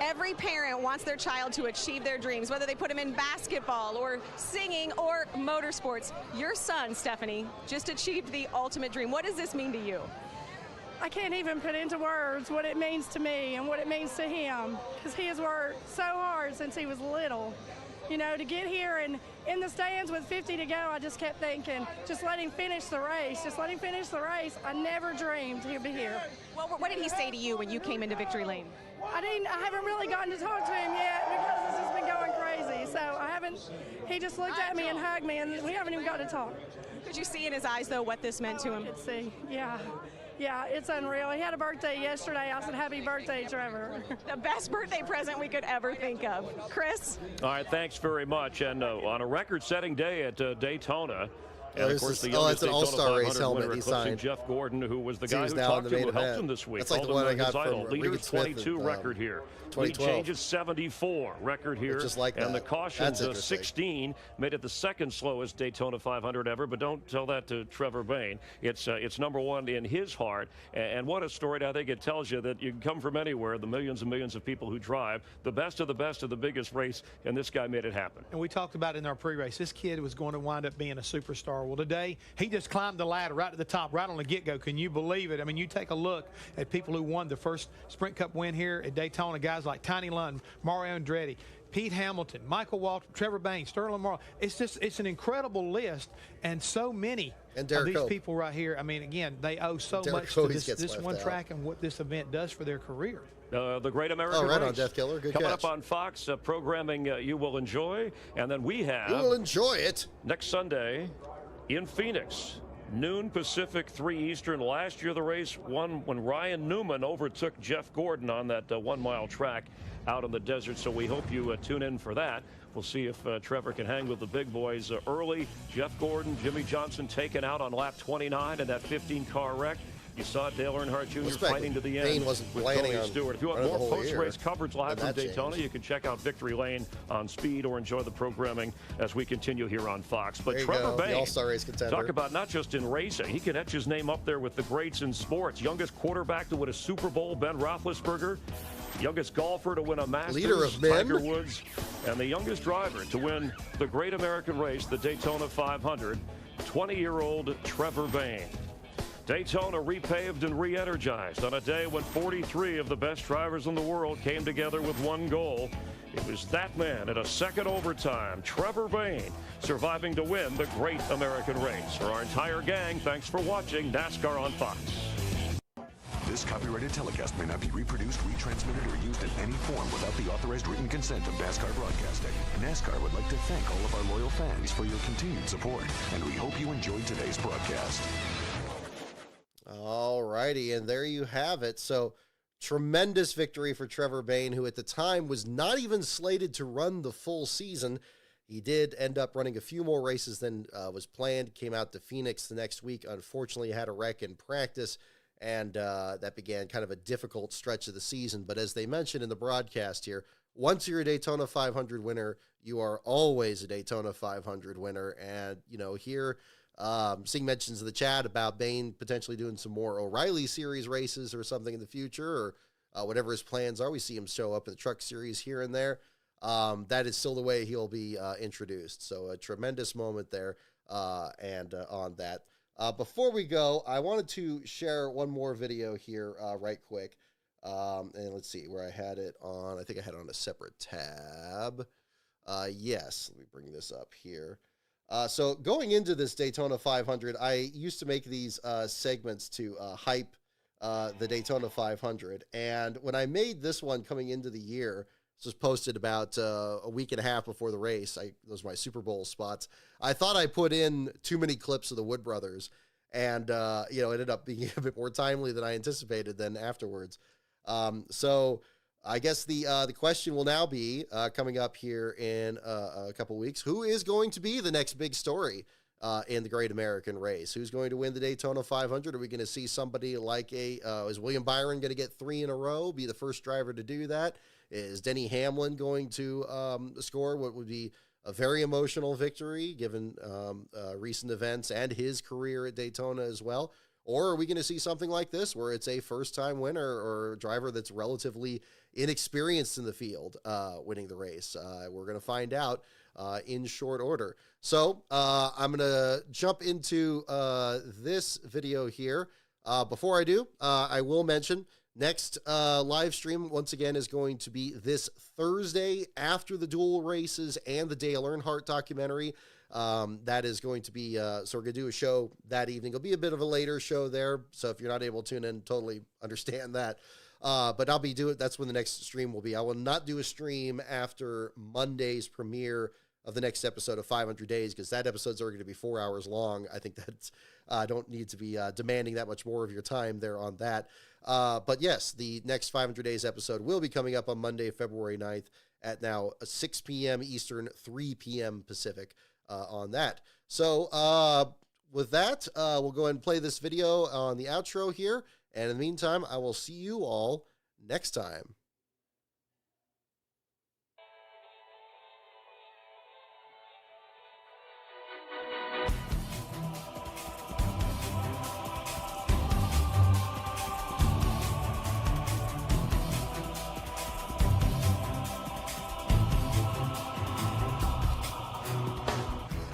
Every parent wants their child to achieve their dreams, whether they put them in basketball or singing or motorsports. Your son, Stephanie, just achieved the ultimate dream. What does this mean to you? I can't even put into words what it means to me and what it means to him, because he has worked so hard since he was little. You know, to get here and in the stands with 50 to go, I just kept thinking, just let him finish the race. Just let him finish the race. I never dreamed he'd be here. Well, what did he say to you when you came into victory lane? I haven't really gotten to talk to him yet because this has been going crazy. So he just looked at me and hugged me, and we haven't even got to talk. Could you see in his eyes, though, what this meant to him? I could see, yeah. Yeah, it's unreal. He had a birthday yesterday. I said, happy birthday, Trevor. The best birthday present we could ever think of. Chris? All right, thanks very much. And on a record-setting day at Daytona, and of course, the youngest an all-star race helmet winner, he signed. Jeff Gordon, who was the guy who talked to him, who helped him this week. That's like the one I got from Leader's 22 record here. Lead changes 74 record here. Just like that. And the cautions 16 made it the second slowest Daytona 500 ever. But don't tell that to Trevor Bayne. It's number one in his heart. And what a story! I think it tells you that you can come from anywhere. The millions and millions of people who drive the best of the biggest race, and this guy made it happen. And we talked about in our pre-race, this kid was going to wind up being a superstar. Well, today he just climbed the ladder right to the top, right on the get-go. Can you believe it? I mean, you take a look at people who won the first Sprint Cup win here at Daytona, guys like Tiny Lund, Mario Andretti, Pete Hamilton, Michael Waltrip, Trevor Bayne, Sterling Morrow. It's an incredible list, and so many of these people right here. I mean, again, they owe so much to this one track and what this event does for their career. The Great American Race. On Death Killer. Good Coming catch. up on Fox, programming you will enjoy. And then we have... You will enjoy it. Next Sunday in Phoenix, noon Pacific, 3 Eastern. Last year the race won when Ryan Newman overtook Jeff Gordon on that 1 mile track out in the desert. So we hope you tune in for that. We'll see if Trevor can hang with the big boys early. Jeff Gordon, Jimmy Johnson taken out on lap 29 in that 15-car wreck. You saw Dale Earnhardt Jr. fighting to the end. Bayne wasn't planning on Stewart. If you want more post-race coverage live from Daytona, you can check out Victory Lane on Speed or enjoy the programming as we continue here on Fox. But Trevor Bayne, all-star race contender. Talk about not just in racing. He can etch his name up there with the greats in sports. Youngest quarterback to win a Super Bowl, Ben Roethlisberger. Youngest golfer to win a Masters, leader of men, Tiger Woods. And the youngest driver to win the Great American Race, the Daytona 500, 20-year-old Trevor Bayne. Daytona repaved and re-energized on a day when 43 of the best drivers in the world came together with one goal. It was that man at a second overtime, Trevor Bayne, surviving to win the Great American Race. For our entire gang, thanks for watching NASCAR on Fox. This copyrighted telecast may not be reproduced, retransmitted, or used in any form without the authorized written consent of NASCAR Broadcasting. NASCAR would like to thank all of our loyal fans for your continued support, and we hope you enjoyed today's broadcast. All righty, and there you have it. So Tremendous victory for Trevor Bayne, who at the time was not even slated to run the full season. He did end up running a few more races than was planned. Came out to Phoenix the next week. Unfortunately, had a wreck in practice, and that began kind of a difficult stretch of the season. But as they mentioned in the broadcast here, once you're a Daytona 500 winner, you are always a Daytona 500 winner. And, you know, here, seeing mentions in the chat about Bayne potentially doing some more O'Reilly Series races or something in the future, or whatever his plans are. We see him show up in the Truck Series here and there. That is still the way he'll be introduced. So a tremendous moment there on that. Before we go, I wanted to share one more video here right quick. And let's see where I had it on. I think I had it on a separate tab. Yes, let me bring this up here. So going into this Daytona 500, I used to make these segments to hype the Daytona 500. And when I made this one coming into the year, this was posted about a week and a half before the race. Those were my Super Bowl spots. I thought I put in too many clips of the Wood Brothers, and you know, it ended up being a bit more timely than I anticipated then afterwards. So I guess the question will now be coming up here in a couple weeks. Who is going to be the next big story in the Great American Race? Who's going to win the Daytona 500? Are we going to see somebody like is William Byron going to get 3 in a row, be the first driver to do that? Is Denny Hamlin going to score what would be a very emotional victory given recent events and his career at Daytona as well? Or are we going to see something like this where it's a first-time winner or a driver that's relatively inexperienced in the field winning the race? We're going to find out in short order. So I'm going to jump into this video here. Before I do, I will mention next live stream, once again, is going to be this Thursday after the dual races and the Dale Earnhardt documentary. That is going to be, so we're going to do a show that evening. It'll be a bit of a later show there, so if you're not able to tune in, totally understand that. But I'll be doing, that's when the next stream will be. I will not do a stream after Monday's premiere of the next episode of 500 Days, because that episode's already going to be 4 hours long. I think that's, I don't need to be demanding that much more of your time there on that. But yes, the next 500 Days episode will be coming up on Monday, February 9th at now 6 p.m. Eastern, 3 p.m. Pacific on that. So with that, we'll go ahead and play this video on the outro here. And in the meantime, I will see you all next time.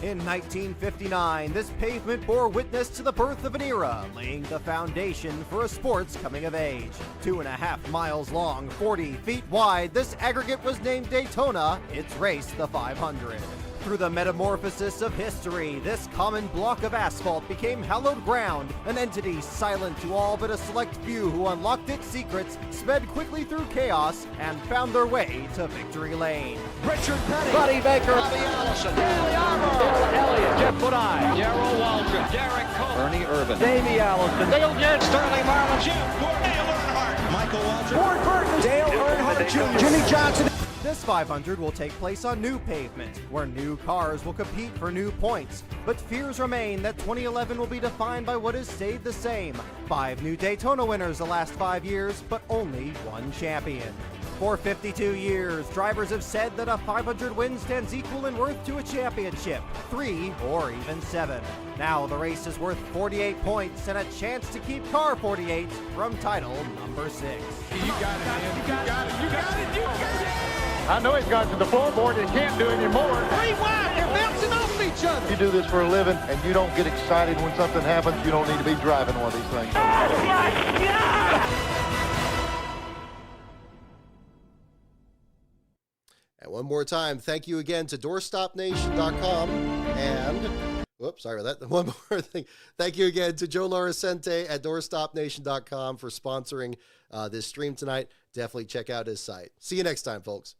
In 1959, this pavement bore witness to the birth of an era, laying the foundation for a sport's coming of age. 2.5 miles long, 40 feet wide, this aggregate was named Daytona, its race the 500. Through the metamorphosis of history, this common block of asphalt became hallowed ground, an entity silent to all but a select few who unlocked its secrets, sped quickly through chaos, and found their way to victory lane. Richard Petty, Buddy Baker, Bobby Allison, Dale Yarborough, Dale Elliott, Jeff Budai, Darrell Waltrip, Derek Cole, Ernie Irvin, Davey Allison, Dale Jett, Sterling Marlin, Jim Gordon, Dale Earnhardt, Michael Waltrip, Ford Burton, Dale Earnhardt Jr., Jimmy Johnson. This 500 will take place on new pavement, where new cars will compete for new points. But fears remain that 2011 will be defined by what has stayed the same. 5 new Daytona winners the last 5 years, but only 1 champion. For 52 years, drivers have said that a 500 win stands equal in worth to a championship, 3 or even 7. Now the race is worth 48 points and a chance to keep car 48 from title number 6. You got it, man. You got it. You got it. You got it. I know he's got to the floorboard and can't do anymore. 3 wide, they're bouncing off each other. You do this for a living and you don't get excited when something happens, you don't need to be driving one of these things. Oh, my God! And one more time, thank you again to doorstopnation.com and, whoops, sorry about that. One more thing. Thank you again to Joe Lauricente at doorstopnation.com for sponsoring this stream tonight. Definitely check out his site. See you next time, folks.